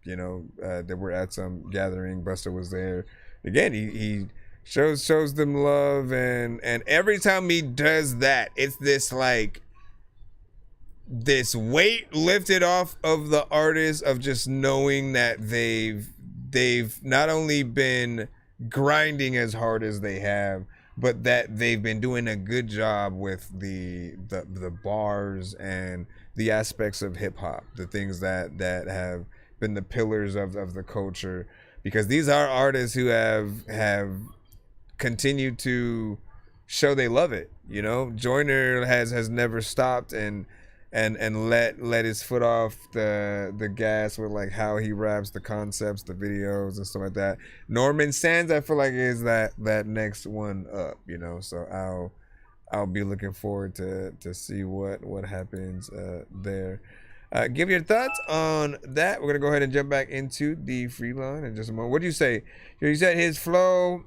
They were at some gathering. Busta was there. Again, he shows them love, and every time he does that, it's this weight lifted off of the artist of just knowing that they've not only been grinding as hard as they have, but that they've been doing a good job with the bars and the aspects of hip hop, the things that have been the pillars of the culture, because these are artists who have continued to show they love it. Joyner has never stopped and let his foot off the gas with like how he raps, the concepts, the videos and stuff like that. Norman Sands, I feel like, is that next one up, so I'll be looking forward to see what happens there. Give your thoughts on that. We're gonna go ahead and jump back into the free line in just a moment. What do you say? You said his flow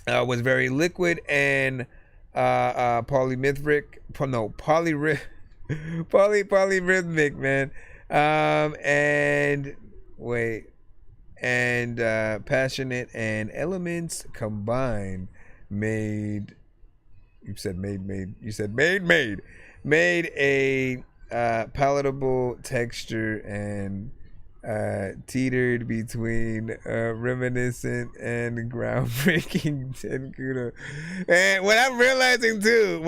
was very liquid and polyrhythmic, man. And passionate, and elements combined made a palatable texture and teetered between reminiscent and groundbreaking Tenkudo. And what I'm realizing too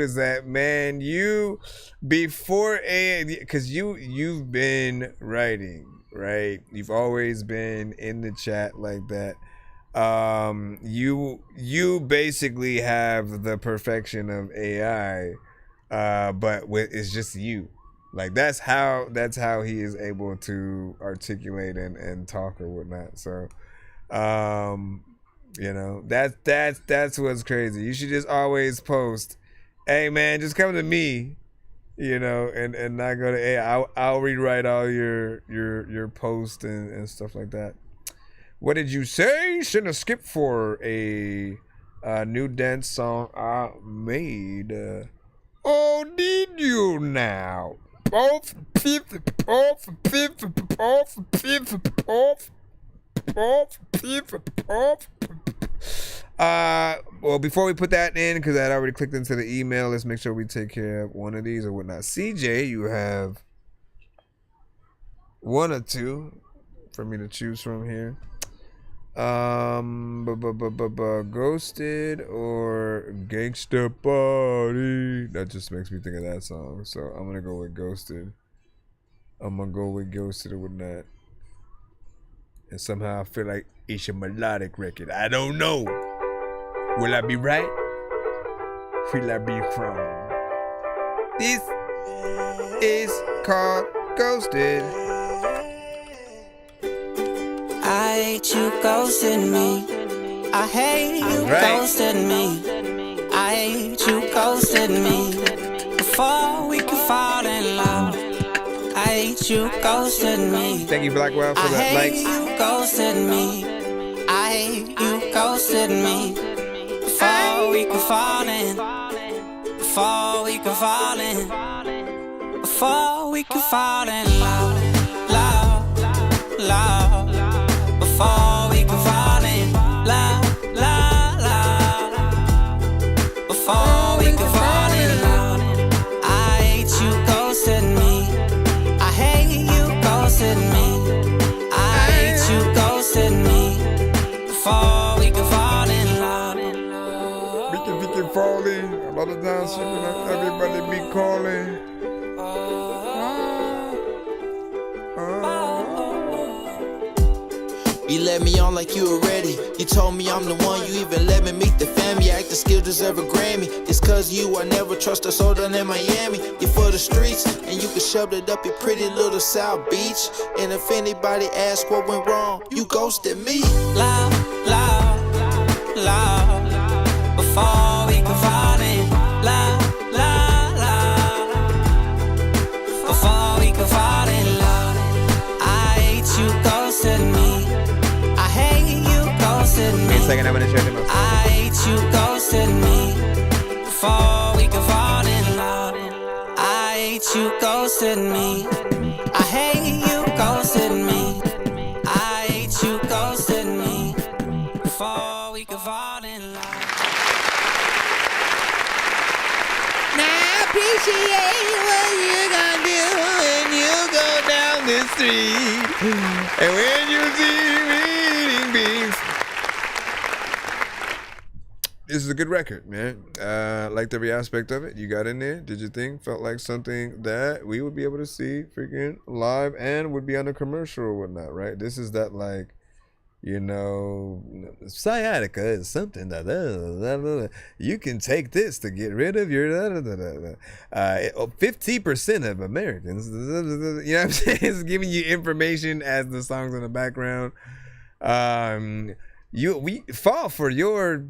is that, man, you before because you've been writing, right? You've always been in the chat like that. You basically have the perfection of AI, but it's just you. Like that's how he is able to articulate and talk or whatnot. So, that's what's crazy. You should just always post, "Hey man, just come to me," and not go to AI. I'll rewrite all your posts and stuff like that. What did you say? Shouldn't have skipped for a new dance song I made. Oh, did you now? Well, before we put that in, because I had already clicked into the email, let's make sure we take care of one of these or whatnot. CJ, you have one or two for me to choose from here. Ghosted or Gangsta Party. That just makes me think of that song. So I'm gonna go with Ghosted. or whatnot. And somehow I feel like it's a melodic record. I don't know. Will I be right? Will I be wrong? This is called Ghosted. I hate you ghosting me. I hate you ghosting me. I hate you ghosting me. Before we can fall in love, I hate you ghosting me. Thank you, Blackwell, for the likes. I hate you ghosting me. I hate you ghosting me. Before we can fall in. Before we can fall in. before we can fall in love, love, love. Before we can fall in love, love, love. Before we can fall in love, I hate you ghosted me. I hate you ghosted me. I hate you ghosted me. Before we can fall in love. We can fall in. A lot of times, everybody be calling. You let me on like you were ready. You told me I'm the one, you even let me meet the family. Act the skill deserve a Grammy. It's cause you, I never trust a soul down in Miami. You're for the streets, and you can shove it up your pretty little South Beach. And if anybody asks what went wrong, you ghosted me. Love, love, love. Before we can fall in love, love, love. Before we can fall in love, I hate you ghosted me. I hate you ghosted me. Wait a second, I'm gonna share them. I hate you ghosted me. Before we can fall in love, I hate you ghosted me. I hate you ghosted me. I hate you ghosted me. Before we can fall in love. Now appreciate what you gonna do when you go down the street. And when you see me eating beans. This is a good record, man. Liked every aspect of it. You got in there. Did you think? Felt like something that we would be able to see freaking live and would be on a commercial or whatnot, right? This is that, like, you know, sciatica is something that you can take this to get rid of your 50% of Americans. You know what I'm saying? It's giving you information as the songs in the background. We fall for your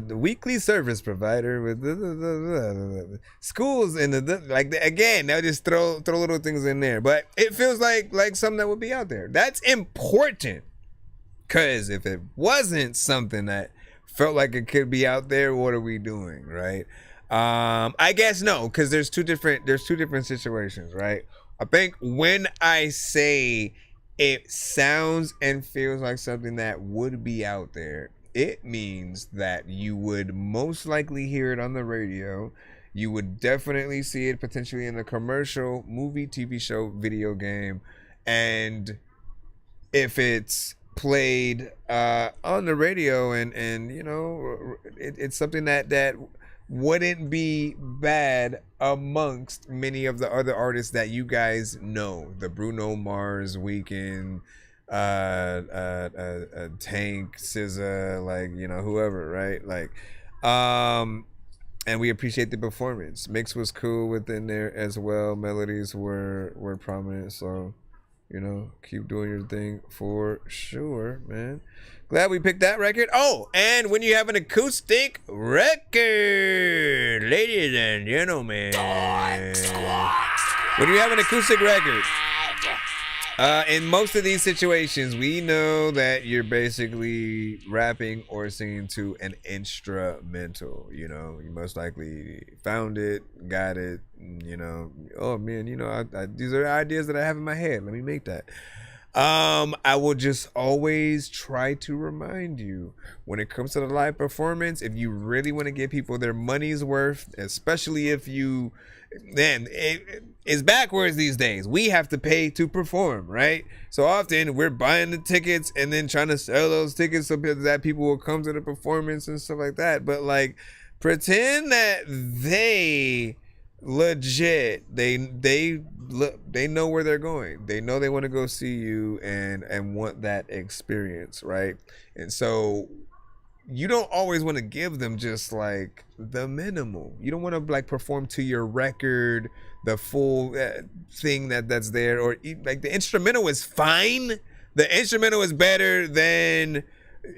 weekly service provider with the schools and again, they'll just throw little things in there, but it feels like something that would be out there. That's important. Because if it wasn't something that felt like it could be out there, what are we doing, right? I guess no, because there's two different situations, right? I think when I say it sounds and feels like something that would be out there, it means that you would most likely hear it on the radio. You would definitely see it potentially in a commercial, movie, TV show, video game, and if it's played on the radio and you know it's something that wouldn't be bad amongst many of the other artists that you guys know, the Bruno Mars, Weeknd, Tank, SZA, like, you know, whoever, right? Like and we appreciate the performance. Mix was cool within there as well. Melodies were prominent, so you know, keep doing your thing for sure, man. Glad we picked that record. Oh, and when you have an acoustic record, ladies and gentlemen, when you have an acoustic record, in most of these situations, we know that you're basically rapping or singing to an instrumental. You know, you most likely found it, got it, you know, oh man, you know, these are ideas that I have in my head. Let me make that. I will just always try to remind you when it comes to the live performance, if you really want to give people their money's worth, especially if you, man, it's backwards these days. We have to pay to perform, right? So often we're buying the tickets and then trying to sell those tickets so that people will come to the performance and stuff like that. But like, pretend that they legit, they know where they're going. They know they want to go see you and want that experience, right? And so you don't always want to give them just like the minimal. You don't want to like perform to your record the full thing that's there, or like the instrumental is fine. The instrumental is better than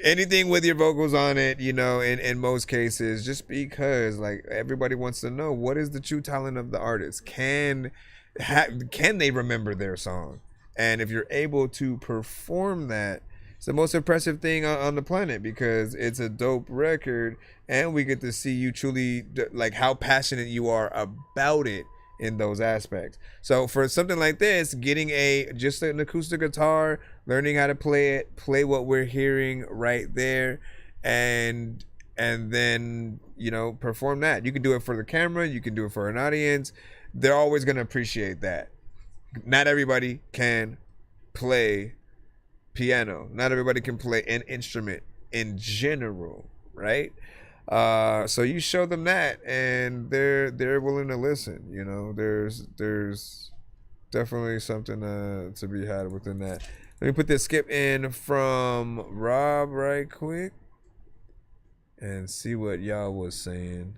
anything with your vocals on it, you know, in most cases, just because like everybody wants to know what is the true talent of the artist. Can they remember their song? And if you're able to perform that, it's the most impressive thing on the planet, because it's a dope record and we get to see you truly like how passionate you are about it in those aspects. So for something like this, getting just an acoustic guitar, learning how to play it, play what we're hearing right there, and then, you know, perform that. You can do it for the camera, you can do it for an audience. They're always going to appreciate that. Not everybody can play piano. Not everybody can play an instrument in general, right? So you show them that, and they're willing to listen. You know, there's definitely something to be had within that. Let me put this skip in from Rob right quick and see what y'all was saying.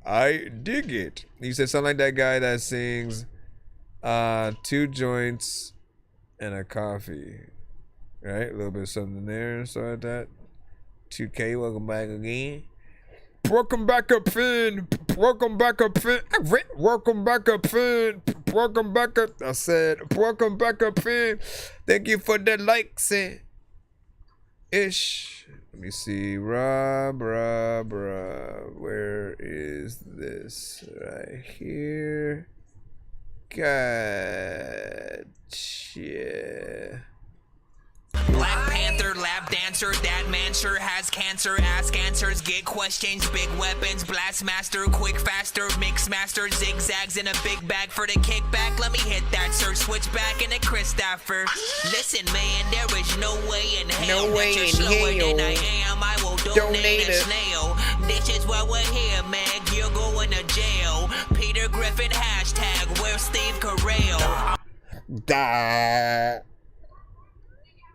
I dig it. He said something like that guy that sings 2 joints and a coffee. Right? A little bit of something there and stuff like that. 2K, welcome back again. Welcome back up in. Welcome back up in. Welcome back up in. Welcome back up. I said, welcome back up in. Thank you for the likes and ish. Let me see. Rob. Where is this? Right here. Gotcha. Black Panther, lap dancer, that man sure has cancer. Ask answers, get questions, big weapons, blast master, quick faster, mix master, zigzags in a big bag for the kickback. Let me hit that, sir, switch back in a Christopher. Listen, man, there is no way in hell that you're slower than I am. I will donate a snail. This is why we're here, man. You're going to jail. Peter Griffin, hashtag, where's Steve Carell?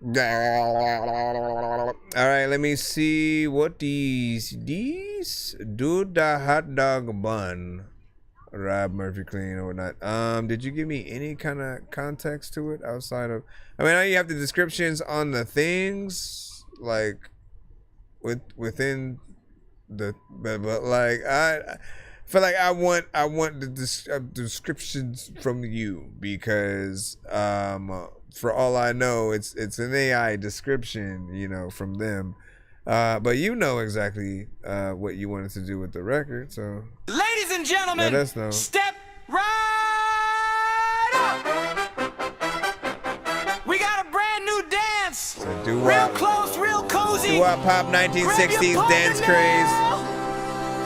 All right, let me see what these do. The hot dog bun, Rob Murphy clean or whatnot. Did you give me any kind of context to it outside of? I mean, I know you have the descriptions on the things, like within the, but like I feel like I want the descriptions from you, because for all I know, it's an AI description, you know, from them. But you know exactly what you wanted to do with the record, so ladies and gentlemen, let us know. Step right up. We got a brand new dance. So real close, real cozy. Do-wop pop 1960s dance craze.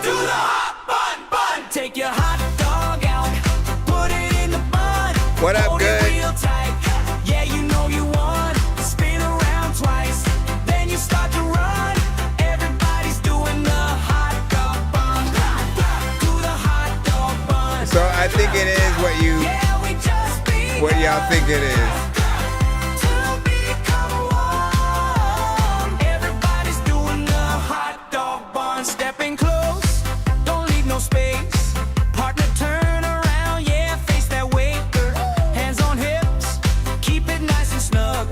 Do the hot bun. Take your hot dog out, put it in the bun. What up, Hold good? It real tight. Yeah, you know you won. Spin around twice, then you start to run. Everybody's doing the hot dog bun. Do the hot dog bun. So I think it is what y'all think it is. Everybody's doing the hot dog bun. Stepping close, don't leave no space. Partner, turn around, yeah, face that waiter. Hands on hips, keep it nice and snug.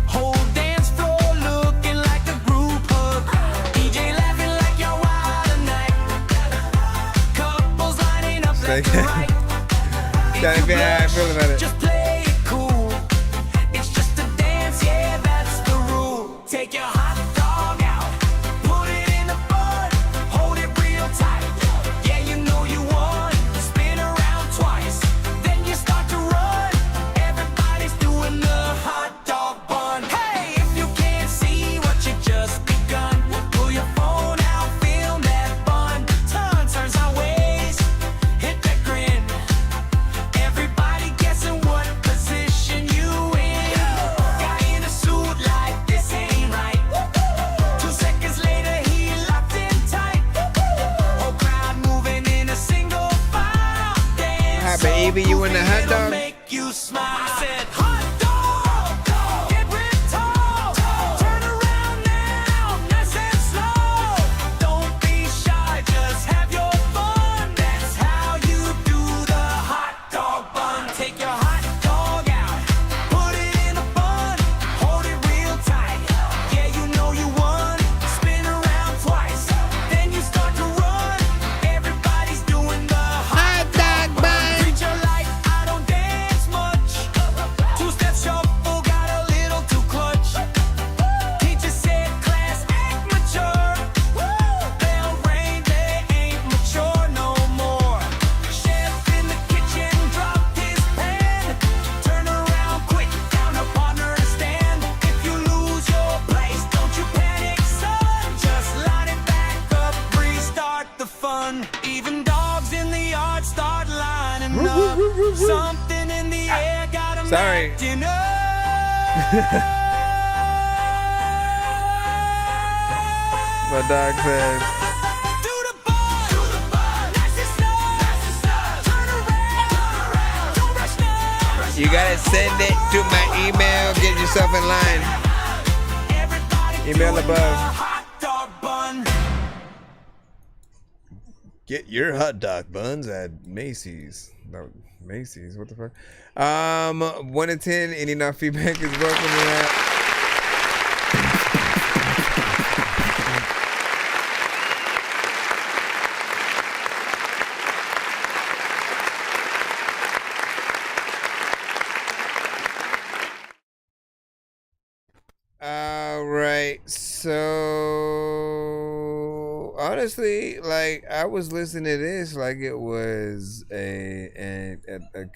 Whole dance floor looking like a group hug. DJ laughing like you're wild tonight. Couples lining up left and right. Yeah, I feel about it. Just play it cool. It's just a dance, yeah, that's the rule. Take your hot dog out, put it in the bun, hold it real tight. Yeah, you know you won. Spin around twice, then you start to run. Everybody's doing the hot dog bun. Hey, if you can't see what you just begun, pull your phone out, film that bun. Turn sideways, hit that grin. Everybody guessing what position you in. Guy in a suit like this ain't right. 2 seconds later he locked in tight. Whole crowd moving in a single file. Dance Hi, baby, you in the hot it'll dog? make you smile. I said hot dog, get ripped tall. Turn around now, nice and slow. Don't be shy, just have your fun. That's how you do the hot dog bun. Take your hot dog out, put it in a bun, hold it real tight. Yeah, you know you won. Spin around twice, then you start to run. Everybody's doing the hot dog bun. Preacher like I don't dance much. Something in the air got 'em Sorry. acting up. My dog said. You gotta send it to my email. Get yourself in line. Email above. Get your hot dog buns at Macy's. No, Macy's. What the fuck? 1 to 10. Any not feedback is welcome. All right, so honestly, like I was listening to this like it was a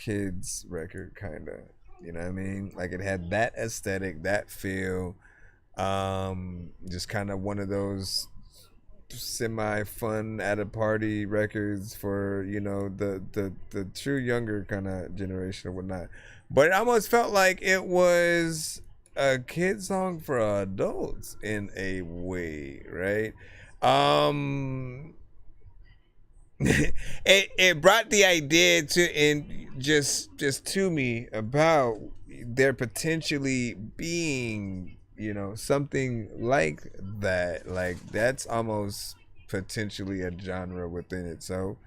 kid's record, kind of. You know what I mean? Like it had that aesthetic, that feel, just kind of one of those semi-fun at a party records for the true younger kind of generation or whatnot. But it almost felt like it was a kid song for adults in a way, right? It brought the idea to me about there potentially being, something like that. Like that's almost potentially a genre within itself.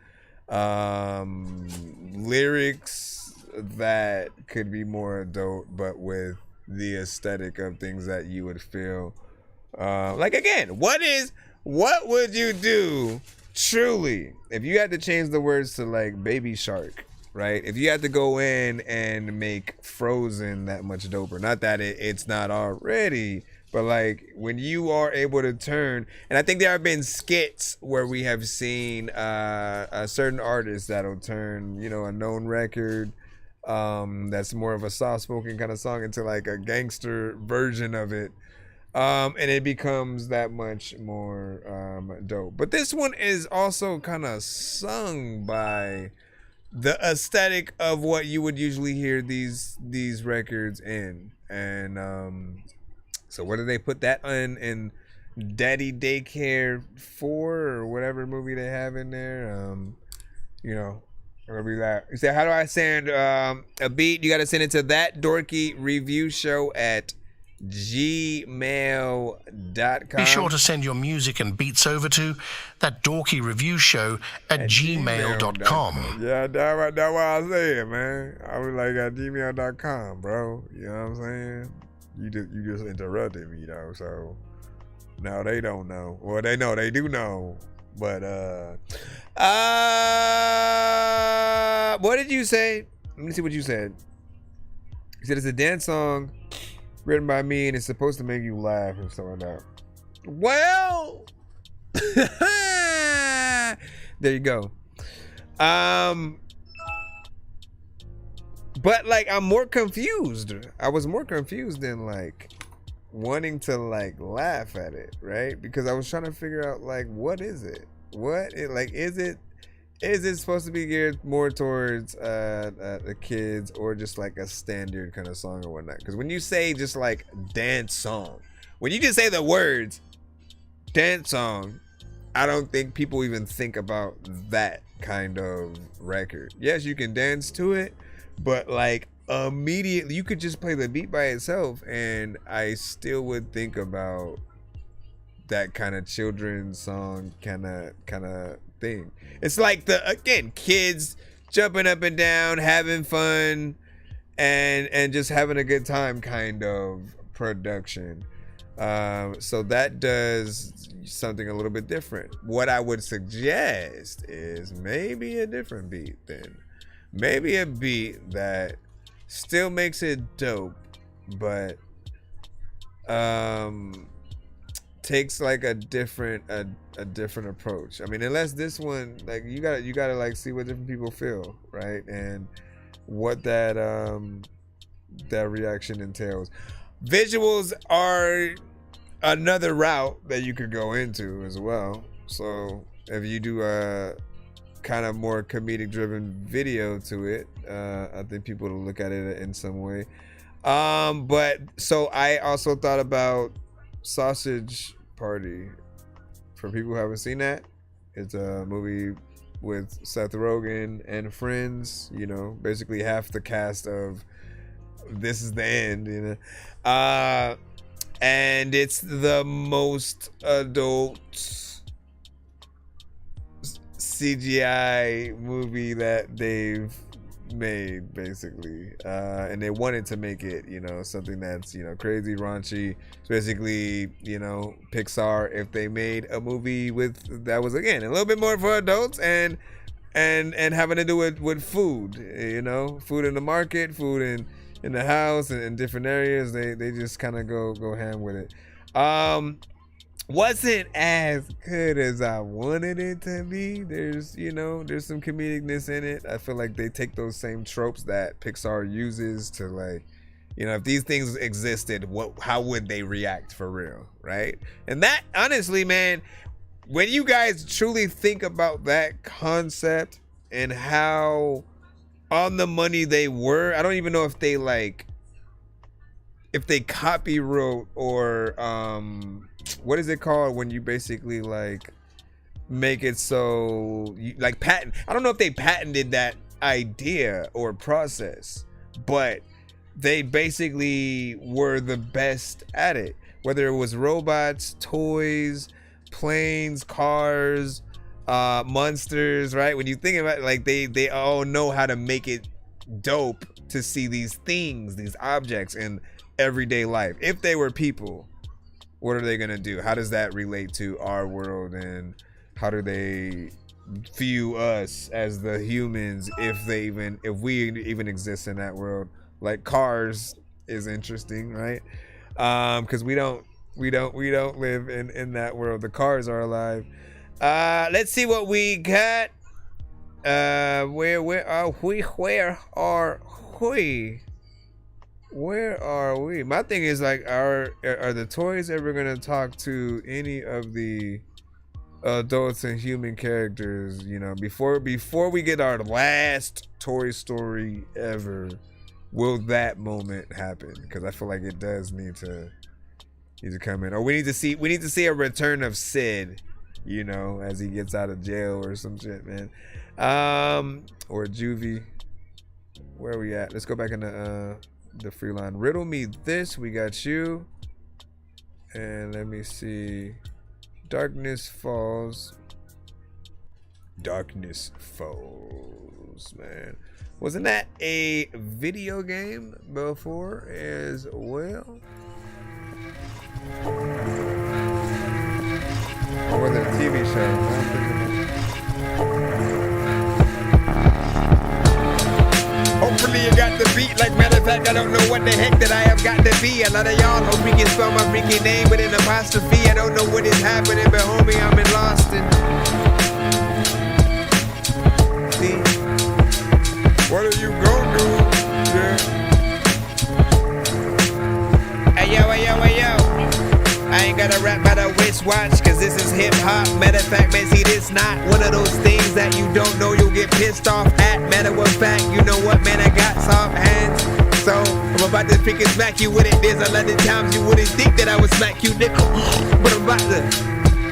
Lyrics that could be more adult, but with the aesthetic of things that you would feel like. Again, what would you do truly if you had to change the words to like Baby Shark, right? If you had to go in and make Frozen that much doper, not that it's not already, but like when you are able to turn, and I think there have been skits where we have seen a certain artist that'll turn a known record that's more of a soft-spoken kind of song into like a gangster version of it, and it becomes that much more dope. But this one is also kind of sung by the aesthetic of what you would usually hear these records in, and so whether they put that in Daddy Daycare 4 or whatever movie they have in there, it'll be that. You say, how do I send a beat? You got to send it to ThatDorkyReviewShow at gmail.com. Be sure to send your music and beats over to ThatDorkyReviewShow at gmail.com. Yeah, that's what I said, man. I was like at gmail.com, bro. You know what I'm saying? You just interrupted me though, so now they don't know. Well, they know, they do know. But what did you say? Let me see what you said. You said it's a dance song written by me and it's supposed to make you laugh and stuff like that. Well, there you go. But like I'm more confused. I was more confused than like wanting to like laugh at it, right? Because I was trying to figure out like what is it? Is it supposed to be geared more towards the kids or just like a standard kind of song or whatnot? Because when you say just like dance song, when you just say the words dance song, I don't think people even think about that kind of record. Yes, you can dance to it, but like immediately you could just play the beat by itself and I still would think about that kind of children's song kind of thing. It's like kids jumping up and down, having fun, and just having a good time kind of production. So that does something a little bit different. What I would suggest is maybe a different beat then. Maybe a beat that still makes it dope, but takes like a different approach. I mean, unless this one, like you gotta like see what different people feel, right? And what that reaction entails. Visuals are another route that you could go into as well. So if you do kind of more comedic driven video to it. I think people will look at it in some way. But so I also thought about Sausage Party. For people who haven't seen that, it's a movie with Seth Rogen and friends, you know, basically half the cast of This Is the End, you know. And it's the most adult CGI movie that they've made, basically. And they wanted to make it, you know, something that's, you know, crazy, raunchy. It's basically, you know, Pixar if they made a movie with that was, again, a little bit more for adults and having to do with food, you know, food in the market, food in the house and in different areas. They just kind of go ham with it. Wasn't as good as I wanted it to be. There's some comedicness in it. I feel like they take those same tropes that Pixar uses to, like, you know, if these things existed, how would they react for real, right? And that, honestly, man, when you guys truly think about that concept and how on the money they were, I don't even know if they copywrote or what is it called when you basically like make it so like patent. I don't know if they patented that idea or process, but they basically were the best at it. Whether it was robots, toys, planes, cars, monsters, right? When you think about it, like they all know how to make it dope to see these things, these objects in everyday life. If they were people, what are they gonna do? How does that relate to our world, and how do they view us as the humans if we even exist in that world? Like Cars is interesting, right? Because we don't live in that world. The cars are alive. Let's see what we got. Where are we? Where are we? My thing is, like, are the toys ever gonna talk to any of the adults and human characters? You know, before we get our last Toy Story ever, will that moment happen? Because I feel like it does need to come in, or we need to see a return of Sid, you know, as he gets out of jail or some shit, man. Or Juvie. Where are we at? Let's go back into the free line. Riddle me this. We got you. And let me see. Darkness Falls. Darkness Falls, man. Wasn't that a video game before as well? Or was it a TV show? Hopefully you got the beat. Like, matter of fact, I don't know what the heck that I have got to be. A lot of y'all hope we can spell my freaking name with an apostrophe. I don't know what is happening, but homie, I'm in lost and see. What are you gonna do? Yeah. Hey yo. I ain't gotta rap by the wristwatch, cause this is hip hop. Matter of fact, man, see, this not one of those things that you don't know you'll get pissed off at. Matter of fact, you know what, man, I got soft hands. So I'm about to freaking smack you with it. There's a lot of times you wouldn't think that I would smack you, nigga. But I'm about to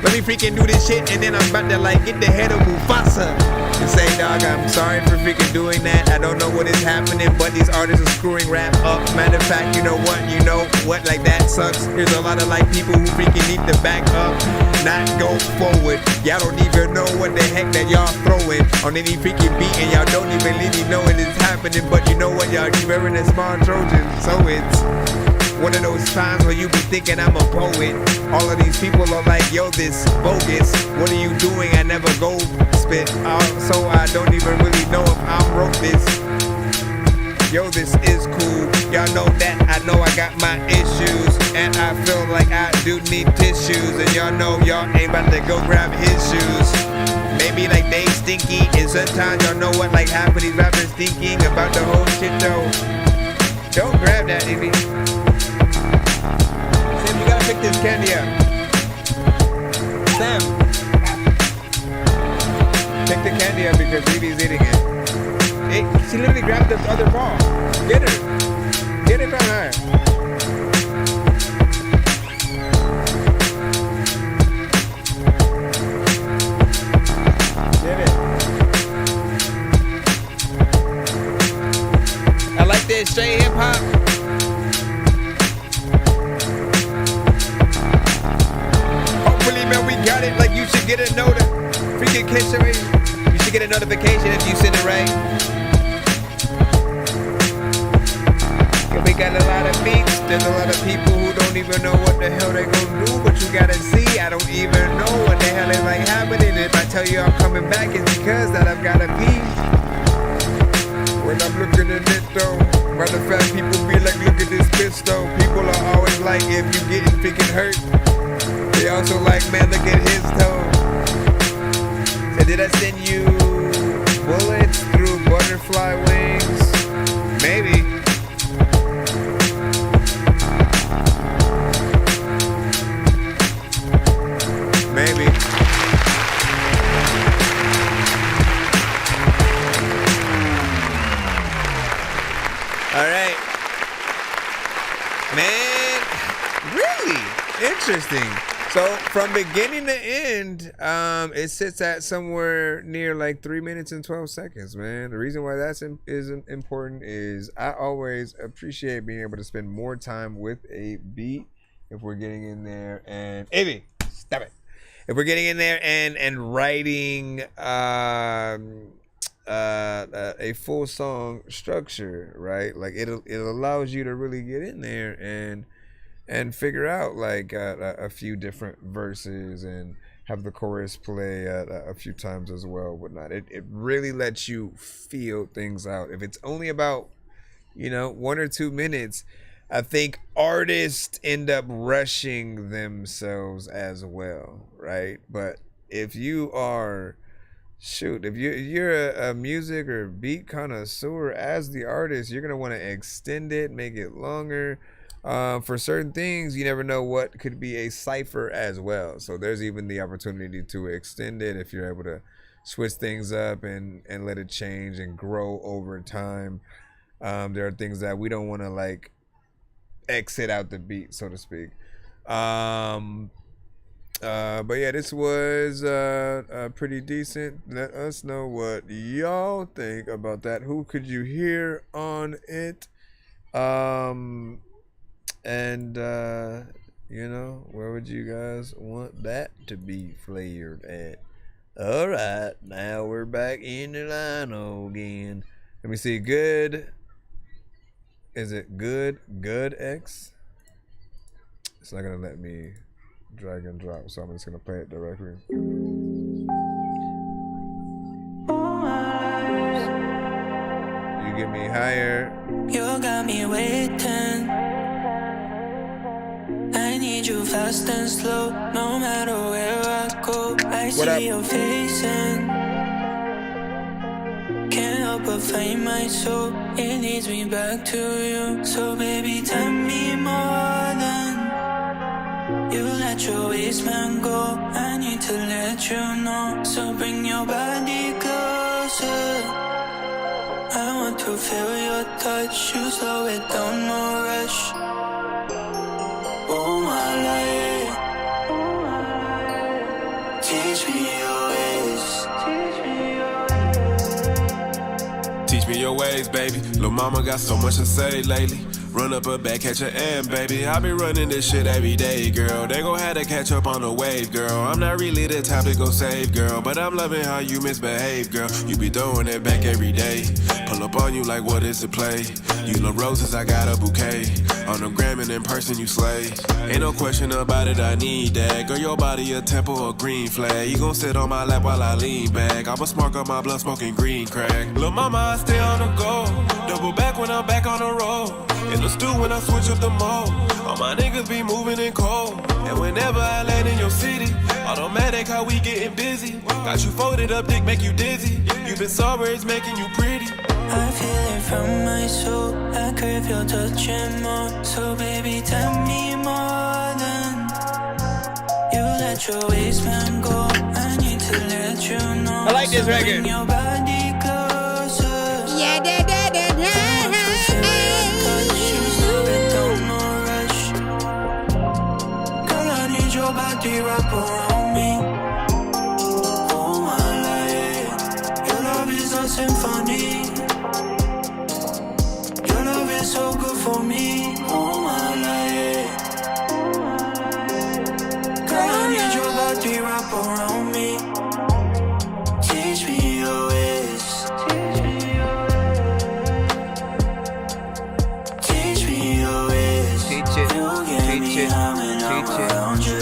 let me freaking do this shit, and then I'm about to like get the head of Mufasa and say, dog, I'm sorry for freaking doing that. I don't know what is happening, but these artists are screwing rap up. Matter of fact, you know what, like that sucks. There's a lot of like people who freaking need to back up, not go forward. Y'all don't even know what the heck that y'all throwing on any freaking beat, and y'all don't even really know it is happening. But you know what, y'all keep wearing a small Trojan, so it's one of those times where you be thinking I'm a poet. All of these people are like, yo, this bogus. What are you doing? I never go spit. So I don't even really know if I wrote this. Yo, this is cool. Y'all know that I know I got my issues, and I feel like I do need tissues. And y'all know y'all ain't about to go grab his shoes. Maybe like they stinky, and sometimes y'all know what, like half of these rappers thinking about the whole shit though. Don't grab that, Evie. Sam, you gotta pick this candy up. Sam. Pick the candy up because Evie's eating it. She literally grabbed the other ball. Get her. Get it from her. Get it. I like this straight hip hop. Hopefully, man, we got it. Like, you should get a note. Freaking kiss me. You should get a notification if you send it right. We got a lot of beats. There's a lot of people who don't even know what the hell they gonna do, but you gotta see, I don't even know what the hell is like happening. If I tell you I'm coming back, it's because that I've gotta be. When I'm looking at it though, matter of fact, people be like, look at this bitch though. People are always like, if you getting freaking hurt, they also like, man, look at his toe. So did I send you bullets through butterfly wings? Maybe. Maybe. All right. Man, really interesting. So from beginning to end, it sits at somewhere near like 3 minutes and 12 seconds, man. The reason why that's important is I always appreciate being able to spend more time with a beat if we're getting in there and Avy, stop it. If we're getting in there and writing a full song structure, right? Like it allows you to really get in there and figure out like a few different verses and have the chorus play a few times as well, whatnot. It really lets you feel things out. If it's only about 1 or 2 minutes, I think artists end up rushing themselves as well, right? But if you are, if you're a music or beat connoisseur as the artist, you're going to want to extend it, make it longer. For certain things, you never know what could be a cipher as well. So there's even the opportunity to extend it if you're able to switch things up and let it change and grow over time. There are things that we don't want to like exit out the beat, so to speak. But yeah, this was pretty decent. Let us know what y'all think about that. Who could you hear on it? Where would you guys want that to be flavored at? All right, now we're back in the line again. Let me see. Good. Is it good X? It's not gonna let me drag and drop, so I'm just gonna play it directly. You get me higher. You got me waiting. I need you fast and slow, no matter where I go. I see your face and can't help but find my soul. It leads me back to you. So baby, tell me more than you let your waistman go. I need to let you know. So bring your body closer. I want to feel your touch. You slow it down, no rush. Oh my life, teach me your ways. Teach me your ways, baby. Lil' mama got so much to say lately. Run up a back, catch an end, baby. I be running this shit every day, girl. They gon' have to catch up on the wave, girl. I'm not really the type to go save, girl, but I'm loving how you misbehave, girl. You be throwing it back every day. Pull up on you like what is the play? You love roses, I got a bouquet. On the gram and in person, you slay. Ain't no question about it, I need that. Girl, your body a temple or green flag. You gon' sit on my lap while I lean back. I'ma spark up my blood, smoking green crack. Lil' mama, I stay on the go. Double back when I'm back on the road. In the stew when I switch up the mode. All my niggas be moving in cold. And whenever I land in your city, automatic how we getting busy. Got you folded up, dick make you dizzy. You been sober, it's making you pretty. I feel it from my soul. I crave your touch and more. So baby, tell me more than you let your waistman go. I need to let you know. like this record. Yeah, da, da, da, da. Girl, I need your body wrap around me. Oh my life, your love is a symphony. Your love is so good for me. Oh my life, girl, I need your body wrap around me. Teach me your ways. Teach me your ways. Teach it. Teach it. Teach it.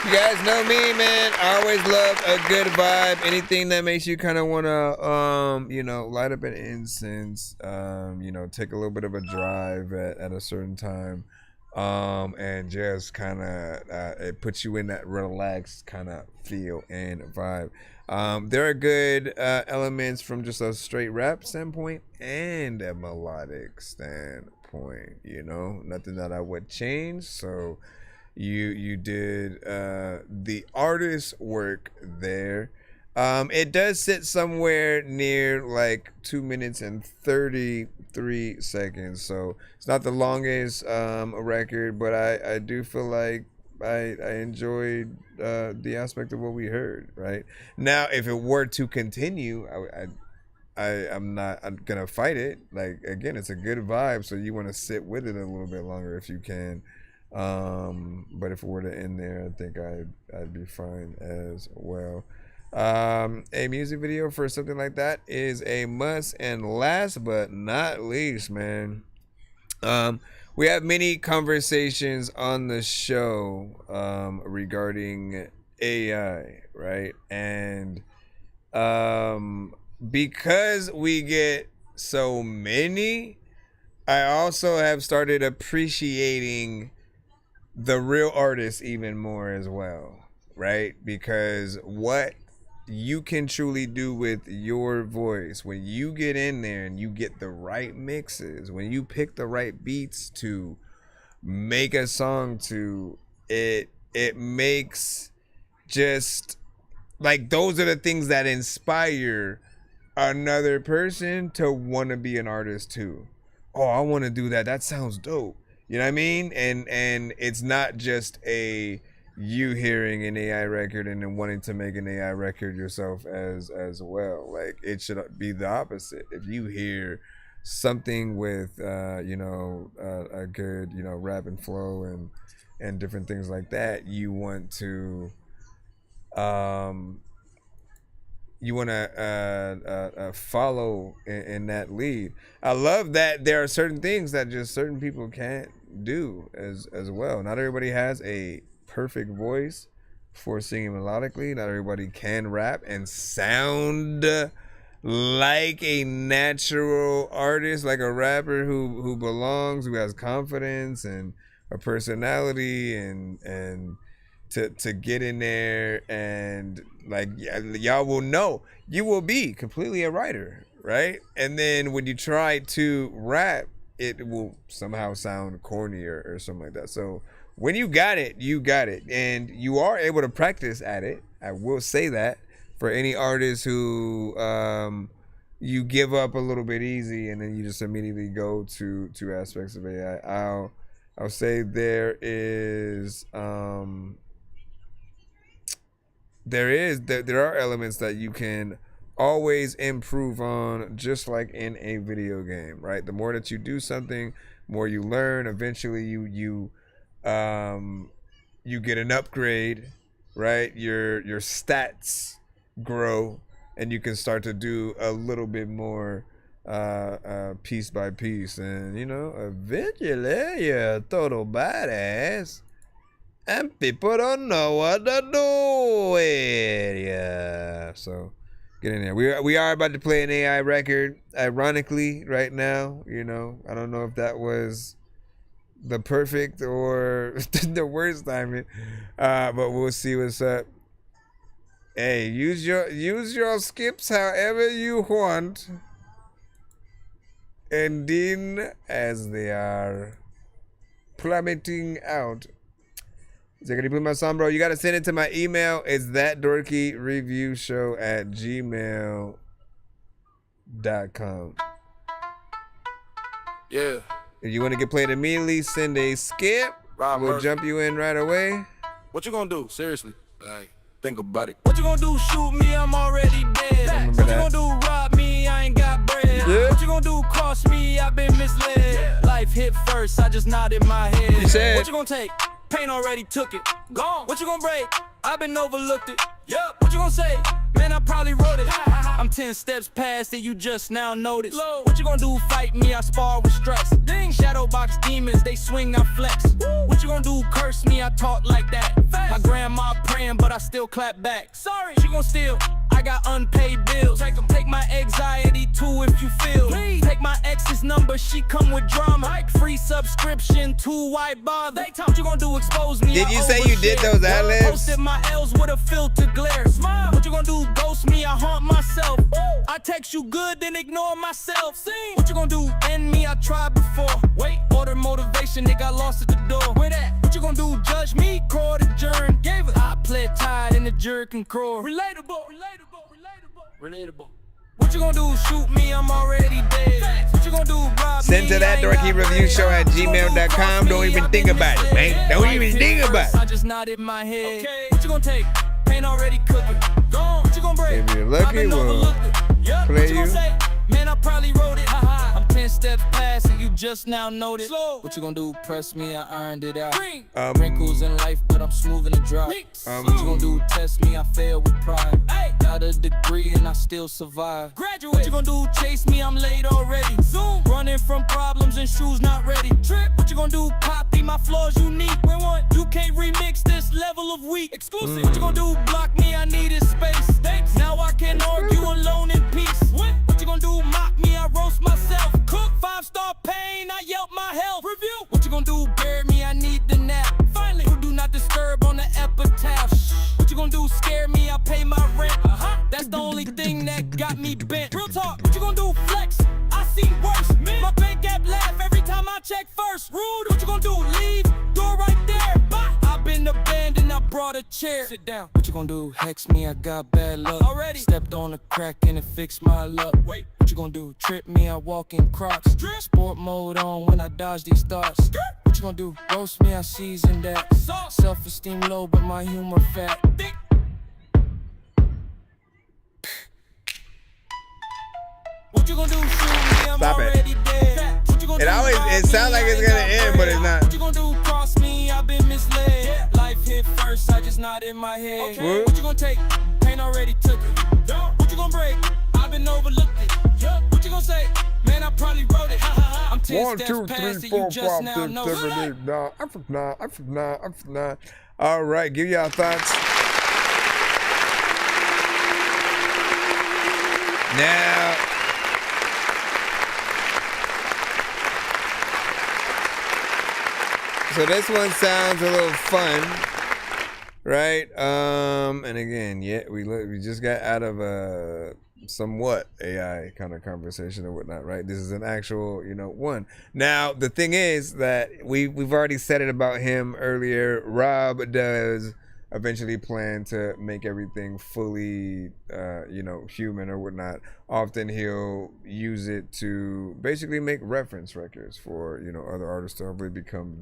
You guys know me, man. I always love a good vibe. Anything that makes you kind of want to, you know, light up an incense, you know, take a little bit of a drive at a certain time, and just kind of, it puts you in that relaxed kind of feel and vibe. There are good elements from just a straight rap standpoint and a melodic standpoint, you know, nothing that I would change. So you did the artist work there. It does sit somewhere near like 2 minutes and 33 seconds, so it's not the longest record, but I do feel like I enjoyed the aspect of what we heard. Right now, if it were to continue, I'm gonna fight it. Like, again, it's a good vibe, so you want to sit with it a little bit longer if you can. But if it were to end there, I think I'd be fine as well. A music video for something like that is a must. And last but not least, man, we have many conversations on the show regarding AI, right? And because we get so many, I also have started appreciating the real artists even more as well, right? Because what you can truly do with your voice, when you get in there and you get the right mixes, when you pick the right beats to make a song to, it makes just like, those are the things that inspire another person to want to be an artist too. Oh, I want to do that. That sounds dope. You know what I mean? And it's not just you hearing an AI record and then wanting to make an AI record yourself as well. Like, it should be the opposite. If you hear something with you know, a good, you know, rap and flow and different things like that, you want to follow in that lead. I love that there are certain things that just certain people can't do as well. Not everybody has a perfect voice for singing melodically. Not everybody can rap and sound like a natural artist, like a rapper who belongs, who has confidence and a personality, and to get in there and, like, y'all will know, you will be completely a writer, right? And then when you try to rap, it will somehow sound corny or something like that. So when you got it, you got it, and you are able to practice at it. I will say that for any artist who you give up a little bit easy and then you just immediately go to aspects of AI. I'll say there are elements that you can always improve on, just like in a video game, right? The more that you do something, more you learn. Eventually you get an upgrade, right? Your stats grow, and you can start to do a little bit more piece by piece, and, you know, eventually you're a total badass and people don't know what to do with ya. So get in there. We are about to play an AI record, ironically, right now. You know, I don't know if that was the perfect or the worst timing, but we'll see what's up. Hey, use your skips however you want. ending as they are plummeting out. So can you put my song, bro? You gotta send it to my email. It's ThatDorkyReviewShow@gmail.com. Yeah. If you want to get played immediately, send a skip. Rob We'll Murphy. jump you in right away. What you gonna do? Seriously. Like, think about it. What you gonna do? Shoot me, I'm already dead. Remember What that. you gonna do? Rob me, I ain't got bread. Yeah. What you gonna do? Cross me, I've been misled. Life hit first, I just nodded my head. You said. What you gonna take? Pain already took it. Gone. What you gonna break? I've been overlooked it. Yup. What you gonna say? Man, I probably wrote it. I'm 10 steps past it, you just now noticed. What you gonna do? Fight me, I spar with stress. Ding. Shadow box demons, they swing, I flex. What you gonna do? Curse me, I talk like that. My grandma praying, but I still clap back. Sorry. She gon' steal. I got unpaid bills. Take my anxiety too if you feel. Please. Take my ex's number, she come with drama. Free subscription to why bother. What you gonna do? Expose me? Did I you say you did overshare. those ad-libs? Posted my L's with a filter glare. Smile. What you gonna do? Ghost me? I haunt myself. I text you good, then ignore myself. What you gonna do? End me? I tried before. Wait. Order motivation, they got lost at the door. Where that? What you gonna do? Judge me? Court adjourned. Gave it. I pled tied in the jerk and crow. Relatable. What you gonna do? Shoot me? I'm already dead. What you gonna do? Rob Send me? to I ain't got ThatDorkyReviewShow@gmail.com. Don't even think about it, man. Don't even think about I it. just nodded my head. What you gonna take? Pain already cooking. Gone. What you gonna break? If you're lucky, I've been we'll overlooked it. Yup. play What you gonna you. say? Man, I probably wrote it. I'm 10 steps past and you just now noticed. What you gonna do? Press me? I ironed it out. Wrinkles in life, but I'm smooth in the drop. What you gonna do? Test me? I failed with pride. Got a degree and I still survive. Graduate. What you gonna do? Chase me? I'm late already. Zoom. Running from problems and shoes not ready. Trip. What you gonna do? Copy my flaws unique. When what? You can't remix this level of weak. Exclusive. What you gonna do? Block me? I needed space. Thanks. Now I can argue alone in peace. What you gonna do? Mock me? I roast myself. Cook 5-star pain. I yelp my health. Review. What you gonna do? Bury me? I need the nap. Finally. Do not disturb on the epitaph. What you gonna do? Scare me? I pay my rent. That's the only thing that got me bent. Real talk. What you gonna do? Flex? I see worse. My bank app laugh every time I check first. Rude. What you gonna do? Leave? Door right there. Bye. I've been abandoned. I brought a chair. Sit down. What you gonna do? Hex me? I got bad luck. Already. Stepped on a crack and it fixed my luck. Wait. What you gonna do? Trip me? I walk in Crocs. Sport mode on when I dodge these thoughts. What you gonna do? Roast me? I season that. Self-esteem low, but my humor fat. What you gonna do? Shoot me? I'm Stop it. already dead. What you gonna do? It Rob sounds me? like I it's ain't gonna got end, but it's bread. not. What you gonna do? Cross me? I've been misled. Life hit first, I just nodded in my head. What you gonna take? Pain already took it. What you gonna break? I've been overlooked it. What you gonna say? Man, I probably wrote it. I'm 10 1, steps 2, 3, past it, 4, you 5, just 6, now know. 7, 8, 9. I'm from 9. I'm from 9. I'm from 9. All right, give y'all thoughts. Now, so this one sounds a little fun, right? And again, we just got out of a somewhat AI kind of conversation or whatnot, right? This is an actual, one. Now, the thing is that we've already said it about him earlier. Rob does eventually plan to make everything fully, human or whatnot. Often he'll use it to basically make reference records for, other artists to hopefully become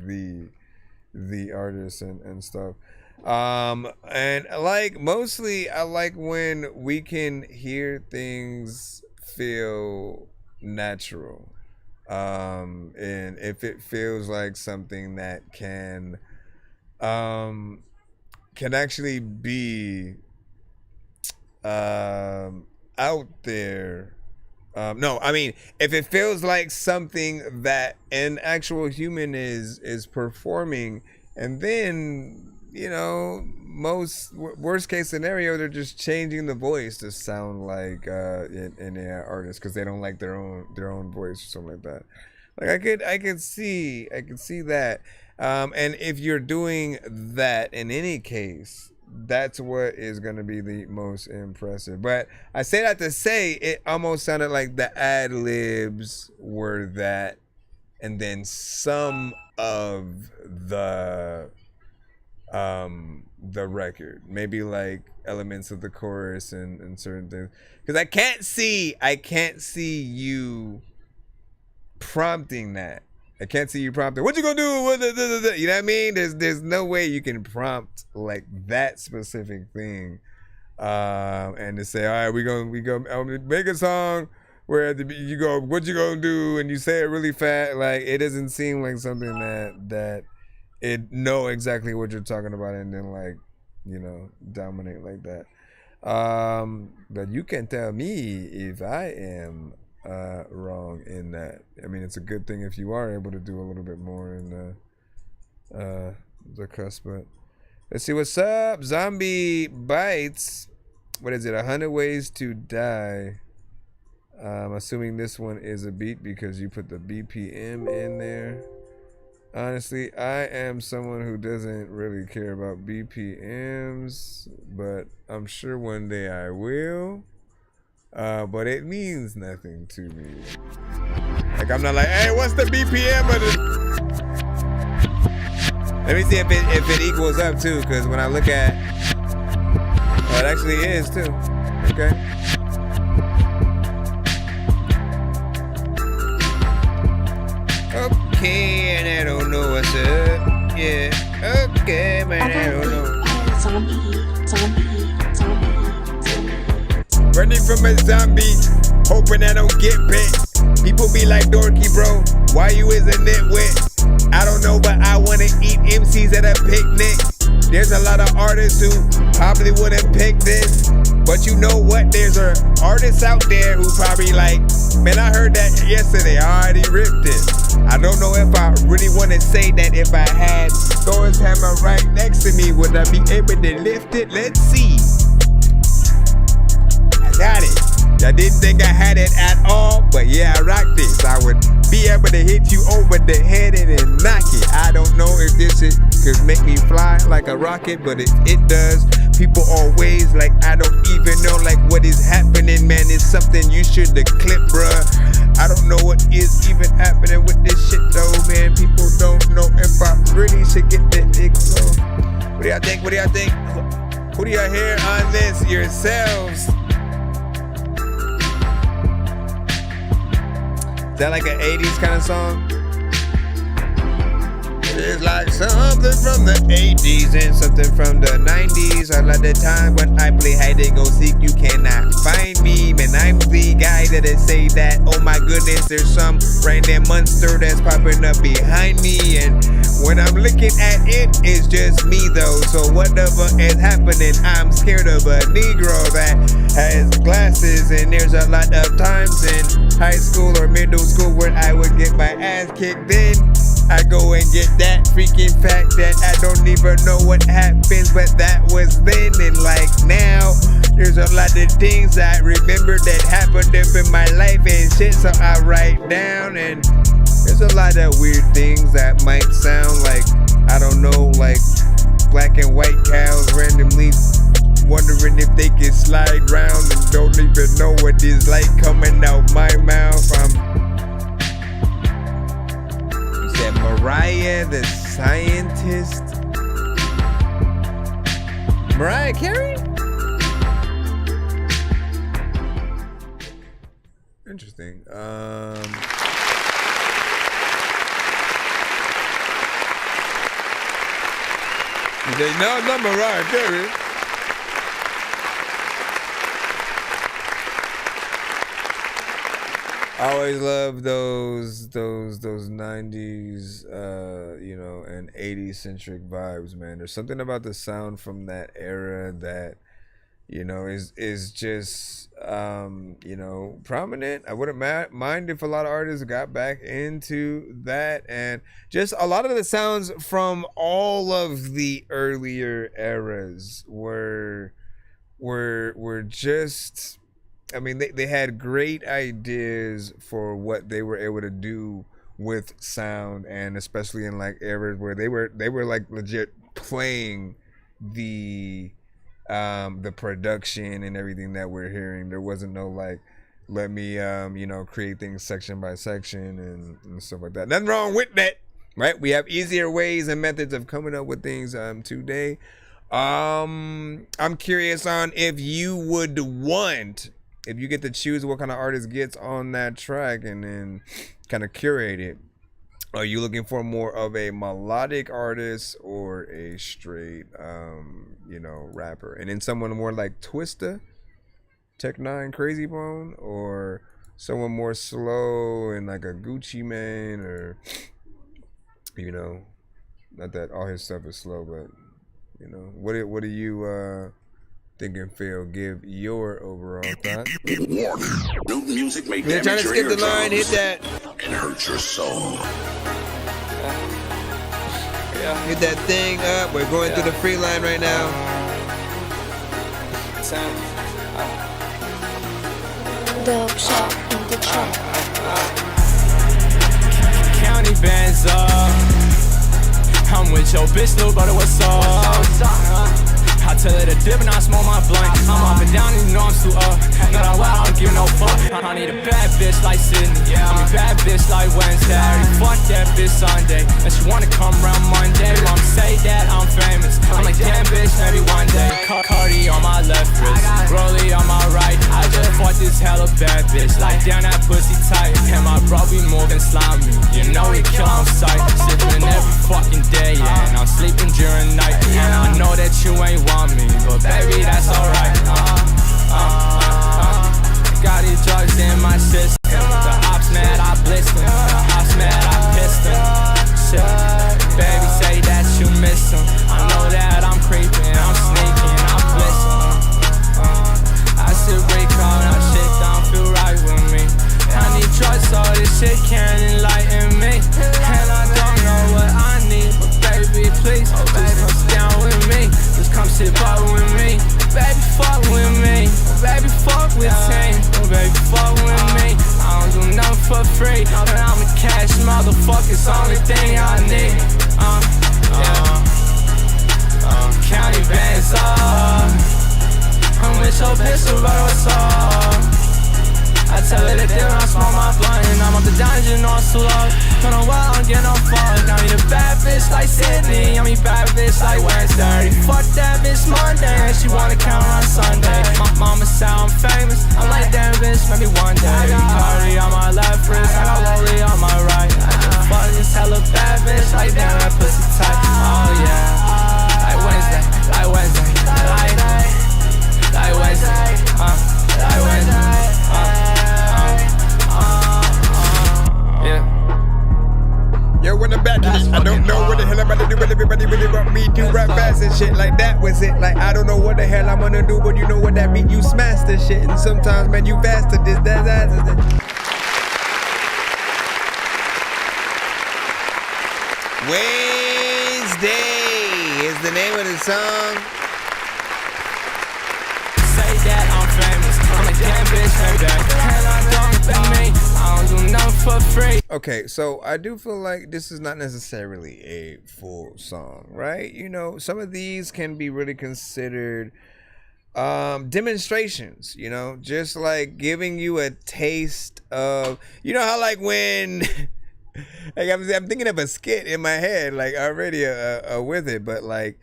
the artists and stuff. And mostly I like when we can hear things feel natural. And if it feels like something that can actually be out there. No, I mean, if it feels like something that an actual human is performing, and then worst case scenario, they're just changing the voice to sound like an AI artist because they don't like their own voice or something like that. Like I could see that. And if you're doing that in any case, that's what is gonna be the most impressive. But I say that to say it almost sounded like the ad libs were that, and then some of the record, maybe like elements of the chorus and certain things, because I can't see you prompting that. I can't see you prompting, what you gonna do with it? You know what I mean? There's no way you can prompt like that specific thing, and to say, all right, we gonna make a song where you go, what you gonna do, and you say it really fast. Like, it doesn't seem like something that it know exactly what you're talking about, and then, like, you know, dominate like that. But you can tell me if I am wrong in that. I mean, it's a good thing if you are able to do a little bit more in the cusp. But let's see what's up. Zombie Bites. What is it? 100 Ways to Die. I'm assuming this one is a beat because you put the BPM in there. Honestly, I am someone who doesn't really care about BPMs, but I'm sure one day I will. But it means nothing to me. Like, I'm not like, hey, what's the BPM of this? Let me see if it equals up too, because when I look at, oh, it actually is too. Okay. Okay, and I don't know what's up. Yeah. Okay, man, I don't know. Running from a zombie, hoping I don't get bit. People be like, Dorky, bro, why you is a nitwit? I don't know, but I wanna eat MCs at a picnic. There's a lot of artists who probably wouldn't pick this. But you know what? There's artists out there who probably like, man, I heard that yesterday. I already ripped it. I don't know if I really want to say that if I had Thor's hammer right next to me, would I be able to lift it? Let's see. I got it. I didn't think I had it at all, but yeah, I rocked this. I would be able to hit you over the head and then knock it. I don't know if this could make me fly like a rocket, but it does. People always like, I don't even know like what is happening, man. It's something you should clip, bruh. I don't know what is even happening with this shit though, man. People don't know if I really should get the info. What do y'all think? What do y'all think? Who do y'all hear on this yourselves? Is that like an 80s kind of song? It's like something from the 80s and something from the 90s. I like the time when I play hide and go seek, you cannot find me. Man, I'm the guy that'll say that, oh my goodness, there's some random monster that's popping up behind me. And when I'm looking at it, it's just me though. So whatever is happening, I'm scared of a Negro that has glasses. And there's a lot of times in high school or middle school where I would get my ass kicked. Then I go and get that freaking fact that I don't even know what happens, but that was then. And like now, there's a lot of things I remember that happened up in my life and shit, so I write down. And there's a lot of weird things that might sound like, I don't know, like black and white cows randomly wondering if they can slide round and don't even know what is like coming out my mouth. Mariah the Scientist. Mariah Carey? Interesting. No, not Mariah Carey. I always love those 90s, you know, and 80s centric vibes, man. There's something about the sound from that era that, you know, is just, you know, prominent. I wouldn't mind if a lot of artists got back into that, and just a lot of the sounds from all of the earlier eras were just, I mean, they had great ideas for what they were able to do with sound, and especially in like eras where they were like legit playing the the production and everything that we're hearing. There wasn't no like, let me create things section by section and stuff like that. Nothing wrong with that, right? We have easier ways and methods of coming up with things today. I'm curious on if you would want, if you get to choose what kind of artist gets on that track and then kind of curate it. Are you looking for more of a melodic artist or a straight, rapper? And then someone more like Twista, Tech Nine, Crazy Bone, or someone more slow and like a Gucci Mane, or not that all his stuff is slow, but what do you think and feel? Give your overall thought. New music may We're trying to skip the line, hit that. and hurt your soul. Hit that thing up. We're going through the free line right now. Dope shop in the trap. County bands up. I'm with your bitch, little brother, what's up? I tell her to dip and I smoke my blunt. I'm up and down and you know I'm still up. Not on wild, I don't give no fuck. I need a bad bitch like Sydney. I mean bad bitch like Wednesday. I already fucked that bitch Sunday. And she wanna come around Monday. Mom say that I'm famous. I'm like damn bitch, maybe one day. Cardi on my left wrist, Rollie on my right. I just fucked this hella bad bitch. Like damn that pussy tight. And my bro be more than slimy. You know he kill on sight. Sipping every fucking day, yeah. And I'm sleeping during night. And I know that you ain't want me, but baby, that's alright. Got these drugs in my system. The ops mad, I blister. The ops mad, I pissed them. Shit. Baby, say that you miss them. I know that I'm creeping, I'm sneaking, I'm blissing. I should recall, that shit don't feel right with me. I need drugs, so this shit can't enlighten me. And I don't know what I need, but baby, please, just come down with me. Just come sit by with me. Baby, fuck with me. Baby, fuck with team. Baby, fuck with me. I don't do nothing for free. And I'm a cash motherfucker, it's the only thing I need. County bands up. I'm with your bitch, so right what's up. I tell her that then I smoke my blunt. And I'm up the dungeon on slow. Don't know why I don't get no fuck. I need a bad bitch like Sydney. I mean bad bitch like Wednesday. Fuck that bitch Monday. And she wanna count on Sunday. My mama sound famous. I'm like damn bitch, maybe one day. I got Cardi on my left wrist. I got Rollie on my right. I just fuck this hella bad bitch. Like damn that pussy tight. Oh yeah. Like Wednesday. Like Wednesday. Like Wednesday. Like Wednesday. Yo, when I'm back in it, I don't know what the hell I'm about to do, but everybody really want me to rap fast and shit like that was it. Like, I don't know what the hell I'm gonna do, but you know what that mean? You smash this shit, and sometimes, man, you faster this, that. Wednesday is the name of the song. Say that I'm famous. I'm like damn bitch, hey that. And I don't me. I don't do nothing for free. Okay, so I do feel like this is not necessarily a full song, right? Some of these can be really considered demonstrations, just like giving you a taste of, how like when like I'm thinking of a skit in my head, like already with it, but like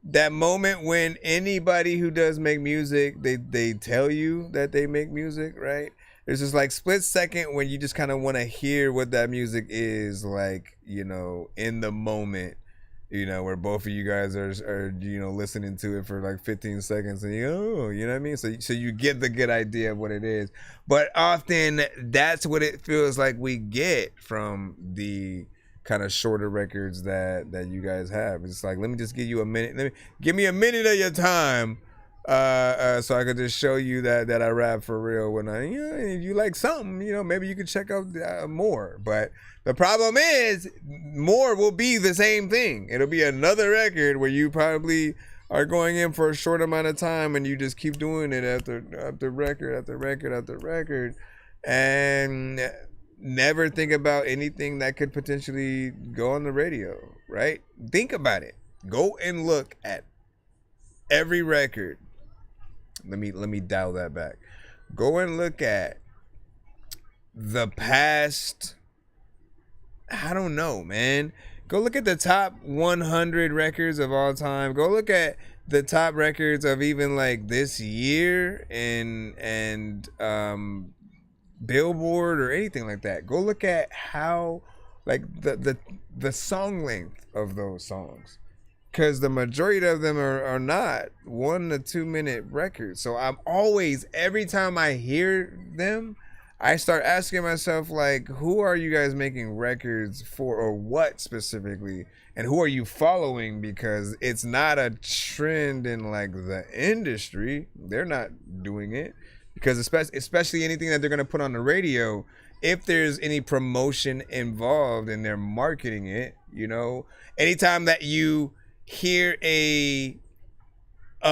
that moment when anybody who does make music, they tell you that they make music, right? There's this like split second when you just kind of want to hear what that music is like, in the moment, where both of you guys are listening to it for like 15 seconds and you know what I mean? So you get the good idea of what it is. But often that's what it feels like we get from the kind of shorter records that you guys have. It's like, let me just give you a minute. Give me a minute of your time. So I could just show you that I rap for real. When if you like something, maybe you could check out more. But the problem is, more will be the same thing. It'll be another record where you probably are going in for a short amount of time, and you just keep doing it after record after record after record, and never think about anything that could potentially go on the radio. Right? Think about it. Go and look at every record. Let me dial that back. Go and look at the past, I don't know, man. Go look at the top 100 records of all time. Go look at the top records of even like this year and Billboard or anything like that. Go look at how like the song length of those songs, because the majority of them are not 1 to 2 minute records. So I'm always, every time I hear them, I start asking myself, like, who are you guys making records for, or what specifically, and who are you following? Because it's not a trend in like the industry. They're not doing it, because especially anything that they're gonna put on the radio, if there's any promotion involved and they're marketing it, you know, anytime that you hear a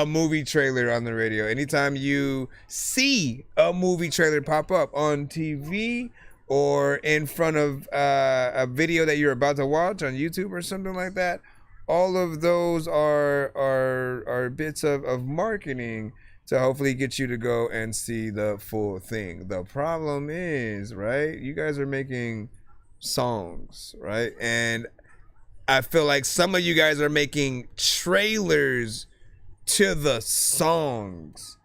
movie trailer on the radio, anytime you see a movie trailer pop up on TV or in front of a video that you're about to watch on YouTube or something like that, all of those are bits of marketing to hopefully get you to go and see the full thing. The problem is, right, you guys are making songs, right? And I feel like some of you guys are making trailers to the songs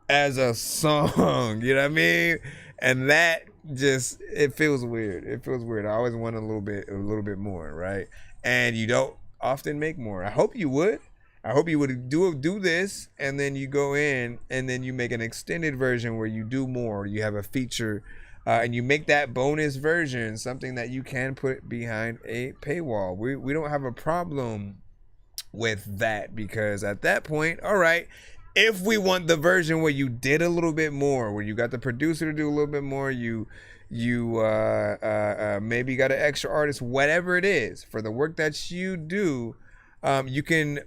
as a song, you know what I mean? And that just, it feels weird. It feels weird. I always want a little bit more, right? And you don't often make more. I hope you would. I hope you would do this, and then you go in and then you make an extended version where you do more. You have a feature, and you make that bonus version something that you can put behind a paywall. We don't have a problem with that, because at that point, all right, if we want the version where you did a little bit more, where you got the producer to do a little bit more, you maybe got an extra artist, whatever it is, for the work that you do, you can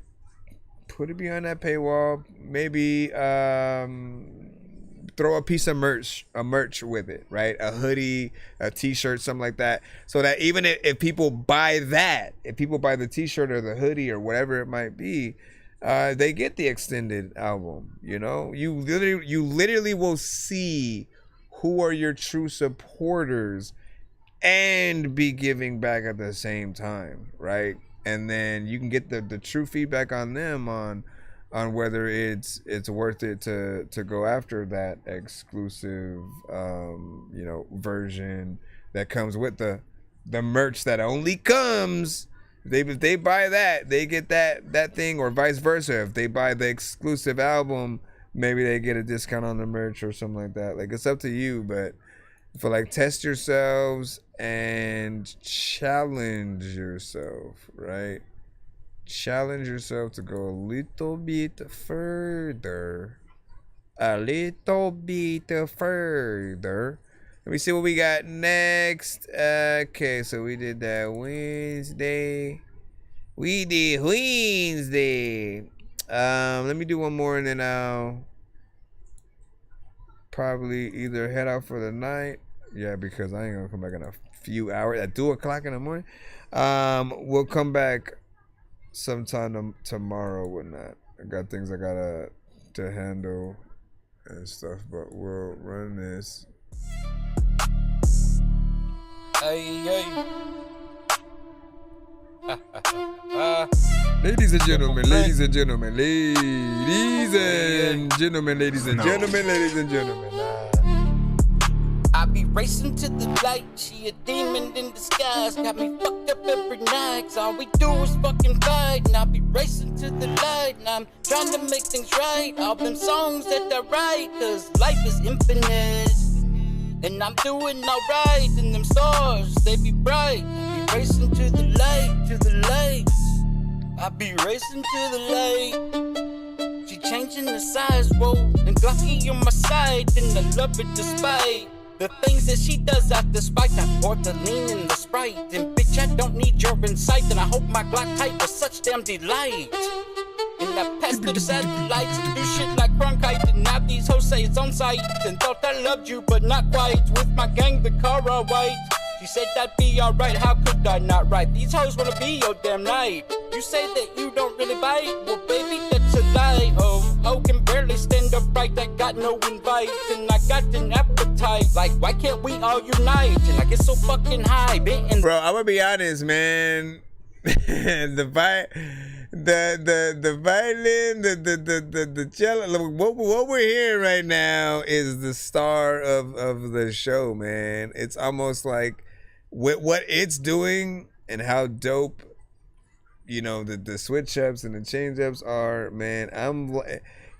put it behind that paywall, maybe throw a piece of merch with it, right? A hoodie, a t-shirt, something like that. So that even if people buy that, if people buy the t-shirt or the hoodie or whatever it might be, they get the extended album, you know? You literally will see who are your true supporters and be giving back at the same time, right? And then you can get the true feedback on them on whether it's worth it to go after that exclusive version that comes with the merch that only comes. If they buy that, they get that thing, or vice versa. If they buy the exclusive album, maybe they get a discount on the merch or something like that. Like, it's up to you, but for like, test yourselves and challenge yourself, right? Challenge yourself to go a little bit further. Let me see what we got next. Okay, so we did that Wednesday. We did Wednesday. Let me do one more, and then I'll probably either head out for the night. Yeah, because I ain't gonna come back in a few hours at 2 o'clock in the morning. We'll come back sometime tomorrow, whatnot. I got things I gotta to handle and stuff, but we'll run this. Hey. Ladies and gentlemen. I be racing to the light, she a demon in disguise. Got me fucked up every night, 'cause all we do is fucking fight. And I be racing to the light, and I'm trying to make things right. All them songs that I write, 'cause life is infinite. And I'm doing alright, and them stars, they be bright. I be racing to the light, I be racing to the light. She changing the size, whoa, and Glocky on my side, and I love it despite the things that she does out despite. I poured the lean in the Sprite, and bitch, I don't need your insight. And I hope my Glock type was such damn delight. And I passed through the satellites, do shit like Cronkite. And now these hoes say it's on site. And thought I loved you, but not quite. With my gang, the car all white. She said I'd be alright, how could I not write? These hoes wanna be your damn night. You say that you don't really bite, well baby that's a lie. Oh, can barely stand upright, I got no invite, and I got an appetite. Like why can't we all unite? And I get so fucking high, bitten. Bro, I'm gonna be honest, man. the violin, the cello. What we're hearing right now is the star of the show, man. It's almost like with what it's doing and how dope, you know, the switch ups and the change ups are, man.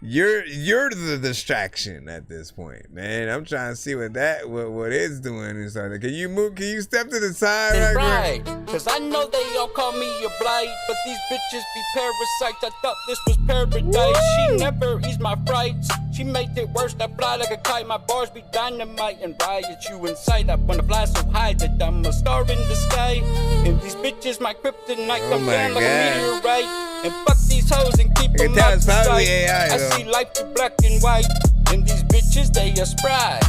You're the distraction at this point, man. I'm trying to see what it's doing inside. Can you step to the side right quick? Cause I know they all call me a blight, but these bitches be parasites. I thought this was paradise. Woo! She never eased my frights. She made it worse. I fly like a kite. My bars be dynamite and riot you inside. I wanna fly so high that I'm a star in the sky. And these bitches my kryptonite. Come down like a meteorite. And fuck these hoes and keep them out the sight. I see life through black and white. And these bitches, they are spry.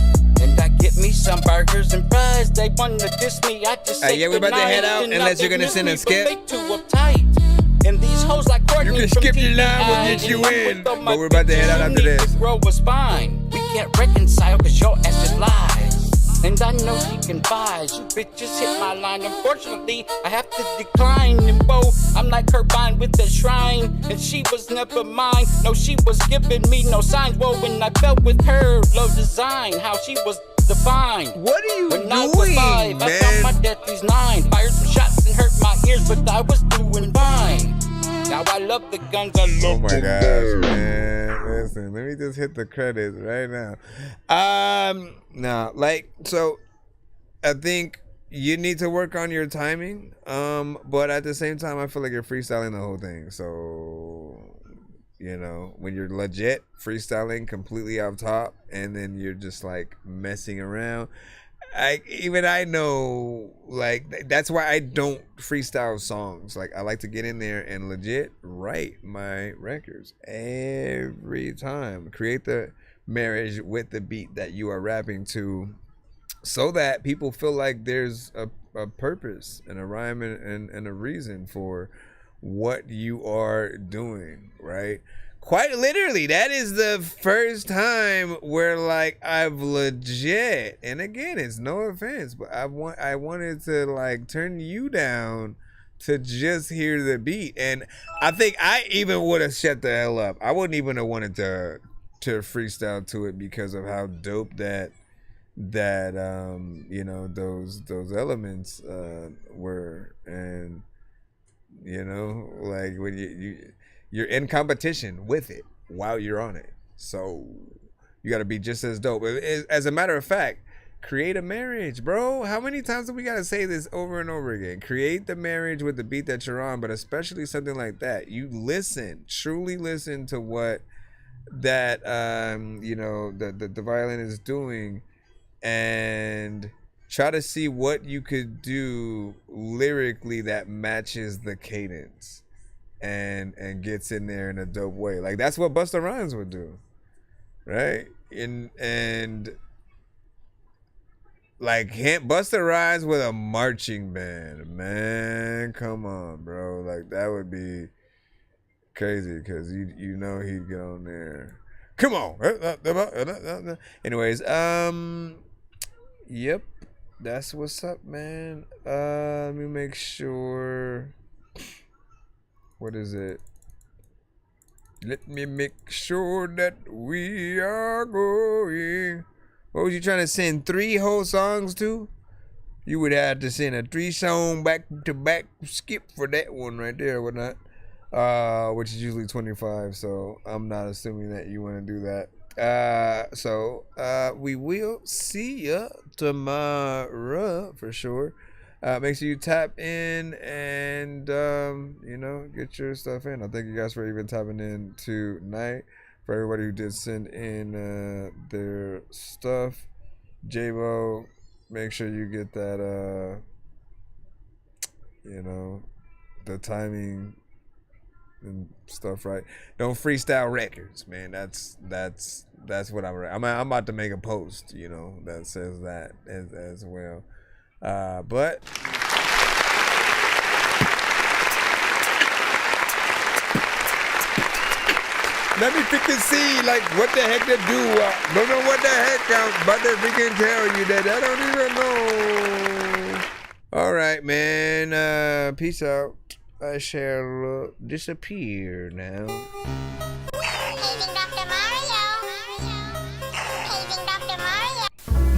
And I get me some burgers and fries. They wanna diss me, I just say yeah, we about to head out unless you're gonna send a skip. They too uptight. And these hoes like Courtney. You can skip your line, we'll get you in. But we're about to head out after this. Grow a spine. We can't reconcile cause your ass just lies. And I know she can buys. You bitches hit my line. Unfortunately, I have to decline. And whoa, I'm like her vine with the shrine. And she was never mine. No, she was giving me no signs. Whoa, when I felt with her, low design. How she was divine. What are you when doing, I was 5, man? I thought my death is 9. Fired some shots and hurt my ears, but I was doing fine. Now I love the guns, I love Oh my gosh, man. Listen, let me just hit the credits right now. No, like, so I think you need to work on your timing. But at the same time, I feel like you're freestyling the whole thing. So, you know, when you're legit freestyling completely off top and then you're just like messing around. I know, like, that's why I don't freestyle songs. Like, I like to get in there and legit write my records every time. Create the marriage with the beat that you are rapping to so that people feel like there's a purpose and a rhyme and a reason for what you are doing, right? Quite literally, that is the first time where like I've legit, and again, it's no offense, but I wanted to like turn you down to just hear the beat, and I think I even would have shut the hell up. I wouldn't even have wanted to freestyle to it because of how dope that you know, those elements were, and you know, like when you're in competition with it while you're on it. So you got to be just as dope. As a matter of fact, create a marriage, bro. How many times do we got to say this over and over again? Create the marriage with the beat that you're on, but especially something like that. You listen, truly listen to what that, you know, the violin is doing and try to see what you could do lyrically that matches the cadence. And gets in there in a dope way. Like that's what Busta Rhymes would do, right? And like Busta Rhymes with a marching band, man, come on, bro. Like that would be crazy because you know he'd get on there. Come on. Anyways, yep, that's what's up, man. Let me make sure. What is it? Let me make sure that we are going. What was you trying to send 3 whole songs to? You would have to send a 3-song back-to-back skip for that one right there or whatnot. Which is usually 25, so I'm not assuming that you want to do that. So we will see ya tomorrow for sure. Make sure you tap in and, you know, get your stuff in. I thank you guys for even tapping in tonight. For everybody who did send in their stuff. J-Bo, make sure you get that, you know, the timing and stuff right. Don't freestyle records, man. That's what I'm about to make a post, you know, that says that as well. But let me freaking see, like, what the heck to do. Don't know what the heck I'm about to freaking tell you that I don't even know. All right, man. Peace out. I shall disappear now.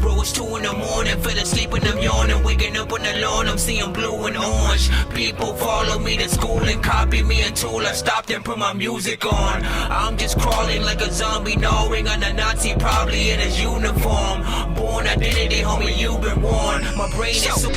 Bro, it's 2 in the morning, fell asleep and I'm yawning, waking up on the lawn, I'm seeing blue and orange. People follow me to school and copy me until I stopped and put my music on. I'm just crawling like a zombie, gnawing on a Nazi, probably in his uniform. Born identity, homie, you've been warned. My brain is so...